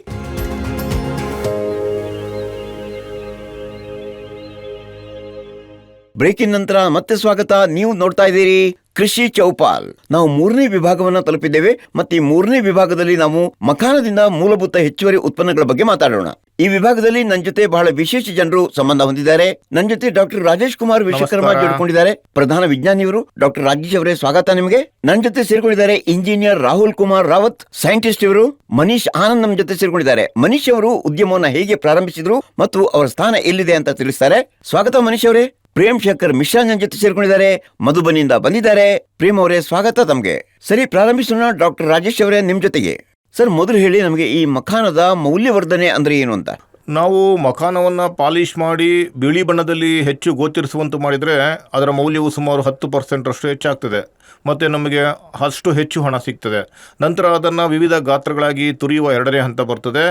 ಬ್ರೇಕಿನ ನಂತರ ಮತ್ತೆ ಸ್ವಾಗತ. ನೀವು ನೋಡ್ತಾ ಇದ್ದೀರಿ ಕೃಷಿ ಚೌಪಾಲ್. ನಾವು 3ನೇ ವಿಭಾಗವನ್ನ ತಲುಪಿದ್ದೇವೆ ಮತ್ತು ಈ 3ನೇ ವಿಭಾಗದಲ್ಲಿ ನಾವು ಮಖಾನದಿಂದ ಮೂಲಭೂತ ಹೆಚ್ಚುವರಿ ಉತ್ಪನ್ನಗಳ ಬಗ್ಗೆ ಮಾತಾಡೋಣ. ಈ ವಿಭಾಗದಲ್ಲಿ ನನ್ನ ಜೊತೆ ಬಹಳ ವಿಶೇಷ ಜನರು ಸಂಬಂಧ ಹೊಂದಿದ್ದಾರೆ. ನನ್ನ ಜೊತೆ ಡಾಕ್ಟರ್ ರಾಜೇಶ್ ಕುಮಾರ್ ವಿಶ್ವಕರ್ಮ ಜೋಡಿಕೊಂಡಿದ್ದಾರೆ, ಪ್ರಧಾನ ವಿಜ್ಞಾನಿಯವರು. ಡಾಕ್ಟರ್ ರಾಜೇಶ್ ಅವರೇ, ಸ್ವಾಗತ ನಿಮಗೆ. ನನ್ನ ಜೊತೆ ಸೇರ್ಕೊಂಡಿದ್ದಾರೆ ಇಂಜಿನಿಯರ್ ರಾಹುಲ್ ಕುಮಾರ್ ರಾವತ್, ಸೈಂಟಿಸ್ಟ್ ಇವರು. ಮನೀಶ್ ಆನಂದ್ ನಮ್ಮ ಜೊತೆ ಸೇರ್ಕೊಂಡಿದ್ದಾರೆ. ಮನೀಶ್ ಅವರು ಉದ್ಯಮವನ್ನ ಹೇಗೆ ಪ್ರಾರಂಭಿಸಿದ್ರು ಮತ್ತು ಅವರ ಸ್ಥಾನ ಎಲ್ಲಿದೆ ಅಂತ ತಿಳಿಸ್ತಾರೆ. ಸ್ವಾಗತ ಮನೀಶ್ ಅವರೇ. ಪ್ರೇಮ್ ಶಂಕರ್ ಮಿಶ್ರಾ ನನ್ನ ಜೊತೆ ಸೇರ್ಕೊಂಡಿದ್ದಾರೆ, ಮಧುಬನಿಯಿಂದ ಬಂದಿದ್ದಾರೆ. ಪ್ರೇಮ್ ಅವರೇ, ಸ್ವಾಗತ ತಮಗೆ. ಸರಿ, ಪ್ರಾರಂಭಿಸೋಣ. ಡಾಕ್ಟರ್ ರಾಜೇಶ್ ಅವರೇ, ನಿಮ್ ಜೊತೆಗೆ. ಸರ್, ಮೊದಲು ಹೇಳಿ ನಮಗೆ ಈ ಮಖಾನದ ಮೌಲ್ಯವರ್ಧನೆ ಅಂದ್ರೆ ಏನು ಅಂತ. ನಾವು ಮಖಾನವನ್ನು ಪಾಲಿಷ್ ಮಾಡಿ ಬಿಳಿ ಬಣ್ಣದಲ್ಲಿ ಹೆಚ್ಚು ಗೋಚರಿಸುವಂತೆ ಮಾಡಿದರೆ ಅದರ ಮೌಲ್ಯವು ಸುಮಾರು 10% ಅಷ್ಟು ಹೆಚ್ಚಾಗ್ತದೆ ಮತ್ತು ನಮಗೆ ಅಷ್ಟು ಹೆಚ್ಚು ಹಣ ಸಿಗ್ತದೆ. ನಂತರ ಅದನ್ನು ವಿವಿಧ ಗಾತ್ರಗಳಾಗಿ ತುರಿಯುವ 2ನೇ ಹಂತ ಬರ್ತದೆ.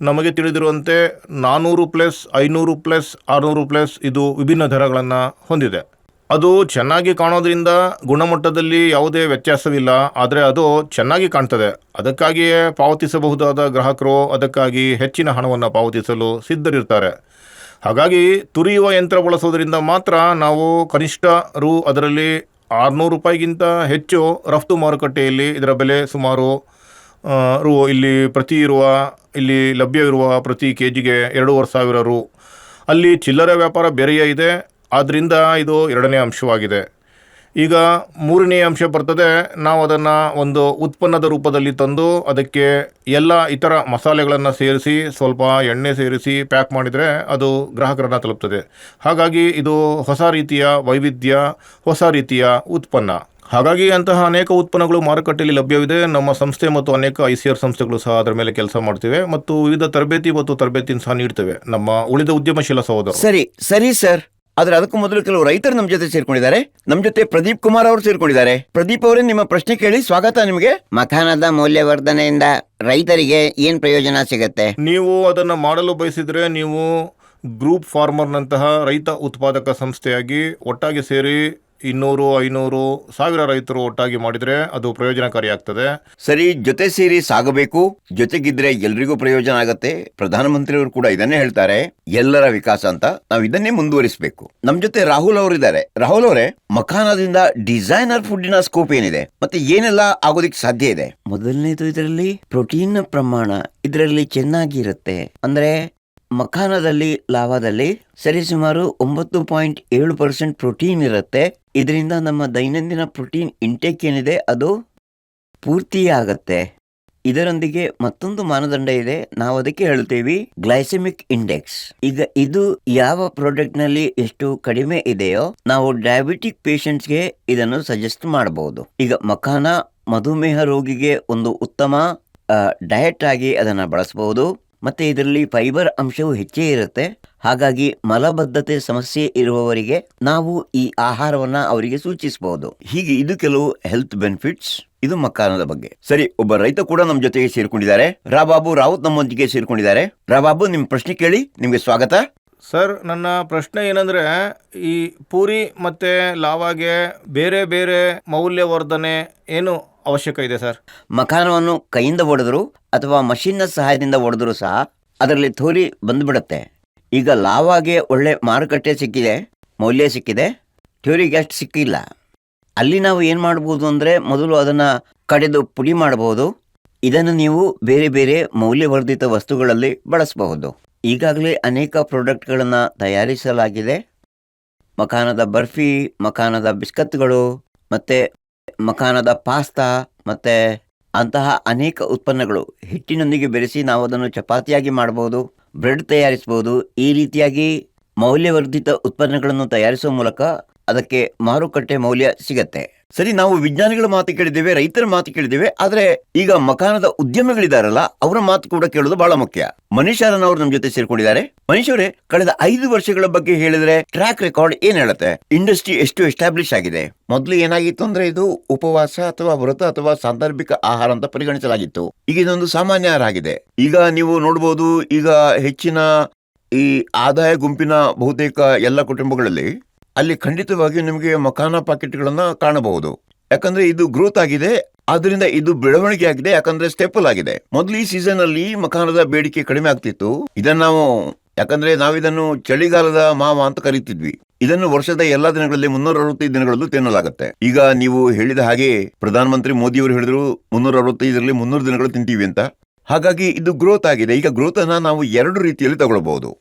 ನಮಗೆ ತಿಳಿದಿರುವಂತೆ 400+, 500+, 600+ ಇದು ವಿಭಿನ್ನ ದರಗಳನ್ನು ಹೊಂದಿದೆ. ಅದು ಚೆನ್ನಾಗಿ ಕಾಣೋದ್ರಿಂದ ಗುಣಮಟ್ಟದಲ್ಲಿ ಯಾವುದೇ ವ್ಯತ್ಯಾಸವಿಲ್ಲ, ಆದರೆ ಅದು ಚೆನ್ನಾಗಿ ಕಾಣ್ತದೆ. ಅದಕ್ಕಾಗಿಯೇ ಪಾವತಿಸಬಹುದಾದ ಗ್ರಾಹಕರು ಅದಕ್ಕಾಗಿ ಹೆಚ್ಚಿನ ಹಣವನ್ನು ಪಾವತಿಸಲು ಸಿದ್ಧರಿರ್ತಾರೆ. ಹಾಗಾಗಿ ತುರಿಯುವ ಯಂತ್ರ ಬಳಸೋದ್ರಿಂದ ಮಾತ್ರ ನಾವು ಕನಿಷ್ಠ ಅದರಲ್ಲಿ 600 ರೂಪಾಯಿಗಿಂತ ಹೆಚ್ಚು ರಫ್ತು ಮಾರುಕಟ್ಟೆಯಲ್ಲಿ ಇದರ ಬೆಲೆ ಸುಮಾರು ಇಲ್ಲಿ ಲಭ್ಯವಿರುವ ಪ್ರತಿ ಕೆಜಿಗೆ 2,500 ರು. ಅಲ್ಲಿ ಚಿಲ್ಲರೆ ವ್ಯಾಪಾರ ಬೇರೆಯೇ ಇದೆ. ಆದ್ದರಿಂದ ಇದು 2ನೇ ಅಂಶವಾಗಿದೆ. ಈಗ 3ನೇ ಅಂಶ ಬರ್ತದೆ. ನಾವು ಅದನ್ನು ಒಂದು ಉತ್ಪನ್ನದ ರೂಪದಲ್ಲಿ ತಂದು ಅದಕ್ಕೆ ಎಲ್ಲ ಇತರ ಮಸಾಲೆಗಳನ್ನು ಸೇರಿಸಿ ಸ್ವಲ್ಪ ಎಣ್ಣೆ ಸೇರಿಸಿ ಪ್ಯಾಕ್ ಮಾಡಿದರೆ ಅದು ಗ್ರಾಹಕರನ್ನು ತಲುಪ್ತದೆ. ಹಾಗಾಗಿ ಇದು ಹೊಸ ರೀತಿಯ ವೈವಿಧ್ಯ, ಹೊಸ ರೀತಿಯ ಉತ್ಪನ್ನ. ಹಾಗಾಗಿ ಅಂತಹ ಅನೇಕ ಉತ್ಪನ್ನಗಳು ಮಾರುಕಟ್ಟೆಯಲ್ಲಿ ಲಭ್ಯವಿದೆ. ನಮ್ಮ ಸಂಸ್ಥೆ ಮತ್ತು ಅನೇಕ ICR ಸಂಸ್ಥೆಗಳು ಸಹ ಅದರ ಮೇಲೆ ಕೆಲಸ ಮಾಡ್ತಿವೆ ಮತ್ತು ವಿವಿಧ ತರಬೇತಿಯನ್ನು ಸಹ ನೀಡ್ತೇವೆ ನಮ್ಮ ಉಳಿದ ಉದ್ಯಮಶೀಲ ಸಹೋದರರು. ಸರಿ ಸರ್. ಆದ್ರೆ ಅದಕ್ಕೂ ಮೊದಲು ಕೆಲವು ರೈತರು ನಮ್ಮ ಜೊತೆ ಸೇರ್ಕೊಂಡಿದ್ದಾರೆ. ನಮ್ಮ ಜೊತೆ ಪ್ರದೀಪ್ ಕುಮಾರ್ ಅವರು ಸೇರ್ಕೊಂಡಿದ್ದಾರೆ. ಪ್ರದೀಪ್ ಅವರೇ, ನಿಮ್ಮ ಪ್ರಶ್ನೆ ಕೇಳಿ. ಸ್ವಾಗತ ನಿಮಗೆ. ಮಖಾನದ ಮೌಲ್ಯವರ್ಧನೆಯಿಂದ ರೈತರಿಗೆ ಏನ್ ಪ್ರಯೋಜನ ಸಿಗತ್ತೆ? ನೀವು ಅದನ್ನು ಮಾಡಲು ಬಯಸಿದ್ರೆ ನೀವು ಗ್ರೂಪ್ ಫಾರ್ಮರ್ನಂತಹ ರೈತ ಉತ್ಪಾದಕ ಸಂಸ್ಥೆಯಾಗಿ ಒಟ್ಟಾಗಿ ಸೇರಿ 200, 500, 1000 ರೈತರು ಒಟ್ಟಾಗಿ ಮಾಡಿದ್ರೆ ಅದು ಪ್ರಯೋಜನಕಾರಿಯಾಗ್ತದೆ. ಸರಿ, ಜೊತೆ ಸೇರಿ ಸಾಗಬೇಕು. ಜೊತೆಗಿದ್ರೆ ಎಲ್ರಿಗೂ ಪ್ರಯೋಜನ ಆಗತ್ತೆ. ಪ್ರಧಾನಮಂತ್ರಿಯವರು ಕೂಡ ಇದನ್ನೇ ಹೇಳ್ತಾರೆ, ಎಲ್ಲರ ವಿಕಾಸ ಅಂತ. ನಾವು ಇದನ್ನೇ ಮುಂದುವರಿಸಬೇಕು. ನಮ್ ಜೊತೆ ರಾಹುಲ್ ಅವರಿದ್ದಾರೆ. ರಾಹುಲ್ ಅವರೇ, ಮಖಾನದಿಂದ ಡಿಸೈನರ್ ಫುಡ್ಡಿನ ಸ್ಕೋಪ್ ಏನಿದೆ ಮತ್ತೆ ಏನೆಲ್ಲ ಆಗೋದಿಕ್ ಸಾಧ್ಯ ಇದೆ? ಮೊದಲನೇದು, ಇದರಲ್ಲಿ ಪ್ರೋಟೀನ್ ಪ್ರಮಾಣ ಇದರಲ್ಲಿ ಚೆನ್ನಾಗಿರುತ್ತೆ. ಅಂದ್ರೆ ಮಖಾನದಲ್ಲಿ, ಲಾವಾದಲ್ಲಿ ಸರಿಸುಮಾರು 9.7% ಪ್ರೋಟೀನ್ ಇರುತ್ತೆ. ಇದರಿಂದ ನಮ್ಮ ದೈನಂದಿನ ಪ್ರೋಟೀನ್ ಇಂಟೇಕ್ ಏನಿದೆ ಅದು ಪೂರ್ತಿಯಾಗತ್ತೆ. ಇದರೊಂದಿಗೆ ಮತ್ತೊಂದು ಮಾನದಂಡ ಇದೆ, ನಾವು ಅದಕ್ಕೆ ಹೇಳ್ತೇವೆ ಗ್ಲೈಸೆಮಿಕ್ ಇಂಡೆಕ್ಸ್. ಈಗ ಇದು ಯಾವ ಪ್ರಾಡಕ್ಟ್ ನಲ್ಲಿ ಎಷ್ಟು ಕಡಿಮೆ ಇದೆಯೋ ನಾವು ಡಯಾಬಿಟಿಕ್ ಪೇಷಂಟ್ಸ್ಗೆ ಇದನ್ನು ಸಜೆಸ್ಟ್ ಮಾಡಬಹುದು. ಈಗ ಮಖಾನ ಮಧುಮೇಹ ರೋಗಿಗೆ ಒಂದು ಉತ್ತಮ ಡಯಟ್ ಆಗಿ ಅದನ್ನು ಬಳಸಬಹುದು. ಮತ್ತೆ ಇದರಲ್ಲಿ ಫೈಬರ್ ಅಂಶವು ಹೆಚ್ಚೇ ಇರುತ್ತೆ. ಹಾಗಾಗಿ ಮಲಬದ್ಧತೆ ಸಮಸ್ಯೆ ಇರುವವರಿಗೆ ನಾವು ಈ ಆಹಾರವನ್ನ ಅವರಿಗೆ ಸೂಚಿಸಬಹುದು. ಹೀಗೆ ಇದು ಕೆಲವು ಹೆಲ್ತ್ ಬೆನಿಫಿಟ್ಸ್. ಇದು ಮಖಾನದ ಬಗ್ಗೆ. ಸರಿ, ಒಬ್ಬ ರೈತ ಕೂಡ ನಮ್ಮ ಜೊತೆಗೆ ಸೇರ್ಕೊಂಡಿದ್ದಾರೆ. ರಾಬಾಬು ರಾವುತ್ ನಮ್ಮೊಂದಿಗೆ ಸೇರ್ಕೊಂಡಿದ್ದಾರೆ. ರಾಬಾಬು, ನಿಮ್ಮ ಪ್ರಶ್ನೆ ಕೇಳಿ. ನಿಮ್ಗೆ ಸ್ವಾಗತ. ಸರ್, ನನ್ನ ಪ್ರಶ್ನೆ ಏನಂದ್ರೆ, ಈ ಪೂರಿ ಮತ್ತೆ ಲಾವಾಗೆ ಬೇರೆ ಬೇರೆ ಮೌಲ್ಯವರ್ಧನೆ ಏನು ಅವಶ್ಯಕ ಇದೆ ಸರ್? ಮಖಾನವನ್ನು ಕೈಯಿಂದ ಒಡೆದ್ರು ಅಥವಾ ಮಷಿನ್ನ ಸಹಾಯದಿಂದ ಒಡೆದ್ರು ಸಹ ಅದರಲ್ಲಿ ಥೋರಿ ಬಂದ್ಬಿಡುತ್ತೆ. ಈಗ ಲಾವಾಗೆ ಒಳ್ಳೆ ಮಾರುಕಟ್ಟೆ ಸಿಕ್ಕಿದೆ, ಮೌಲ್ಯ ಸಿಕ್ಕಿದೆ, ಥ್ಯೂರಿಗೆ ಅಷ್ಟು ಸಿಕ್ಕಿಲ್ಲ. ಅಲ್ಲಿ ನಾವು ಏನು ಮಾಡ್ಬೋದು ಅಂದರೆ, ಮೊದಲು ಅದನ್ನು ಕಡೆದು ಪುಡಿ ಮಾಡಬಹುದು. ಇದನ್ನು ನೀವು ಬೇರೆ ಬೇರೆ ಮೌಲ್ಯವರ್ಧಿತ ವಸ್ತುಗಳಲ್ಲಿ ಬಳಸಬಹುದು. ಈಗಾಗಲೇ ಅನೇಕ ಪ್ರಾಡಕ್ಟ್ಗಳನ್ನು ತಯಾರಿಸಲಾಗಿದೆ. ಮಖಾನದ ಬರ್ಫಿ, ಮಖಾನದ ಬಿಸ್ಕತ್ಗಳು, ಮತ್ತು ಮಖಾನದ ಪಾಸ್ತಾ, ಮತ್ತು ಅಂತಹ ಅನೇಕ ಉತ್ಪನ್ನಗಳು ಹಿಟ್ಟಿನೊಂದಿಗೆ ಬೆರೆಸಿ ನಾವು ಅದನ್ನು ಚಪಾತಿಯಾಗಿ ಮಾಡಬಹುದು, ಬ್ರೆಡ್ ತಯಾರಿಸಬಹುದು. ಈ ರೀತಿಯಾಗಿ ಮೌಲ್ಯವರ್ಧಿತ ಉತ್ಪನ್ನಗಳನ್ನು ತಯಾರಿಸುವ ಮೂಲಕ ಅದಕ್ಕೆ ಮಾರುಕಟ್ಟೆ ಮೌಲ್ಯ ಸಿಗತ್ತೆ. ಸರಿ, ನಾವು ವಿಜ್ಞಾನಿಗಳ ಮಾತು ಕೇಳಿದ್ದೇವೆ, ರೈತರ ಮಾತು ಕೇಳಿದ್ದೇವೆ, ಆದ್ರೆ ಈಗ ಮಕಾನದ ಉದ್ಯಮಿಗಳಿದಾರಲ್ಲ ಅವರ ಮಾತು ಕೂಡ ಕೇಳೋದು ಬಹಳ ಮುಖ್ಯ. ಮನೀಶ್ ಆರನ್ ಅವರು ನಮ್ಮ ಜೊತೆ ಸೇರ್ಕೊಂಡಿದ್ದಾರೆ. ಮನೀಶ್ ಅವರೇ, ಕಳೆದ 5 ವರ್ಷಗಳ ಬಗ್ಗೆ ಹೇಳಿದ್ರೆ ಟ್ರ್ಯಾಕ್ ರೆಕಾರ್ಡ್ ಏನ್ ಹೇಳುತ್ತೆ? ಇಂಡಸ್ಟ್ರಿ ಎಷ್ಟು ಎಸ್ಟಾಬ್ಲಿಷ್ ಆಗಿದೆ? ಮೊದಲು ಏನಾಗಿತ್ತು ಅಂದ್ರೆ ಇದು ಉಪವಾಸ ಅಥವಾ ವ್ರತ ಅಥವಾ ಸಾಂದರ್ಭಿಕ ಆಹಾರ ಅಂತ ಪರಿಗಣಿಸಲಾಗಿತ್ತು. ಈಗ ಇದೊಂದು ಸಾಮಾನ್ಯ ಆಹಾರ ಆಗಿದೆ. ಈಗ ನೀವು ನೋಡಬಹುದು, ಈಗ ಹೆಚ್ಚಿನ ಈ ಆದಾಯ ಗುಂಪಿನ ಬಹುತೇಕ ಎಲ್ಲ ಕುಟುಂಬಗಳಲ್ಲಿ ಅಲ್ಲಿ ಖಂಡಿತವಾಗಿಯೂ ನಿಮಗೆ ಮಕಾನ ಪಾಕೆಟ್ಗಳನ್ನ ಕಾಣಬಹುದು. ಯಾಕಂದ್ರೆ ಇದು ಗ್ರೋತ್ ಆಗಿದೆ, ಆದ್ರಿಂದ ಇದು ಬೆಳವಣಿಗೆ ಆಗಿದೆ. ಯಾಕಂದ್ರೆ ಸ್ಟೇಪಲ್ ಆಗಿದೆ. ಮೊದಲು ಈ ಸೀಸನ್ ಅಲ್ಲಿ ಮಕಾನದ ಬೇಡಿಕೆ ಕಡಿಮೆ ಆಗ್ತಿತ್ತು. ಯಾಕಂದ್ರೆ ನಾವಿದನ್ನು ಚಳಿಗಾಲದ ಮಾವ ಅಂತ ಕರೀತಿದ್ವಿ. ಇದನ್ನು ವರ್ಷದ ಎಲ್ಲಾ ದಿನಗಳಲ್ಲಿ 365 ದಿನಗಳಲ್ಲೂ ತಿನ್ನಲಾಗುತ್ತೆ. ಈಗ ನೀವು ಹೇಳಿದ ಹಾಗೆ ಪ್ರಧಾನಮಂತ್ರಿ ಮೋದಿ ಅವರು ಹೇಳಿದ್ರು 365ರಲ್ಲಿ 300 ದಿನಗಳು ತಿಂತೀವಿ ಅಂತ. ಹಾಗಾಗಿ ಇದು ಗ್ರೋತ್ ಆಗಿದೆ. ಈಗ ಗ್ರೋತ್ ಅನ್ನ ನಾವು 2 ರೀತಿಯಲ್ಲಿ ತಗೊಳ್ಬಹುದು.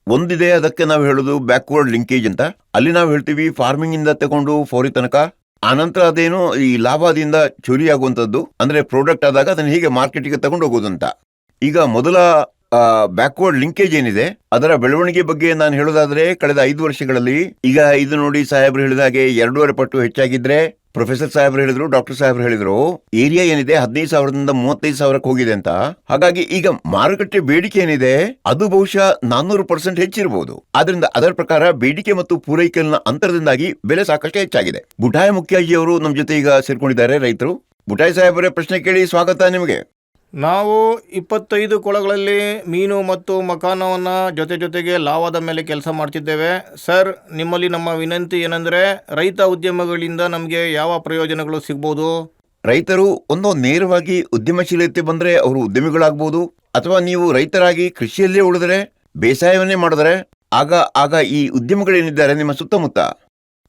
ಒಂದಿದೆ, ಅದಕ್ಕೆ ನಾವು ಹೇಳೋದು ಬ್ಯಾಕ್ವರ್ಡ್ ಲಿಂಕೇಜ್ ಅಂತ. ಅಲ್ಲಿ ನಾವು ಹೇಳ್ತೀವಿ ಫಾರ್ಮಿಂಗ್ ಇಂದ ತಗೊಂಡು ಫೋರಿ ತನಕ, ಆನಂತರ ಅದೇನು ಈ ಲಾಭದಿಂದ ಚೋರಿ ಆಗುವಂತದ್ದು, ಅಂದ್ರೆ ಪ್ರಾಡಕ್ಟ್ ಆದಾಗ ಅದನ್ನ ಹೀಗೆ ಮಾರ್ಕೆಟ್ಗೆ ತಗೊಂಡು ಹೋಗೋದಂತ. ಈಗ ಮೊದಲ ಬ್ಯಾಕ್ವರ್ಡ್ ಲಿಂಕೇಜ್ ಏನಿದೆ ಅದರ ಬೆಳವಣಿಗೆ ಬಗ್ಗೆ ನಾನು ಹೇಳೋದಾದ್ರೆ ಕಳೆದ 5 ವರ್ಷಗಳಲ್ಲಿ ಈಗ ಇದು ನೋಡಿ, ಸಾಹೇಬ್ರು ಹೇಳಿದ ಹಾಗೆ 2.5 ಪಟ್ಟು ಹೆಚ್ಚಾಗಿದ್ರೆ, ಪ್ರೊಫೆಸರ್ ಸಾಹೇಬ್ರು ಹೇಳಿದ್ರು, ಡಾಕ್ಟರ್ ಸಾಹೇಬ್ರು ಹೇಳಿದ್ರು, ಏರಿಯಾ ಏನಿದೆ 15,000ದಿಂದ 35,000ಕ್ಕೆ ಹೋಗಿದೆ ಅಂತ. ಹಾಗಾಗಿ ಈಗ ಮಾರುಕಟ್ಟೆ ಬೇಡಿಕೆ ಏನಿದೆ ಅದು ಬಹುಶಃ 400% ಹೆಚ್ಚಿರಬಹುದು. ಆದ್ರಿಂದ ಅದರ ಪ್ರಕಾರ ಬೇಡಿಕೆ ಮತ್ತು ಪೂರೈಕೆಯ ಅಂತರದಿಂದಾಗಿ ಬೆಲೆ ಸಾಕಷ್ಟು ಹೆಚ್ಚಾಗಿದೆ. ಬುಟಾಯ ಮುಖ್ಯಾಜಿ ಅವರು ನಮ್ಮ ಜೊತೆ ಈಗ ಸೇರ್ಕೊಂಡಿದ್ದಾರೆ, ರೈತರು. ಬುಟಾಯ್ ಸಾಹೇಬರೇ, ಪ್ರಶ್ನೆ ಕೇಳಿ, ಸ್ವಾಗತ ನಿಮಗೆ. ನಾವು 25 ಕೊಳಗಳಲ್ಲಿ ಮೀನು ಮತ್ತು ಮಕಾನವನ್ನು ಜೊತೆಗೆ ಲಾಭದ ಮೇಲೆ ಕೆಲಸ ಮಾಡ್ತಿದ್ದೇವೆ. ಸರ್, ನಿಮ್ಮಲ್ಲಿ ನಮ್ಮ ವಿನಂತಿ ಏನಂದರೆ, ರೈತ ಉದ್ಯಮಗಳಿಂದ ನಮಗೆ ಯಾವ ಪ್ರಯೋಜನಗಳು ಸಿಗ್ಬೋದು? ರೈತರು ನೇರವಾಗಿ ಉದ್ಯಮಶೀಲತೆ ಬಂದ್ರೆ ಅವರು ಉದ್ಯಮಿಗಳಾಗಬಹುದು, ಅಥವಾ ನೀವು ರೈತರಾಗಿ ಕೃಷಿಯಲ್ಲೇ ಉಳಿದರೆ, ಬೇಸಾಯವನ್ನೇ ಮಾಡಿದ್ರೆ ಆಗ ಈ ಉದ್ಯಮಗಳೇನಿದ್ದಾರೆ ನಿಮ್ಮ ಸುತ್ತಮುತ್ತ,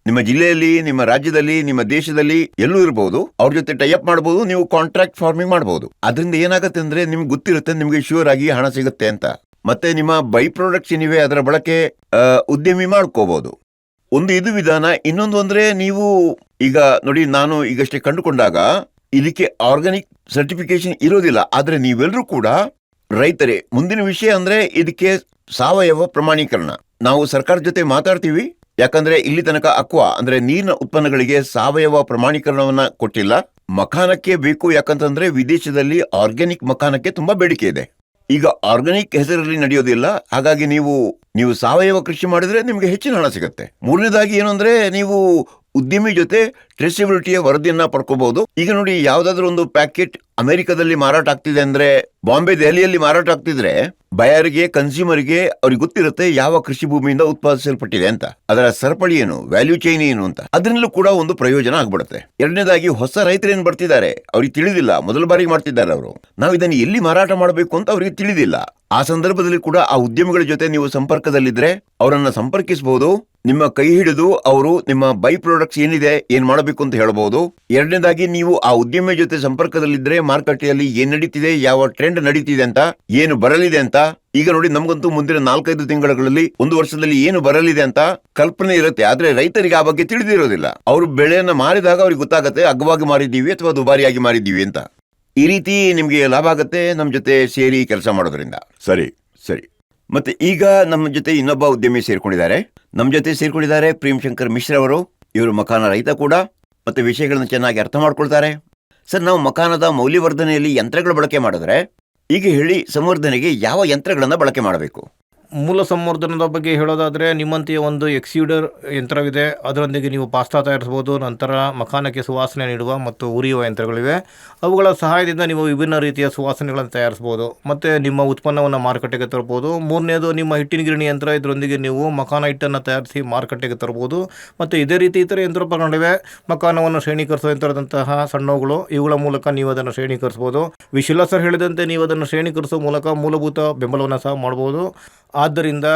ನಿಮ್ಮ ಜಿಲ್ಲೆಯಲ್ಲಿ, ನಿಮ್ಮ ರಾಜ್ಯದಲ್ಲಿ, ನಿಮ್ಮ ದೇಶದಲ್ಲಿ ಎಲ್ಲೂ ಇರಬಹುದು. ಅವ್ರ ಜೊತೆ ಟೈಅಪ್ ಮಾಡಬಹುದು. ನೀವು ಕಾಂಟ್ರಾಕ್ಟ್ ಫಾರ್ಮಿಂಗ್ ಮಾಡಬಹುದು. ಅದರಿಂದ ಏನಾಗುತ್ತೆ ಅಂದ್ರೆ ನಿಮ್ಗೆ ಗೊತ್ತಿರುತ್ತೆ, ನಿಮ್ಗೆ ಶ್ಯೂರ್ ಆಗಿ ಹಣ ಸಿಗುತ್ತೆ ಅಂತ. ಮತ್ತೆ ನಿಮ್ಮ ಬೈ ಪ್ರಾಡಕ್ಟ್ಸ್ ಏನಿವೆ ಅದರ ಬಳಕೆ ಉದ್ಯಮಿ ಮಾಡ್ಕೋಬಹುದು. ಒಂದು ಇದು ವಿಧಾನ. ಇನ್ನೊಂದು ಅಂದ್ರೆ, ನೀವು ಈಗ ನೋಡಿ, ನಾನು ಈಗಷ್ಟೇ ಕಂಡುಕೊಂಡಾಗ ಇದಕ್ಕೆ ಆರ್ಗಾನಿಕ್ ಸರ್ಟಿಫಿಕೇಶನ್ ಇರೋದಿಲ್ಲ. ಆದ್ರೆ ನೀವೆಲ್ಲರೂ ಕೂಡ ರೈತರೇ. ಮುಂದಿನ ವಿಷಯ ಅಂದ್ರೆ ಇದಕ್ಕೆ ಸಾವಯವ ಪ್ರಮಾಣೀಕರಣ. ನಾವು ಸರ್ಕಾರದ ಜೊತೆ ಮಾತಾಡ್ತೀವಿ. ಯಾಕಂದ್ರೆ ಇಲ್ಲಿ ತನಕ ಅಕ್ವಾ ಅಂದ್ರೆ ನೀರಿನ ಉತ್ಪನ್ನಗಳಿಗೆ ಸಾವಯವ ಪ್ರಮಾಣೀಕರಣವನ್ನ ಕೊಟ್ಟಿಲ್ಲ. ಮಖಾನಕ್ಕೆ ಬೇಕು. ಯಾಕಂತಂದ್ರೆ ವಿದೇಶದಲ್ಲಿ ಆರ್ಗ್ಯಾನಿಕ್ ಮಖಾನಕ್ಕೆ ತುಂಬಾ ಬೇಡಿಕೆ ಇದೆ. ಈಗ ಆರ್ಗಾನಿಕ್ ಹೆಸರಲ್ಲಿ ನಡೆಯೋದಿಲ್ಲ. ಹಾಗಾಗಿ ನೀವು ಸಾವಯವ ಕೃಷಿ ಮಾಡಿದ್ರೆ ನಿಮ್ಗೆ ಹೆಚ್ಚಿನ ಹಣ ಸಿಗುತ್ತೆ. ಮೂರನೇದಾಗಿ ಏನು ಅಂದ್ರೆ, ನೀವು ಉದ್ಯಮಿ ಜೊತೆ ಟ್ರೇಸಬಿಲಿಟಿಯ ವರದಿಯನ್ನ ಪಡ್ಕೋಬಹುದು. ಈಗ ನೋಡಿ, ಯಾವ್ದಾದ್ರು ಒಂದು ಪ್ಯಾಕೆಟ್ ಅಮೆರಿಕದಲ್ಲಿ ಮಾರಾಟ ಆಗ್ತಿದೆ ಅಂದ್ರೆ, ಬಾಂಬೆ, ದೆಹಲಿಯಲ್ಲಿ ಮಾರಾಟ ಆಗ್ತಿದ್ರೆ, ಬಯರ್ಗೆ, ಕನ್ಸ್ಯೂಮರ್ಗೆ ಅವ್ರಿಗೆ ಗೊತ್ತಿರುತ್ತೆ ಯಾವ ಕೃಷಿ ಭೂಮಿಯಿಂದ ಉತ್ಪಾದಿಸಲ್ಪಟ್ಟಿದೆ ಅಂತ, ಅದರ ಸರಪಳಿ ಏನು, ವ್ಯಾಲ್ಯೂ ಚೈನ್ ಏನು ಅಂತ. ಅದರಲ್ಲೂ ಕೂಡ ಒಂದು ಪ್ರಯೋಜನ ಆಗ್ಬಿಡುತ್ತೆ. ಎರಡನೇದಾಗಿ, ಹೊಸ ರೈತರೇನು ಬರ್ತಿದ್ದಾರೆ ಅವ್ರಿಗೆ ತಿಳಿದಿಲ್ಲ, ಮೊದಲ ಬಾರಿಗೆ ಮಾಡ್ತಿದ್ದಾರೆ ಅವರು. ನಾವು ಇದನ್ನು ಎಲ್ಲಿ ಮಾರಾಟ ಮಾಡಬೇಕು ಅಂತ ಅವರಿಗೆ ತಿಳಿದಿಲ್ಲ. ಆ ಸಂದರ್ಭದಲ್ಲಿ ಕೂಡ ಆ ಉದ್ಯಮಿಗಳ ಜೊತೆ ನೀವು ಸಂಪರ್ಕದಲ್ಲಿದ್ರೆ ಅವರನ್ನ ಸಂಪರ್ಕಿಸಬಹುದು. ನಿಮ್ಮ ಕೈ ಹಿಡಿದು ಅವರು ನಿಮ್ಮ ಬೈ ಪ್ರಾಡಕ್ಟ್ಸ್ ಏನಿದೆ, ಏನ್ ಮಾಡಬೇಕು ಅಂತ ಹೇಳಬಹುದು. ಎರಡನೇದಾಗಿ, ನೀವು ಆ ಉದ್ಯಮಿ ಜೊತೆ ಸಂಪರ್ಕದಲ್ಲಿದ್ರೆ ಮಾರುಕಟ್ಟೆಯಲ್ಲಿ ಏನ್ ನಡೀತಿದೆ, ಯಾವ ಟ್ರೆಂಡ್ ನಡೀತಿದೆ ಅಂತ, ಏನು ಬರಲಿದೆ ಅಂತ. ಈಗ ನೋಡಿ, ನಮಗಂತೂ ಮುಂದಿನ 4-5 ತಿಂಗಳಲ್ಲಿ, 1 ವರ್ಷದಲ್ಲಿ ಏನು ಬರಲಿದೆ ಅಂತ ಕಲ್ಪನೆ ಇರುತ್ತೆ. ಆದ್ರೆ ರೈತರಿಗೆ ಆ ಬಗ್ಗೆ ತಿಳಿದಿರೋದಿಲ್ಲ. ಅವರು ಬೆಳೆಯನ್ನ ಮಾರಿದಾಗ ಅವ್ರಿಗೆ ಗೊತ್ತಾಗುತ್ತೆ, ಅಗ್ಗವಾಗಿ ಮಾರಿದ್ದೀವಿ ಅಥವಾ ದುಬಾರಿಯಾಗಿ ಮಾರಿದ್ದೀವಿ ಅಂತ. ಈ ರೀತಿ ನಿಮ್ಗೆ ಲಾಭ ಆಗುತ್ತೆ ನಮ್ಮ ಜೊತೆ ಸೇರಿ ಕೆಲಸ ಮಾಡೋದ್ರಿಂದ. ಸರಿ. ಮತ್ತೆ ಈಗ ನಮ್ಮ ಜೊತೆ ಇನ್ನೊಬ್ಬ ಉದ್ಯಮಿ ಸೇರ್ಕೊಂಡಿದ್ದಾರೆ. ನಮ್ಮ ಜೊತೆ ಸೇರ್ಕೊಂಡಿದ್ದಾರೆ ಪ್ರೇಮ್ಶಂಕರ್ ಮಿಶ್ರ ಅವರು. ಇವರು ಮಕಾನ ರೈತ ಕೂಡ, ಮತ್ತೆ ವಿಷಯಗಳನ್ನ ಚೆನ್ನಾಗಿ ಅರ್ಥ ಮಾಡ್ಕೊಳ್ತಾರೆ. ಸರ್, ನಾವು ಮಕಾನದ ಮೌಲ್ಯವರ್ಧನೆಯಲ್ಲಿ ಯಂತ್ರಗಳ ಬಳಕೆ ಮಾಡಿದ್ರೆ, ಈಗ ಹೇಳಿ, ಸಂವರ್ಧನೆಗೆ ಯಾವ ಯಂತ್ರಗಳನ್ನ ಬಳಕೆ ಮಾಡಬೇಕು? ಮೂಲ ಸಂವರ್ಧನದ ಬಗ್ಗೆ ಹೇಳೋದಾದರೆ, ನಿಮ್ಮಂತೆಯೇ ಒಂದು ಎಕ್ಸ್ಯೂಡರ್ ಯಂತ್ರವಿದೆ. ಅದರೊಂದಿಗೆ ನೀವು ಪಾಸ್ತಾ ತಯಾರಿಸ್ಬೋದು. ನಂತರ ಮಖಾನಕ್ಕೆ ಸುವಾಸನೆ ನೀಡುವ ಮತ್ತು ಉರಿಯುವ ಯಂತ್ರಗಳಿವೆ. ಅವುಗಳ ಸಹಾಯದಿಂದ ನೀವು ವಿಭಿನ್ನ ರೀತಿಯ ಸುವಾಸನೆಗಳನ್ನು ತಯಾರಿಸ್ಬೋದು ಮತ್ತು ನಿಮ್ಮ ಉತ್ಪನ್ನವನ್ನು ಮಾರುಕಟ್ಟೆಗೆ ತರ್ಬೋದು. ಮೂರನೇದು, ನಿಮ್ಮ ಹಿಟ್ಟಿನ ಗಿರಣಿ ಯಂತ್ರ. ಇದರೊಂದಿಗೆ ನೀವು ಮಖಾನ ಹಿಟ್ಟನ್ನು ತಯಾರಿಸಿ ಮಾರುಕಟ್ಟೆಗೆ ತರ್ಬೋದು. ಮತ್ತು ಇದೇ ರೀತಿ ಇತರ ಯಂತ್ರೋಪಕರಣಗಳಿವೆ. ಮಖಾನವನ್ನು ಶ್ರೇಣೀಕರಿಸುವ ಯಂತ್ರದಂತಹ ಸಣ್ಣವುಗಳು, ಇವುಗಳ ಮೂಲಕ ನೀವು ಅದನ್ನು ಶ್ರೇಣೀಕರಿಸ್ಬೋದು. ವಿಶಿಲ ಸರ್ ಹೇಳಿದಂತೆ ನೀವು ಅದನ್ನು ಶ್ರೇಣೀಕರಿಸುವ ಮೂಲಕ ಮೂಲಭೂತ ಬೆಂಬಲವನ್ನು ಸಹ ಮಾಡ್ಬೋದು. ಆದ್ದರಿಂದ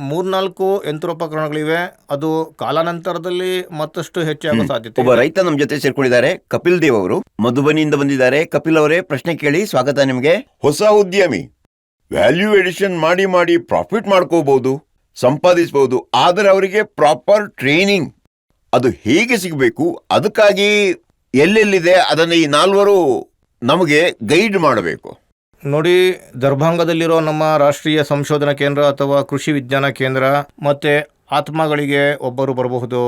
3-4 ಯಂತ್ರೋಪಕರಣಗಳಿವೆ. ಅದು ಕಾಲಾನಂತರದಲ್ಲಿ ಮತ್ತಷ್ಟು ಹೆಚ್ಚಾಗುವ ಸಾಧ್ಯತೆ. ಒಬ್ಬ ರೈತ ನಮ್ಮ ಜೊತೆ ಸೇರ್ಕೊಂಡಿದ್ದಾರೆ, ಕಪಿಲ್ ದೇವ್ ಅವರು, ಮಧುಬನಿಯಿಂದ ಬಂದಿದ್ದಾರೆ. ಕಪಿಲ್ ಅವರೇ, ಪ್ರಶ್ನೆ ಕೇಳಿ, ಸ್ವಾಗತ ನಿಮಗೆ. ಹೊಸ ಉದ್ಯಮಿ ವ್ಯಾಲ್ಯೂ ಎಡಿಷನ್ ಮಾಡಿ ಪ್ರಾಫಿಟ್ ಮಾಡ್ಕೋಬಹುದು, ಸಂಪಾದಿಸಬಹುದು. ಆದರೆ ಅವರಿಗೆ ಪ್ರಾಪರ್ ಟ್ರೈನಿಂಗ್ ಅದು ಹೇಗೆ ಸಿಗಬೇಕು, ಅದಕ್ಕಾಗಿ ಎಲ್ಲೆಲ್ಲಿದೆ ಅದನ್ನು ಈ 4 ನಮಗೆ ಗೈಡ್ ಮಾಡಬೇಕು. ನೋಡಿ, ದರ್ಭಾಂಗದಲ್ಲಿರೋ ನಮ್ಮ ರಾಷ್ಟ್ರೀಯ ಸಂಶೋಧನಾ ಕೇಂದ್ರ ಅಥವಾ ಕೃಷಿ ವಿಜ್ಞಾನ ಕೇಂದ್ರ ಮತ್ತು ಆತ್ಮಗಳಿಗೆ ಒಬ್ಬರು ಬರಬಹುದು.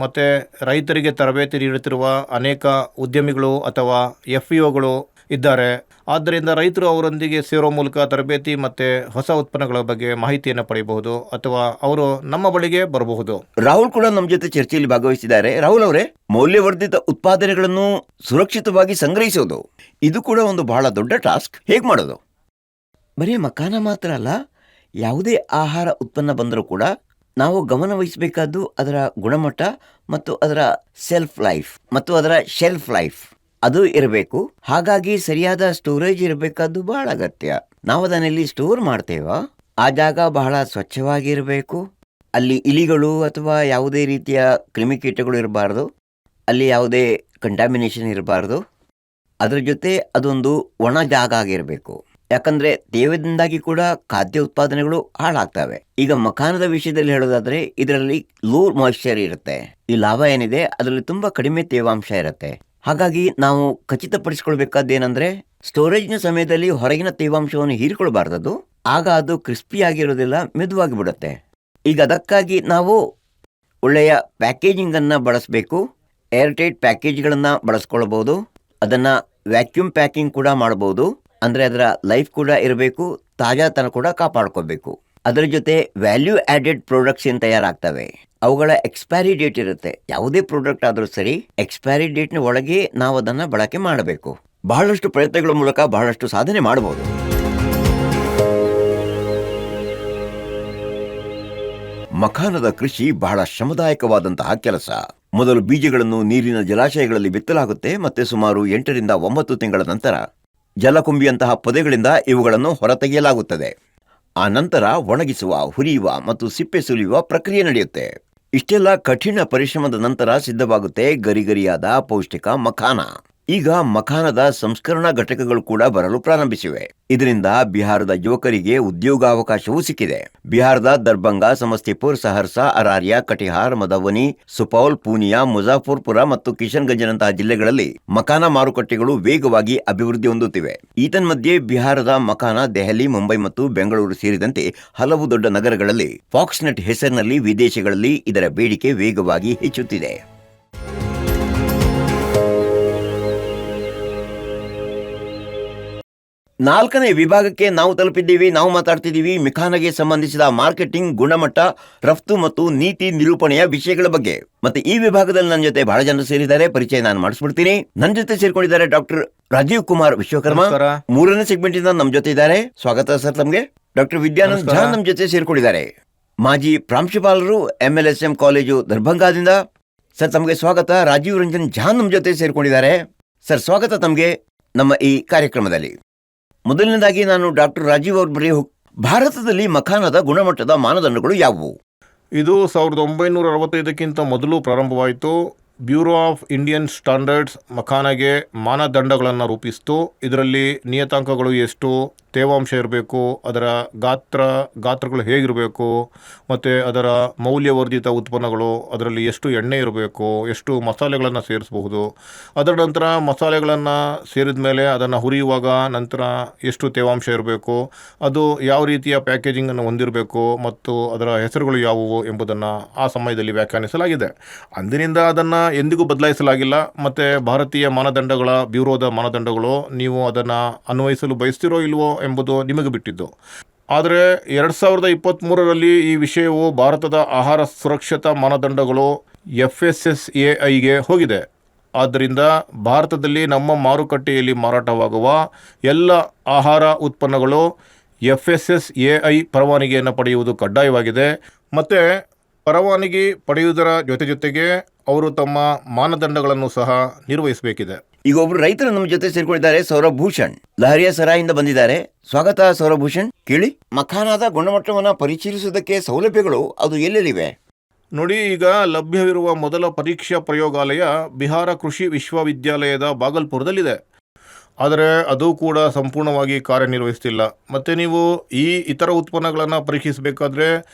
ಮತ್ತು ರೈತರಿಗೆ ತರಬೇತಿ ನೀಡುತ್ತಿರುವ ಅನೇಕ ಉದ್ಯಮಿಗಳು ಅಥವಾ FEOಗಳು ಇದ್ದಾರೆ. ಆದ್ದರಿಂದ ರೈತರು ಅವರೊಂದಿಗೆ ಸೇರೋ ಮೂಲಕ ತರಬೇತಿ ಮತ್ತು ಹೊಸ ಉತ್ಪನ್ನಗಳ ಬಗ್ಗೆ ಮಾಹಿತಿಯನ್ನು ಪಡೆಯಬಹುದು ಅಥವಾ ಅವರು ನಮ್ಮ ಬಳಿಗೆ ಬರಬಹುದು. ರಾಹುಲ್ ಕೂಡ ನಮ್ಮ ಜೊತೆ ಚರ್ಚೆಯಲ್ಲಿ ಭಾಗವಹಿಸಿದ್ದಾರೆ. ರಾಹುಲ್ ಅವರೇ, ಮೌಲ್ಯವರ್ಧಿತ ಉತ್ಪಾದನೆಗಳನ್ನು ಸುರಕ್ಷಿತವಾಗಿ ಸಂಗ್ರಹಿಸೋದು ಇದು ಕೂಡ ಒಂದು ಬಹಳ ದೊಡ್ಡ ಟಾಸ್ಕ್. ಹೇಗೆ ಮಾಡೋದು? ಬರೀ ಮಕಾನ ಮಾತ್ರ ಅಲ್ಲ, ಯಾವುದೇ ಆಹಾರ ಉತ್ಪನ್ನ ಬಂದರೂ ಕೂಡ ನಾವು ಗಮನ ವಹಿಸಬೇಕಾದ್ದು ಅದರ ಗುಣಮಟ್ಟ ಮತ್ತು ಅದರ ಶೆಲ್ಫ್ ಲೈಫ್ ಅದು ಇರಬೇಕು. ಹಾಗಾಗಿ ಸರಿಯಾದ ಸ್ಟೋರೇಜ್ ಇರಬೇಕಾದ್ದು ಬಹಳ ಅಗತ್ಯ. ನಾವು ಅದನ್ನೆಲ್ಲಿ ಸ್ಟೋರ್ ಮಾಡ್ತೇವೋ ಆ ಜಾಗ ಬಹಳ ಸ್ವಚ್ಛವಾಗಿರಬೇಕು. ಅಲ್ಲಿ ಇಲಿಗಳು ಅಥವಾ ಯಾವುದೇ ರೀತಿಯ ಕ್ರಿಮಿಕೀಟಗಳು ಇರಬಾರ್ದು. ಅಲ್ಲಿ ಯಾವುದೇ ಕಂಟಾಮಿನೇಷನ್ ಇರಬಾರ್ದು. ಅದರ ಜೊತೆ ಅದೊಂದು ಒಣ ಜಾಗ ಆಗಿರಬೇಕು. ಯಾಕಂದ್ರೆ ತೇವದಿಂದಾಗಿ ಕೂಡ ಖಾದ್ಯ ಉತ್ಪಾದನೆಗಳು ಹಾಳಾಗ್ತವೆ. ಈಗ ಮಕಾನದ ವಿಷಯದಲ್ಲಿ ಹೇಳೋದಾದ್ರೆ ಇದರಲ್ಲಿ ಲೋ ಮಾಯಿಶ್ಚರ್ ಇರುತ್ತೆ. ಈ ಲಾವ ಏನಿದೆ ಅದರಲ್ಲಿ ತುಂಬಾ ಕಡಿಮೆ ತೇವಾಂಶ ಇರುತ್ತೆ. ಹಾಗಾಗಿ ನಾವು ಖಚಿತಪಡಿಸಿಕೊಳ್ಬೇಕಾದ್ದೇನೆಂದ್ರೆ ಸ್ಟೋರೇಜ್ನ ಸಮಯದಲ್ಲಿ ಹೊರಗಿನ ತೇವಾಂಶವನ್ನು ಹೀರಿಕೊಳ್ಬಾರ್ದು. ಆಗ ಅದು ಕ್ರಿಸ್ಪಿ ಆಗಿರೋದಿಲ್ಲ, ಮೆದುವಾಗಿ ಬಿಡುತ್ತೆ. ಈಗ ಅದಕ್ಕಾಗಿ ನಾವು ಒಳ್ಳೆಯ ಪ್ಯಾಕೇಜಿಂಗ್ ಅನ್ನ ಬಳಸಬೇಕು. ಏರ್ಟೈಟ್ ಪ್ಯಾಕೇಜ್ಗಳನ್ನ ಬಳಸ್ಕೊಳ್ಬಹುದು. ಅದನ್ನ ವ್ಯಾಕ್ಯೂಮ್ ಪ್ಯಾಕಿಂಗ್ ಕೂಡ ಮಾಡಬಹುದು. ಅಂದ್ರೆ ಅದರ ಲೈಫ್ ಕೂಡ ಇರಬೇಕು, ತಾಜಾತನ ಕೂಡ ಕಾಪಾಡ್ಕೋಬೇಕು. ಅದರ ಜೊತೆ ವ್ಯಾಲ್ಯೂ ಆಡೆಡ್ ಪ್ರಾಡಕ್ಟ್ಸ್ ಏನು ತಯಾರಾಗ್ತವೆ, ಅವುಗಳ ಎಕ್ಸ್ಪೈರಿ ಡೇಟ್ ಇರುತ್ತೆ. ಯಾವುದೇ ಪ್ರಾಡಕ್ಟ್ ಆದರೂ ಸರಿ ಎಕ್ಸ್ಪೈರಿ ಡೇಟ್ನ ಒಳಗೆ ನಾವು ಅದನ್ನ ಬಳಕೆ ಮಾಡಬೇಕು. ಬಹಳಷ್ಟು ಪ್ರಯತ್ನಗಳ ಮೂಲಕ ಬಹಳಷ್ಟು ಸಾಧನೆ ಮಾಡಬಹುದು. ಮಖಾನದ ಕೃಷಿ ಬಹಳ ಶ್ರಮದಾಯಕವಾದಂತಹ ಕೆಲಸ. ಮೊದಲು ಬೀಜಗಳನ್ನು ನೀರಿನ ಜಲಾಶಯಗಳಲ್ಲಿ ಬಿತ್ತಲಾಗುತ್ತೆ. ಮತ್ತೆ ಸುಮಾರು 8 ರಿಂದ 9 ತಿಂಗಳ ನಂತರ ಜಲಕುಂಬಿಯಂತಹ ಪೊದೆಗಳಿಂದ ಇವುಗಳನ್ನು ಹೊರತೆಗೆಯಲಾಗುತ್ತದೆ. ಆ ನಂತರ ಒಣಗಿಸುವ, ಹುರಿಯುವ ಮತ್ತು ಸಿಪ್ಪೆ ಸುಲಿಯುವ ಪ್ರಕ್ರಿಯೆ ನಡೆಯುತ್ತೆ. ಇಷ್ಟೆಲ್ಲ ಕಠಿಣ ಪರಿಶ್ರಮದ ನಂತರ ಸಿದ್ಧವಾಗುತ್ತೆ ಗರಿಗರಿಯಾದ ಪೌಷ್ಟಿಕ ಮಖಾನ. ಈಗ ಮಖಾನದ ಸಂಸ್ಕರಣಾ ಘಟಕಗಳು ಕೂಡ ಬರಲು ಪ್ರಾರಂಭಿಸಿವೆ. ಇದರಿಂದ ಬಿಹಾರದ ಯುವಕರಿಗೆ ಉದ್ಯೋಗಾವಕಾಶವೂ ಸಿಕ್ಕಿದೆ. ಬಿಹಾರದ ದರ್ಭಂಗ, ಸಮಸ್ತಿಪುರ್, ಸಹರ್ಸಾ, ಅರಾರಿಯಾ, ಕಟಿಹಾರ್, ಮಧುಬನಿ, ಸುಪೌಲ್, ಪೂನಿಯಾ, ಮುಜಾಫರ್ಪುರ ಮತ್ತು ಕಿಶನ್ಗಂಜ್ನಂತಹ ಜಿಲ್ಲೆಗಳಲ್ಲಿ ಮಖಾನ ಮಾರುಕಟ್ಟೆಗಳು ವೇಗವಾಗಿ ಅಭಿವೃದ್ಧಿ ಹೊಂದುತ್ತಿವೆ. ಈತನ್ಮಧ್ಯೆ ಬಿಹಾರದ ಮಖಾನ ದೆಹಲಿ, ಮುಂಬೈ ಮತ್ತು ಬೆಂಗಳೂರು ಸೇರಿದಂತೆ ಹಲವು ದೊಡ್ಡ ನಗರಗಳಲ್ಲಿ ಫಾಕ್ಸ್ನಟ್ ಹೆಸರಿನಲ್ಲಿ ವಿದೇಶಗಳಲ್ಲಿ ಇದರ ಬೇಡಿಕೆ ವೇಗವಾಗಿ ಹೆಚ್ಚುತ್ತಿದೆ. ನಾಲ್ಕನೇ ವಿಭಾಗಕ್ಕೆ ನಾವು ತಲುಪಿದ್ದೀವಿ. ನಾವು ಮಾತಾಡ್ತಿದ್ದೀವಿ ಮಖಾನಗೆ ಸಂಬಂಧಿಸಿದ ಮಾರ್ಕೆಟಿಂಗ್, ಗುಣಮಟ್ಟ, ರಫ್ತು ಮತ್ತು ನೀತಿ ನಿರೂಪಣೆಯ ವಿಷಯಗಳ ಬಗ್ಗೆ. ಮತ್ತೆ ಈ ವಿಭಾಗದಲ್ಲಿ ನನ್ನ ಜೊತೆ ಬಹಳ ಜನರು ಸೇರಿದ್ದಾರೆ. ಪರಿಚಯ ನಾನು ಮಾಡಿಸ್ಬಿಡ್ತೀನಿ. ನನ್ನ ಜೊತೆ ಸೇರ್ಕೊಂಡಿದ್ದಾರೆ ಡಾಕ್ಟರ್ ರಾಜೀವ್ ಕುಮಾರ್ ವಿಶ್ವಕರ್ಮ. ಮೂರನೇ ಸೆಗ್ಮೆಂಟ್ ಇಂದ ನಮ್ಮ ಜೊತೆ ಇದ್ದಾರೆ. ಸ್ವಾಗತ ಸರ್ ತಮ್ಗೆ. ಡಾಕ್ಟರ್ ವಿದ್ಯಾನಂದ್ ಝಾ ನಮ್ಮ ಜೊತೆ ಸೇರ್ಕೊಂಡಿದ್ದಾರೆ. ಮಾಜಿ ಪ್ರಾಂಶುಪಾಲರು, MLSM ಕಾಲೇಜು ದರ್ಭಂಗಾದಿಂದ. ಸರ್ ತಮಗೆ ಸ್ವಾಗತ. ರಾಜೀವ್ ರಂಜನ್ ಝಾ ನಮ್ಮ ಜೊತೆ ಸೇರ್ಕೊಂಡಿದ್ದಾರೆ. ಸರ್ ಸ್ವಾಗತ ತಮಗೆ ನಮ್ಮ ಈ ಕಾರ್ಯಕ್ರಮದಲ್ಲಿ. ಮೊದಲನೇದಾಗಿ ನಾನು ಡಾಕ್ಟರ್ ರಾಜೀವ್ ಅವ್ರ ಬಳಿ ಭಾರತದಲ್ಲಿ ಮಖಾನದ ಗುಣಮಟ್ಟದ ಮಾನದಂಡಗಳು ಯಾವುವು? ಇದು 1965ಕ್ಕಿಂತ ಮೊದಲು ಪ್ರಾರಂಭವಾಯಿತು. ಬ್ಯೂರೋ ಆಫ್ ಇಂಡಿಯನ್ ಸ್ಟ್ಯಾಂಡರ್ಡ್ಸ್ ಮಖಾನಗೆ ಮಾನದಂಡಗಳನ್ನು ರೂಪಿಸಿತು. ಇದರಲ್ಲಿ ನಿಯತಾಂಕಗಳು ಎಷ್ಟು, ತೇವಾಂಶ ಇರಬೇಕು, ಅದರ ಗಾತ್ರಗಳು ಹೇಗಿರಬೇಕು, ಮತ್ತು ಅದರ ಮೌಲ್ಯವರ್ಧಿತ ಉತ್ಪನ್ನಗಳು, ಅದರಲ್ಲಿ ಎಷ್ಟು ಎಣ್ಣೆ ಇರಬೇಕು, ಎಷ್ಟು ಮಸಾಲೆಗಳನ್ನು ಸೇರಿಸಬಹುದು, ಅದರ ನಂತರ ಮಸಾಲೆಗಳನ್ನು ಸೇರಿದ ಮೇಲೆ ಅದನ್ನು ಹುರಿಯುವಾಗ ನಂತರ ಎಷ್ಟು ತೇವಾಂಶ ಇರಬೇಕು, ಅದು ಯಾವ ರೀತಿಯ ಪ್ಯಾಕೇಜಿಂಗನ್ನು ಹೊಂದಿರಬೇಕು ಮತ್ತು ಅದರ ಹೆಸರುಗಳು ಯಾವುವು ಎಂಬುದನ್ನು ಆ ಸಮಯದಲ್ಲಿ ವ್ಯಾಖ್ಯಾನಿಸಲಾಗಿದೆ. ಅಂದಿನಿಂದ ಅದನ್ನು ಎಂದಿಗೂ ಬದಲಾಯಿಸಲಾಗಿಲ್ಲ. ಮತ್ತು ಭಾರತೀಯ ಮಾನದಂಡಗಳ ಬ್ಯೂರೋದ ಮಾನದಂಡಗಳು ನೀವು ಅದನ್ನು ಅನ್ವಯಿಸಲು ಬಯಸ್ತಿರೋ ಇಲ್ವೋ ಎಂಬುದು ನಿಮಗೆ ಬಿಟ್ಟಿದ್ದು. ಆದರೆ 2023ರಲ್ಲಿ ಈ ವಿಷಯವು ಭಾರತದ ಆಹಾರ ಸುರಕ್ಷತಾ ಮಾನದಂಡಗಳು FSSAIಗೆ ಹೋಗಿದೆ. ಆದ್ದರಿಂದ ಭಾರತದಲ್ಲಿ ನಮ್ಮ ಮಾರುಕಟ್ಟೆಯಲ್ಲಿ ಮಾರಾಟವಾಗುವ ಎಲ್ಲ ಆಹಾರ ಉತ್ಪನ್ನಗಳು FSSAI ಪರವಾನಗಿಯನ್ನು ಪಡೆಯುವುದು ಕಡ್ಡಾಯವಾಗಿದೆ. ಮತ್ತು ಪರವಾನಗಿ ಪಡೆಯುವುದರ ಜೊತೆಗೆ ಅವರು ತಮ್ಮ ಮಾನದಂಡಗಳನ್ನು ಸಹ ನಿರ್ವಹಿಸಬೇಕಿದೆ. ಈಗ ಒಬ್ರು ರೈತರು ನಮ್ಮ ಜೊತೆ ಸೇರ್ಕೊಂಡಿದ್ದಾರೆ. ಸೌರಭ್ ಭೂಷಣ್ ಲಹರಿಯಾ ಸರಾಯಿಂದ ಬಂದಿದ್ದಾರೆ. ಸ್ವಾಗತ ಸೌರಭ್ ಭೂಷಣ್. ಕೇಳಿ, ಮಖಾನದ ಗುಣಮಟ್ಟವನ್ನು ಪರಿಶೀಲಿಸುವುದಕ್ಕೆ ಸೌಲಭ್ಯಗಳು ಅದು ಎಲ್ಲೆಲ್ಲಿವೆ? ನೋಡಿ, ಈಗ ಲಭ್ಯವಿರುವ ಮೊದಲ ಪರೀಕ್ಷಾ ಪ್ರಯೋಗಾಲಯ ಬಿಹಾರ ಕೃಷಿ ವಿಶ್ವವಿದ್ಯಾಲಯದ ಬಾಗಲ್ಪುರದಲ್ಲಿದೆ. ಆದರೆ ಅದು ಕೂಡ ಸಂಪೂರ್ಣವಾಗಿ ಕಾರ್ಯನಿರ್ವಹಿಸ್ತಿಲ್ಲ. ಮತ್ತು ನೀವು ಈ ಇತರ ಉತ್ಪನ್ನಗಳನ್ನು ಪರೀಕ್ಷಿಸಬೇಕಾದ್ರೆ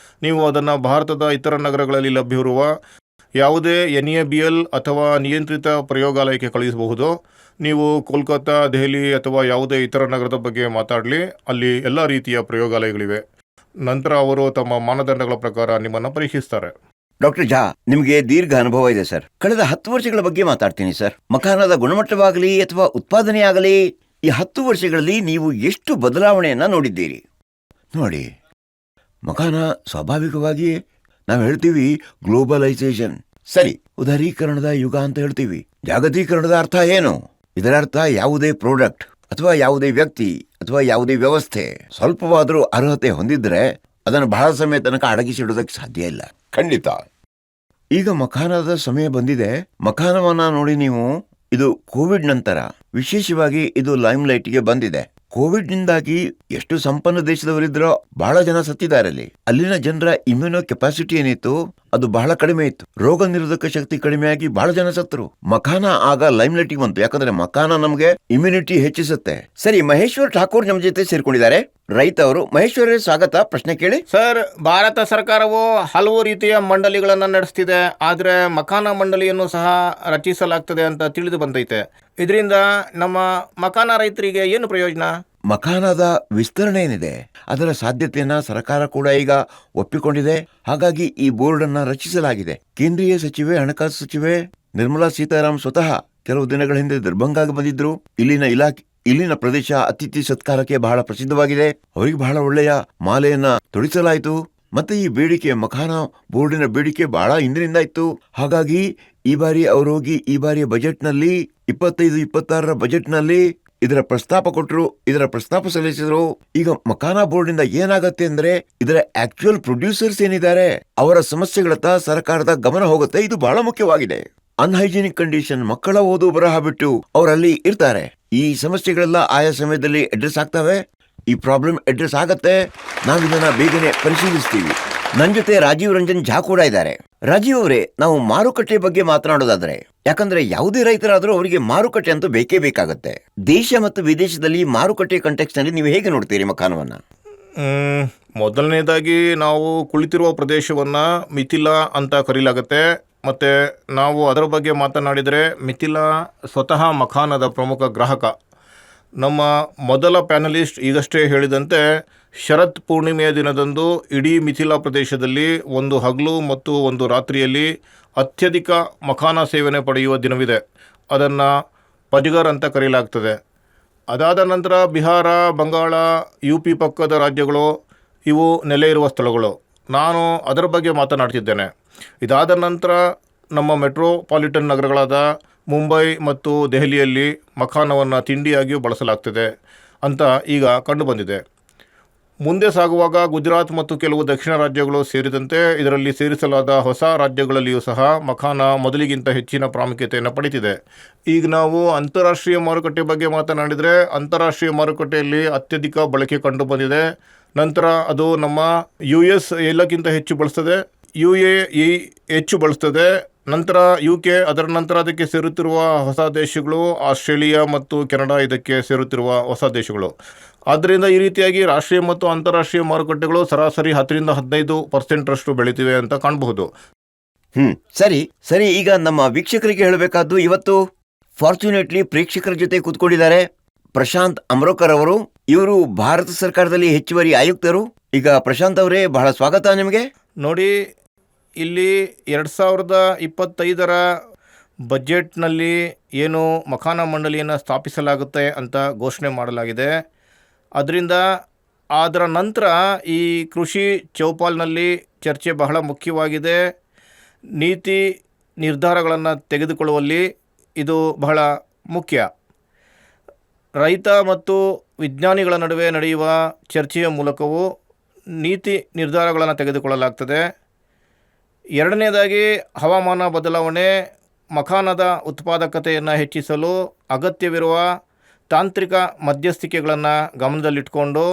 ನೀವು ಅದನ್ನು ಭಾರತದ ಇತರ ನಗರಗಳಲ್ಲಿ ಲಭ್ಯವಿರುವ ಯಾವುದೇ NABL ಅಥವಾ ನಿಯಂತ್ರಿತ ಪ್ರಯೋಗಾಲಯಕ್ಕೆ ಕಳುಹಿಸಬಹುದು. ನೀವು ಕೋಲ್ಕತ್ತಾ, ದೆಹಲಿ ಅಥವಾ ಯಾವುದೇ ಇತರ ನಗರದ ಬಗ್ಗೆ ಮಾತಾಡಲಿ, ಅಲ್ಲಿ ಎಲ್ಲ ರೀತಿಯ ಪ್ರಯೋಗಾಲಯಗಳಿವೆ. ನಂತರ ಅವರು ತಮ್ಮ ಮಾನದಂಡಗಳ ಪ್ರಕಾರ ನಿಮ್ಮನ್ನು ಪರೀಕ್ಷಿಸ್ತಾರೆ. ಡಾಕ್ಟರ್ ಝಾ, ನಿಮಗೆ ದೀರ್ಘ ಅನುಭವ ಇದೆ ಸರ್. ಕಳೆದ 10 ವರ್ಷಗಳ ಬಗ್ಗೆ ಮಾತಾಡ್ತೀನಿ ಸರ್. ಮಖಾನದ ಗುಣಮಟ್ಟವಾಗಲಿ ಅಥವಾ ಉತ್ಪಾದನೆಯಾಗಲಿ, ಈ 10 ವರ್ಷಗಳಲ್ಲಿ ನೀವು ಎಷ್ಟು ಬದಲಾವಣೆಯನ್ನ ನೋಡಿದ್ದೀರಿ? ನೋಡಿ, ಮಖಾನ ಸ್ವಾಭಾವಿಕವಾಗಿ ನಾವು ಹೇಳ್ತೀವಿ ಗ್ಲೋಬಲೈಸೇಷನ್, ಸರಿ, ಉದಾರೀಕರಣದ ಯುಗ ಅಂತ ಹೇಳ್ತೀವಿ. ಜಾಗತೀಕರಣದ ಅರ್ಥ ಏನು? ಇದರ ಅರ್ಥ ಯಾವುದೇ ಪ್ರಾಡಕ್ಟ್ ಅಥವಾ ಯಾವುದೇ ವ್ಯಕ್ತಿ ಅಥವಾ ಯಾವುದೇ ವ್ಯವಸ್ಥೆ ಸ್ವಲ್ಪವಾದರೂ ಅರ್ಹತೆ ಹೊಂದಿದ್ರೆ ಅದನ್ನು ಬಹಳ ಸಮಯ ತನಕ ಅಡಗಿಸಿಡೋದಕ್ಕೆ ಸಾಧ್ಯ ಇಲ್ಲ. ಖಂಡಿತ. ಈಗ ಮಖಾನದ ಸಮಯ ಬಂದಿದೆ. ಮಖಾನವನ್ನ ನೋಡಿ ನೀವು, ಇದು ಕೋವಿಡ್ ನಂತರ ವಿಶೇಷವಾಗಿ ಇದು ಲೈಮ್ ಲೈಟ್ಗೆ ಬಂದಿದೆ. ಕೋವಿಡ್ ನಿಂದಾಗಿ ಎಷ್ಟು ಸಂಪನ್ನ ದೇಶದವರಿದ್ರೋ ಬಹಳ ಜನ ಸತ್ತಿದ್ದಾರೆ. ಅಲ್ಲಿನ ಜನರ ಇಮ್ಯುನೋ ಕೆಪಾಸಿಟಿ ಏನಿತ್ತು ಅದು ಬಹಳ ಕಡಿಮೆ ಇತ್ತು. ರೋಗ ನಿರೋಧಕ ಶಕ್ತಿ ಕಡಿಮೆಯಾಗಿ ಬಹಳ ಜನ ಸತ್ತರು. ಮಖಾನ ಆಗ ಲೈಮ್ ಲೈಟ್ಗೆ ಬಂತು, ಯಾಕಂದ್ರೆ ಮಖಾನ ನಮಗೆ ಇಮ್ಯುನಿಟಿ ಹೆಚ್ಚಿಸುತ್ತೆ. ಸರಿ, ಮಹೇಶ್ವರ್ ಠಾಕೂರ್ ನಮ್ಮ ಜೊತೆ ಸೇರ್ಕೊಂಡಿದ್ದಾರೆ, ರೈತ ಅವರು. ಮಹೇಶ್ವರ, ಸ್ವಾಗತ. ಪ್ರಶ್ನೆ ಕೇಳಿ ಸರ್, ಭಾರತ ಸರ್ಕಾರವು ಹಲವು ರೀತಿಯ ಮಂಡಳಿಗಳನ್ನು ನಡೆಸ್ತಿದೆ. ಆದರೆ ಮಖಾನ ಮಂಡಳಿಯನ್ನು ಸಹ ರಚಿಸಲಾಗ್ತದೆ ಅಂತ ತಿಳಿದು ಬಂದೈತೆ. ಇದರಿಂದ ನಮ್ಮ ಮಖಾನ ರೈತರಿಗೆ ಏನು ಪ್ರಯೋಜನ? ಮಖಾನದ ವಿಸ್ತರಣೆ ಏನಿದೆ ಅದರ ಸಾಧ್ಯತೆಯನ್ನ ಸರ್ಕಾರ ಕೂಡ ಈಗ ಒಪ್ಪಿಕೊಂಡಿದೆ. ಹಾಗಾಗಿ ಈ ಬೋರ್ಡ್ ಅನ್ನ ರಚಿಸಲಾಗಿದೆ. ಕೇಂದ್ರೀಯ ಸಚಿವೆ, ಹಣಕಾಸು ಸಚಿವೆ ನಿರ್ಮಲಾ ಸೀತಾರಾಮ್ ಸ್ವತಃ ಕೆಲವು ದಿನಗಳ ಹಿಂದೆ ದರ್ಭಂಗಾಗೆ ಬಂದಿದ್ರು. ಇಲ್ಲಿನ ಪ್ರದೇಶ ಅತಿಥಿ ಸತ್ಕಾರಕ್ಕೆ ಬಹಳ ಪ್ರಸಿದ್ಧವಾಗಿದೆ. ಅವರಿಗೆ ಬಹಳ ಒಳ್ಳೆಯ ಮಾಲೆಯನ್ನ ತೊಡಿಸಲಾಯಿತು. ಮತ್ತೆ ಈ ಬೇಡಿಕೆ, ಮಖಾನ ಬೋರ್ಡಿನ ಬೇಡಿಕೆ ಬಹಳ ಹಿಂದಿನಿಂದ ಇತ್ತು. ಹಾಗಾಗಿ ಈ ಬಾರಿ ಅವರು ಹೋಗಿ ಈ ಬಾರಿಯ ಬಜೆಟ್ನಲ್ಲಿ 25-26 ಬಜೆಟ್ನಲ್ಲಿ ಇದರ ಪ್ರಸ್ತಾಪ ಕೊಟ್ಟರು, ಇದರ ಪ್ರಸ್ತಾಪ ಸಲ್ಲಿಸಿದ್ರು. ಈಗ ಮಖಾನ ಬೋರ್ಡಿಂದ ಏನಾಗತ್ತೆ ಅಂದ್ರೆ, ಇದರ ಆಕ್ಚುಯಲ್ ಪ್ರೊಡ್ಯೂಸರ್ಸ್ ಏನಿದ್ದಾರೆ ಅವರ ಸಮಸ್ಯೆಗಳತ್ತ ಸರ್ಕಾರದ ಗಮನ ಹೋಗುತ್ತೆ. ಇದು ಬಹಳ ಮುಖ್ಯವಾಗಿದೆ. ಅನ್ಹೈಜಿನಿಕ್ ಕಂಡೀಷನ್, ಮಕ್ಕಳ ಓದು ಬರಹ ಬಿಟ್ಟು ಅವರಲ್ಲಿ ಇರ್ತಾರೆ. ಈ ಸಮಸ್ಯೆಗಳೆಲ್ಲ ಆಯಾ ಸಮಯದಲ್ಲಿ ಅಡ್ರೆಸ್ ಆಗ್ತವೆ. ಈ ಪ್ರಾಬ್ಲಮ್ ಅಡ್ರೆಸ್ ಆಗತ್ತೆ. ನಾವು ಇದನ್ನ ಬೇಗನೆ ಪರಿಶೀಲಿಸ್ತೀವಿ. ನನ್ನ ಜೊತೆ ರಾಜೀವ್ ರಂಜನ್ ಝಾ ಕೂಡ ಇದ್ದಾರೆ. ರಾಜೀವ್ ಅವರೇ, ನಾವು ಮಾರುಕಟ್ಟೆ ಬಗ್ಗೆ ಮಾತನಾಡೋದಾದ್ರೆ, ಯಾಕಂದ್ರೆ ಯಾವುದೇ ರೈತರಾದ್ರೂ ಅವರಿಗೆ ಮಾರುಕಟ್ಟೆ ಅಂತೂ ಬೇಕೇ ಬೇಕಾಗತ್ತೆ. ದೇಶ ಮತ್ತು ವಿದೇಶದಲ್ಲಿ ಮಾರುಕಟ್ಟೆ ಕಂಟೆಕ್ಸ್ಟ್ ನಲ್ಲಿ ನೀವು ಹೇಗೆ ನೋಡ್ತೀರಿ ಮಖಾನವನ್ನ? ಮೊದಲನೇದಾಗಿ ನಾವು ಕುಳಿತಿರುವ ಪ್ರದೇಶವನ್ನು ಮಿಥಿಲಾ ಅಂತ ಕರೀಲಾಗತ್ತೆ. ಮತ್ತು ನಾವು ಅದರ ಬಗ್ಗೆ ಮಾತನಾಡಿದರೆ, ಮಿಥಿಲಾ ಸ್ವತಃ ಮಖಾನದ ಪ್ರಮುಖ ಗ್ರಾಹಕ. ನಮ್ಮ ಮೊದಲ ಪ್ಯಾನಲಿಸ್ಟ್ ಈಗಷ್ಟೇ ಹೇಳಿದಂತೆ, ಶರತ್ ಪೂರ್ಣಿಮೆಯ ದಿನದಂದು ಇಡೀ ಮಿಥಿಲಾ ಪ್ರದೇಶದಲ್ಲಿ ಒಂದು ಹಗಲು ಮತ್ತು ಒಂದು ರಾತ್ರಿಯಲ್ಲಿ ಅತ್ಯಧಿಕ ಮಖಾನ ಸೇವನೆ ಪಡೆಯುವ ದಿನವಿದೆ. ಅದನ್ನು ಪಜ್ಗರ್ ಅಂತ ಕರೆಯಲಾಗ್ತದೆ. ಅದಾದ ನಂತರ ಬಿಹಾರ, ಬಂಗಾಳ, UP ಪಕ್ಕದ ರಾಜ್ಯಗಳು ಇವು ನೆಲೆ ಇರುವ ಸ್ಥಳಗಳು. ನಾನು ಅದರ ಬಗ್ಗೆ ಮಾತನಾಡ್ತಿದ್ದೇನೆ. ಇದಾದ ನಂತರ ನಮ್ಮ ಮೆಟ್ರೋಪಾಲಿಟನ್ ನಗರಗಳಾದ ಮುಂಬೈ ಮತ್ತು ದೆಹಲಿಯಲ್ಲಿ ಮಖಾನವನ್ನು ತಿಂಡಿಯಾಗಿಯೂ ಬಳಸಲಾಗ್ತದೆ ಅಂತ ಈಗ ಕಂಡುಬಂದಿದೆ. ಮುಂದೆ ಸಾಗುವಾಗ ಗುಜರಾತ್ ಮತ್ತು ಕೆಲವು ದಕ್ಷಿಣ ರಾಜ್ಯಗಳು ಸೇರಿದಂತೆ ಇದರಲ್ಲಿ ಸೇರಿಸಲಾದ ಹೊಸ ರಾಜ್ಯಗಳಲ್ಲಿಯೂ ಸಹ ಮಖಾನ ಮೊದಲಿಗಿಂತ ಹೆಚ್ಚಿನ ಪ್ರಾಮುಖ್ಯತೆಯನ್ನು ಪಡೆದಿದೆ. ಈಗ ನಾವು ಅಂತಾರಾಷ್ಟ್ರೀಯ ಮಾರುಕಟ್ಟೆ ಬಗ್ಗೆ ಮಾತನಾಡಿದರೆ, ಅಂತಾರಾಷ್ಟ್ರೀಯ ಮಾರುಕಟ್ಟೆಯಲ್ಲಿ ಅತ್ಯಧಿಕ ಬಳಕೆ ಕಂಡುಬಂದಿದೆ. ನಂತರ ಅದು ನಮ್ಮ US ಎಲ್ಲಕ್ಕಿಂತ ಹೆಚ್ಚು ಬಳಸ್ತದೆ, UAE ಹೆಚ್ಚು ಬಳಸ್ತದೆ, ನಂತರ UK, ಅದರ ನಂತರ ಅದಕ್ಕೆ ಸೇರುತ್ತಿರುವ ಹೊಸ ದೇಶಗಳು ಆಸ್ಟ್ರೇಲಿಯಾ ಮತ್ತು ಕೆನಡಾ ಇದಕ್ಕೆ ಸೇರುತ್ತಿರುವ ಹೊಸ ದೇಶಗಳು. ಆದ್ದರಿಂದ ಈ ರೀತಿಯಾಗಿ ರಾಷ್ಟ್ರೀಯ ಮತ್ತು ಅಂತಾರಾಷ್ಟ್ರೀಯ ಮಾರುಕಟ್ಟೆಗಳು ಸರಾಸರಿ 10-15% ಬೆಳೀತಿವೆ ಅಂತ ಕಾಣಬಹುದು. ಸರಿ. ಈಗ ನಮ್ಮ ವೀಕ್ಷಕರಿಗೆ ಹೇಳಬೇಕಾದ್ದು, ಇವತ್ತು ಫಾರ್ಚುನೇಟ್ಲಿ ಪ್ರೇಕ್ಷಕರ ಜೊತೆ ಕೂತ್ಕೊಂಡಿದ್ದಾರೆ ಪ್ರಶಾಂತ್ ಅಮ್ರೋಕರ್ ಅವರು. ಇವರು ಭಾರತ ಸರ್ಕಾರದಲ್ಲಿ ಹೆಚ್ಚುವರಿ ಆಯುಕ್ತರು. ಈಗ ಪ್ರಶಾಂತ್ ಅವರೇ, ಬಹಳ ಸ್ವಾಗತ ನಿಮಗೆ. ನೋಡಿ, ಇಲ್ಲಿ 2025 ಬಜೆಟ್ನಲ್ಲಿ ಏನು ಮಖಾನ ಮಂಡಳಿಯನ್ನು ಸ್ಥಾಪಿಸಲಾಗುತ್ತೆ ಅಂತ ಘೋಷಣೆ ಮಾಡಲಾಗಿದೆ. ಅದರ ನಂತರ ಈ ಕೃಷಿ ಚೌಪಾಲ್ನಲ್ಲಿ ಚರ್ಚೆ ಬಹಳ ಮುಖ್ಯವಾಗಿದೆ. ನೀತಿ ನಿರ್ಧಾರಗಳನ್ನು ತೆಗೆದುಕೊಳ್ಳುವಲ್ಲಿ ಇದು ಬಹಳ ಮುಖ್ಯ. ರೈತ ಮತ್ತು ವಿಜ್ಞಾನಿಗಳ ನಡುವೆ ನಡೆಯುವ ಚರ್ಚೆಯ ಮೂಲಕವೂ ನೀತಿ ನಿರ್ಧಾರಗಳನ್ನು ತೆಗೆದುಕೊಳ್ಳಲಾಗ್ತದೆ. ಎರಡನೇದಾಗಿ, ಹವಾಮಾನ ಬದಲಾವಣೆ ಮಖಾನದ ಉತ್ಪಾದಕತೆಯನ್ನು ಹೆಚ್ಚಿಸಲು ಅಗತ್ಯವಿರುವ ತಾಂತ್ರಿಕ ಮಧ್ಯಸ್ಥಿಕೆಗಳನ್ನು ಗಮನದಲ್ಲಿಟ್ಕೊಂಡು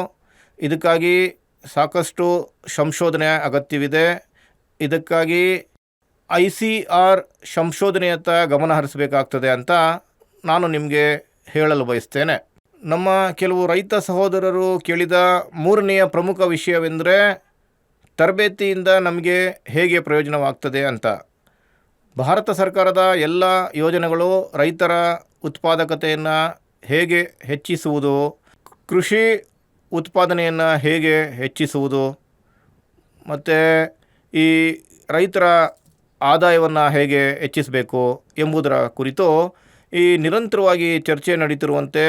ಇದಕ್ಕಾಗಿ ಸಾಕಷ್ಟು ಸಂಶೋಧನೆ ಅಗತ್ಯವಿದೆ. ಇದಕ್ಕಾಗಿ ICR ಸಂಶೋಧನೆಯತ್ತ ಗಮನ ಹರಿಸಬೇಕಾಗ್ತದೆ ಅಂತ ನಾನು ನಿಮಗೆ ಹೇಳಲು ಬಯಸ್ತೇನೆ. ನಮ್ಮ ಕೆಲವು ರೈತ ಸಹೋದರರು ಕೇಳಿದ ಮೂರನೆಯ ಪ್ರಮುಖ ವಿಷಯವೆಂದರೆ, ತರಬೇತಿಯಿಂದ ನಮಗೆ ಹೇಗೆ ಪ್ರಯೋಜನವಾಗ್ತದೆ ಅಂತ. ಭಾರತ ಸರ್ಕಾರದ ಎಲ್ಲ ಯೋಜನೆಗಳು ರೈತರ ಉತ್ಪಾದಕತೆಯನ್ನು ಹೇಗೆ ಹೆಚ್ಚಿಸುವುದು, ಕೃಷಿ ಉತ್ಪಾದನೆಯನ್ನು ಹೇಗೆ ಹೆಚ್ಚಿಸುವುದು ಮತ್ತು ಈ ರೈತರ ಆದಾಯವನ್ನು ಹೇಗೆ ಹೆಚ್ಚಿಸಬೇಕು ಎಂಬುದರ ಕುರಿತು ಈ ನಿರಂತರವಾಗಿ ಚರ್ಚೆ ನಡೀತಿರುವಂತೆ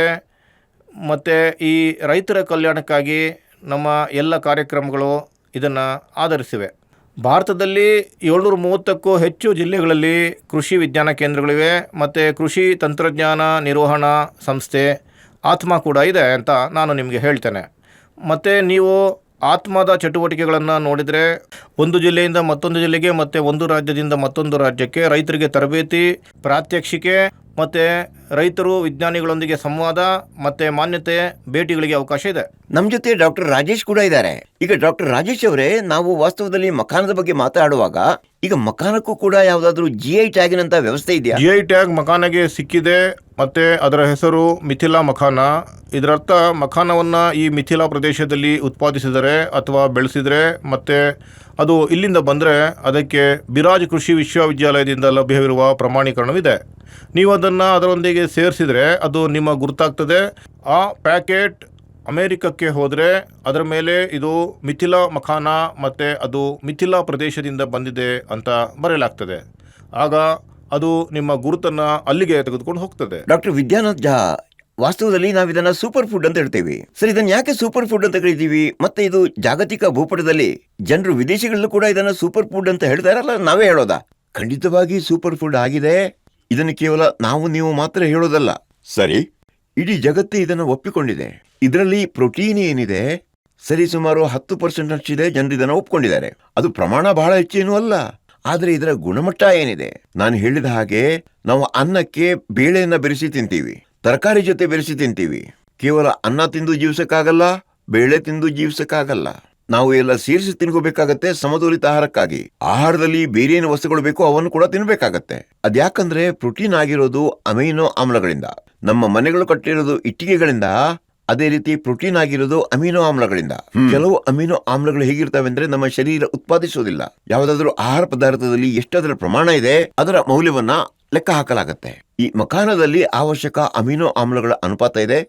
ಮತ್ತು ಈ ರೈತರ ಕಲ್ಯಾಣಕ್ಕಾಗಿ ನಮ್ಮ ಎಲ್ಲ ಕಾರ್ಯಕ್ರಮಗಳು ಇದನ್ನು ಆಧರಿಸಿವೆ. ಭಾರತದಲ್ಲಿ 730ಕ್ಕೂ ಹೆಚ್ಚು ಜಿಲ್ಲೆಗಳಲ್ಲಿ ಕೃಷಿ ವಿಜ್ಞಾನ ಕೇಂದ್ರಗಳಿವೆ ಮತ್ತು ಕೃಷಿ ತಂತ್ರಜ್ಞಾನ ನಿರ್ವಹಣಾ ಸಂಸ್ಥೆ ಆತ್ಮ ಕೂಡ ಇದೆ ಅಂತ ನಾನು ನಿಮಗೆ ಹೇಳ್ತೇನೆ. ಮತ್ತು ನೀವು ಆತ್ಮದ ಚಟುವಟಿಕೆಗಳನ್ನು ನೋಡಿದರೆ ಒಂದು ಜಿಲ್ಲೆಯಿಂದ ಮತ್ತೊಂದು ಜಿಲ್ಲೆಗೆ ಮತ್ತು ಒಂದು ರಾಜ್ಯದಿಂದ ಮತ್ತೊಂದು ರಾಜ್ಯಕ್ಕೆ ರೈತರಿಗೆ ತರಬೇತಿ, ಪ್ರಾತ್ಯಕ್ಷಿಕೆ ಮತ್ತು ರೈತರು ವಿಜ್ಞಾನಿಗಳೊಂದಿಗೆ ಸಂವಾದ ಮತ್ತು ಮಾನ್ಯತೆ ಭೇಟಿಗಳಿಗೆ ಅವಕಾಶ ಇದೆ. ನಮ್ಮ ಜೊತೆ ಡಾಕ್ಟರ್ ರಾಜೇಶ್ ಕೂಡ ಇದ್ದಾರೆ. ಈಗ ಡಾಕ್ಟರ್ ರಾಜೇಶ್ ಅವರೇ, ನಾವು ವಾಸ್ತವದಲ್ಲಿ ಮಖಾನದ ಬಗ್ಗೆ ಮಾತಾಡುವಾಗ ಈಗ ಮಖಾನಕ್ಕೂ ಕೂಡ ಯಾವುದಾದ್ರೂ GI ಟ್ಯಾಗಿನಂತ ವ್ಯವಸ್ಥೆ ಇದೆಯಾ? GI ಟ್ಯಾಗ್ ಮಖಾನಗೆ ಸಿಕ್ಕಿದೆ ಮತ್ತು ಅದರ ಹೆಸರು ಮಿಥಿಲಾ ಮಖಾನ. ಇದರರ್ಥ ಮಖಾನವನ್ನು ಈ ಮಿಥಿಲಾ ಪ್ರದೇಶದಲ್ಲಿ ಉತ್ಪಾದಿಸಿದರೆ ಅಥವಾ ಬೆಳೆಸಿದರೆ ಮತ್ತು ಅದು ಇಲ್ಲಿಂದ ಬಂದರೆ ಅದಕ್ಕೆ ಬಿರಾಜ್ ಕೃಷಿ ವಿಶ್ವವಿದ್ಯಾಲಯದಿಂದ ಲಭ್ಯವಿರುವ ಪ್ರಮಾಣೀಕರಣವಿದೆ. ನೀವು ಅದನ್ನು ಅದರೊಂದಿಗೆ ಸೇರಿಸಿದರೆ ಅದು ನಿಮ್ಮ ಗುರುತಾಗ್ತದೆ. ಆ ಪ್ಯಾಕೆಟ್ ಅಮೇರಿಕಕ್ಕೆ ಹೋದರೆ ಅದರ ಮೇಲೆ ಇದು ಮಿಥಿಲಾ ಮಖಾನ ಮತ್ತು ಅದು ಮಿಥಿಲಾ ಪ್ರದೇಶದಿಂದ ಬಂದಿದೆ ಅಂತ ಬರೆಯಲಾಗ್ತದೆ. ಆಗ ಅದು ನಿಮ್ಮ ಗುರುತನ್ನು ಅಲ್ಲಿಗೆ ತೆಗೆದುಕೊಂಡು ಹೋಗ್ತದೆ. ಡಾಕ್ಟರ್ ವಿದ್ಯಾನಾಥ್ ಝಾ, ವಾಸ್ತವದಲ್ಲಿ ನಾವು ಇದನ್ನ ಸೂಪರ್ ಫುಡ್ ಅಂತ ಹೇಳ್ತೇವೆ. ಸರ್, ಇದನ್ನ ಯಾಕೆ ಸೂಪರ್ ಫುಡ್ ಅಂತ ಕರಿತೀವಿ? ಮತ್ತೆ ಇದು ಜಾಗತಿಕ ಭೂಪಟದಲ್ಲಿ ಜನರು ವಿದೇಶಗಳಲ್ಲೂ ಕೂಡ ಇದನ್ನ ಸೂಪರ್ ಫುಡ್ ಅಂತ ಹೇಳ್ತಾರಲ್ಲ, ನಾವೇ ಹೇಳೋದಾ? ಖಂಡಿತವಾಗಿ ಸೂಪರ್ ಫುಡ್ ಆಗಿದೆ. ಇದನ್ನು ಕೇವಲ ನಾವು ನೀವು ಮಾತ್ರ ಹೇಳೋದಲ್ಲ. ಸರಿ, ಇಡೀ ಜಗತ್ತೇ ಇದನ್ನು ಒಪ್ಪಿಕೊಂಡಿದೆ. ಇದರಲ್ಲಿ ಪ್ರೋಟೀನ್ ಏನಿದೆ ಸರಿ ಸುಮಾರು 10% ಅಷ್ಟಿದೆ. ಜನರು ಇದನ್ನು ಒಪ್ಕೊಂಡಿದ್ದಾರೆ. ಅದು ಪ್ರಮಾಣ ಬಹಳ ಹೆಚ್ಚೇನೂ ಅಲ್ಲ. ಆದರೆ ಇದರ ಗುಣಮಟ್ಟ ಏನಿದೆ, ನಾನು ಹೇಳಿದ ಹಾಗೆ ನಾವು ಅನ್ನಕ್ಕೆ ಬೇಳೆಯನ್ನ ಬೆರೆಸಿ ತಿಂತೀವಿ, ತರಕಾರಿ ಜೊತೆ ಬೆರೆಸಿ ತಿಂತೀವಿ. ಕೇವಲ ಅನ್ನ ತಿಂದು ಜೀವಿಸಕ್ಕಾಗಲ್ಲ, ಬೇಳೆ ತಿಂದು ಜೀವಿಸಕ್ಕಾಗಲ್ಲ. ನಾವು ಎಲ್ಲ ಸೇರಿಸಿ ತಿನ್ಕೋಬೇಕಾಗತ್ತೆ ಸಮತೋಲಿತ ಆಹಾರಕ್ಕಾಗಿ. ಆಹಾರದಲ್ಲಿ ಬೇರೆ ಏನು ವಸ್ತುಗಳು ಬೇಕೋ ಅವನ್ನು ಕೂಡ ತಿನ್ಬೇಕಾಗತ್ತೆ. ಅದ್ಯಾಕಂದ್ರೆ ಪ್ರೋಟೀನ್ ಆಗಿರೋದು ಅಮೈನೋ ಆಮ್ಲಗಳಿಂದ. ನಮ್ಮ ಮನೆಗಳು ಕಟ್ಟಿರೋದು ಇಟ್ಟಿಗೆಗಳಿಂದ, ಅದೇ ರೀತಿ ಪ್ರೋಟೀನ್ ಆಗಿರೋದು ಅಮೀನೋ ಆಮ್ಲಗಳಿಂದ. ಕೆಲವು ಅಮೀನೋ ಆಮ್ಲಗಳು ಹೇಗಿರ್ತವೆ ಅಂದ್ರೆ ನಮ್ಮ ಶರೀರ ಉತ್ಪಾದಿಸೋದಿಲ್ಲ. ಯಾವುದಾದ್ರೂ ಆಹಾರ ಪದಾರ್ಥದಲ್ಲಿ ಎಷ್ಟದರ ಪ್ರಮಾಣ ಇದೆ ಅದರ ಮೌಲ್ಯವನ್ನ ಲೆಕ್ಕ ಹಾಕಲಾಗತ್ತೆ. ಈ ಮಖಾನದಲ್ಲಿ ಅವಶ್ಯಕ ಅಮೀನೋ ಆಮ್ಲಗಳ ಅನುಪಾತ ಇದೆ,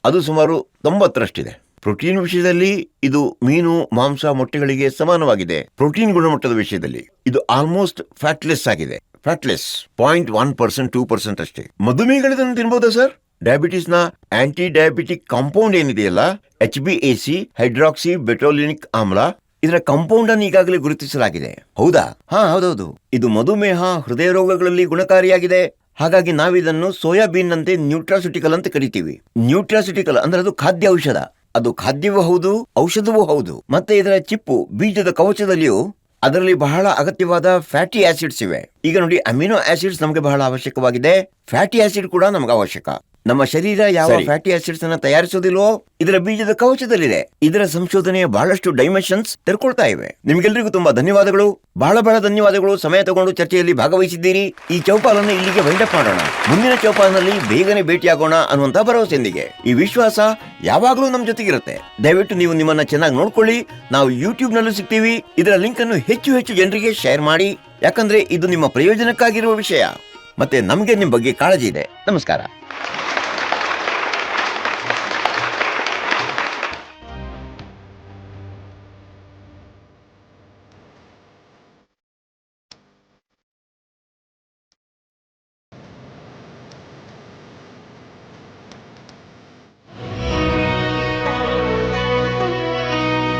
ಅದು ಸುಮಾರು 90ರಷ್ಟಿದೆ. ಪ್ರೋಟೀನ್ ವಿಷಯದಲ್ಲಿ ಇದು ಮೀನು, ಮಾಂಸ, ಮೊಟ್ಟೆಗಳಿಗೆ ಸಮಾನವಾಗಿದೆ. ಪ್ರೋಟೀನ್ ಗುಣಮಟ್ಟದ ವಿಷಯದಲ್ಲಿ ಇದು ಆಲ್ಮೋಸ್ಟ್ ಫ್ಯಾಟ್ಲೆಸ್ ಆಗಿದೆ. ಫ್ಯಾಟ್ಲೆಸ್ 0.1%, 2% ಅಷ್ಟೇ. ಮಧುಮೇಹಗಳಿದನ್ನು ತಿನ್ಬೋದಾ ಸರ್? ಡಯಾಬಿಟಿಸ್ ನ ಆಂಟಿ ಡಯಾಬಿಟಿಕ್ ಕಾಂಪೌಂಡ್ ಏನಿದೆಯಲ್ಲ, HbAc ಹೈಡ್ರಾಕ್ಸಿ ಬೆಟೋಲಿನಿಕ್ ಆಮ್ಲ, ಇದರ ಕಾಂಪೌಂಡ್ ಅನ್ನು ಈಗಾಗಲೇ ಗುರುತಿಸಲಾಗಿದೆ. ಹೌದಾ? ಹೌದೌದು. ಇದು ಮಧುಮೇಹ, ಹೃದಯ ರೋಗಗಳಲ್ಲಿ ಗುಣಕಾರಿಯಾಗಿದೆ. ಹಾಗಾಗಿ ನಾವಿದನ್ನು ಸೋಯಾಬೀನ್ ನಂತೆ ನ್ಯೂಟ್ರಾಸ್ಯೂಟಿಕಲ್ ಅಂತ ಕರಿತೀವಿ. ನ್ಯೂಟ್ರಾಸ್ಯೂಟಿಕಲ್ ಅಂದ್ರೆ ಅದು ಖಾದ್ಯ ಔಷಧ. ಅದು ಖಾದ್ಯವೂ ಹೌದು, ಔಷಧವೂ ಹೌದು. ಮತ್ತೆ ಇದರ ಚಿಪ್ಪು, ಬೀಜದ ಕವಚದಲ್ಲಿಯೂ ಅದರಲ್ಲಿ ಬಹಳ ಅಗತ್ಯವಾದ ಫ್ಯಾಟಿ ಆಸಿಡ್ಸ್ ಇವೆ. ಈಗ ನೋಡಿ, ಅಮಿನೋ ಆಸಿಡ್ಸ್ ನಮಗೆ ಬಹಳ ಅವಶ್ಯಕವಾಗಿದೆ, ಫ್ಯಾಟಿ ಆಸಿಡ್ ಕೂಡ ನಮಗೆ ಅವಶ್ಯಕ. ನಮ್ಮ ಶರೀರ ಯಾವ ಫ್ಯಾಟಿ ಆಸಿಡ್ಸ್ ಅನ್ನ ತಯಾರಿಸೋದಿಲ್ವೋ ಇದರ ಬೀಜದ ಕವಚದಲ್ಲಿದೆ. ಇದರ ಸಂಶೋಧನೆಯ ಬಹಳಷ್ಟು ಡೈಮೆನ್ಷನ್ಸ್ ತೆರ್ಕೊಳ್ತಾ ಇವೆ. ನಿಮ್ಗೆಲ್ರಿಗೂ ತುಂಬಾ ಧನ್ಯವಾದಗಳು, ಬಹಳ ಧನ್ಯವಾದಗಳು. ಸಮಯ ತಗೊಂಡು ಚರ್ಚೆಯಲ್ಲಿ ಭಾಗವಹಿಸಿದ್ದೀರಿ. ಈ ಚೌಪಾಲನ್ನು ಇಲ್ಲಿಗೆ ವೈಂಡಪ್ ಮಾಡೋಣ. ಮುಂದಿನ ಚೌಪಾಲಿನಲ್ಲಿ ಬೇಗನೆ ಭೇಟಿಯಾಗೋಣ ಅನ್ನುವಂತ ಭರವಸೆಯೊಂದಿಗೆ. ಈ ವಿಶ್ವಾಸ ಯಾವಾಗಲೂ ನಮ್ಮ ಜೊತೆಗಿರುತ್ತೆ. ದಯವಿಟ್ಟು ನೀವು ನಿಮ್ಮನ್ನ ಚೆನ್ನಾಗಿ ನೋಡ್ಕೊಳ್ಳಿ. ನಾವು ಯೂಟ್ಯೂಬ್ ನಲ್ಲೂ ಸಿಗ್ತೀವಿ. ಇದರ ಲಿಂಕ್ ಅನ್ನು ಹೆಚ್ಚು ಜನರಿಗೆ ಶೇರ್ ಮಾಡಿ, ಯಾಕಂದ್ರೆ ಇದು ನಿಮ್ಮ ಪ್ರಯೋಜನಕ್ಕಾಗಿರುವ ವಿಷಯ. ಮತ್ತೆ ನಮಗೆ ನಿಮ್ಮ ಬಗ್ಗೆ ಕಾಳಜಿ ಇದೆ. ನಮಸ್ಕಾರ.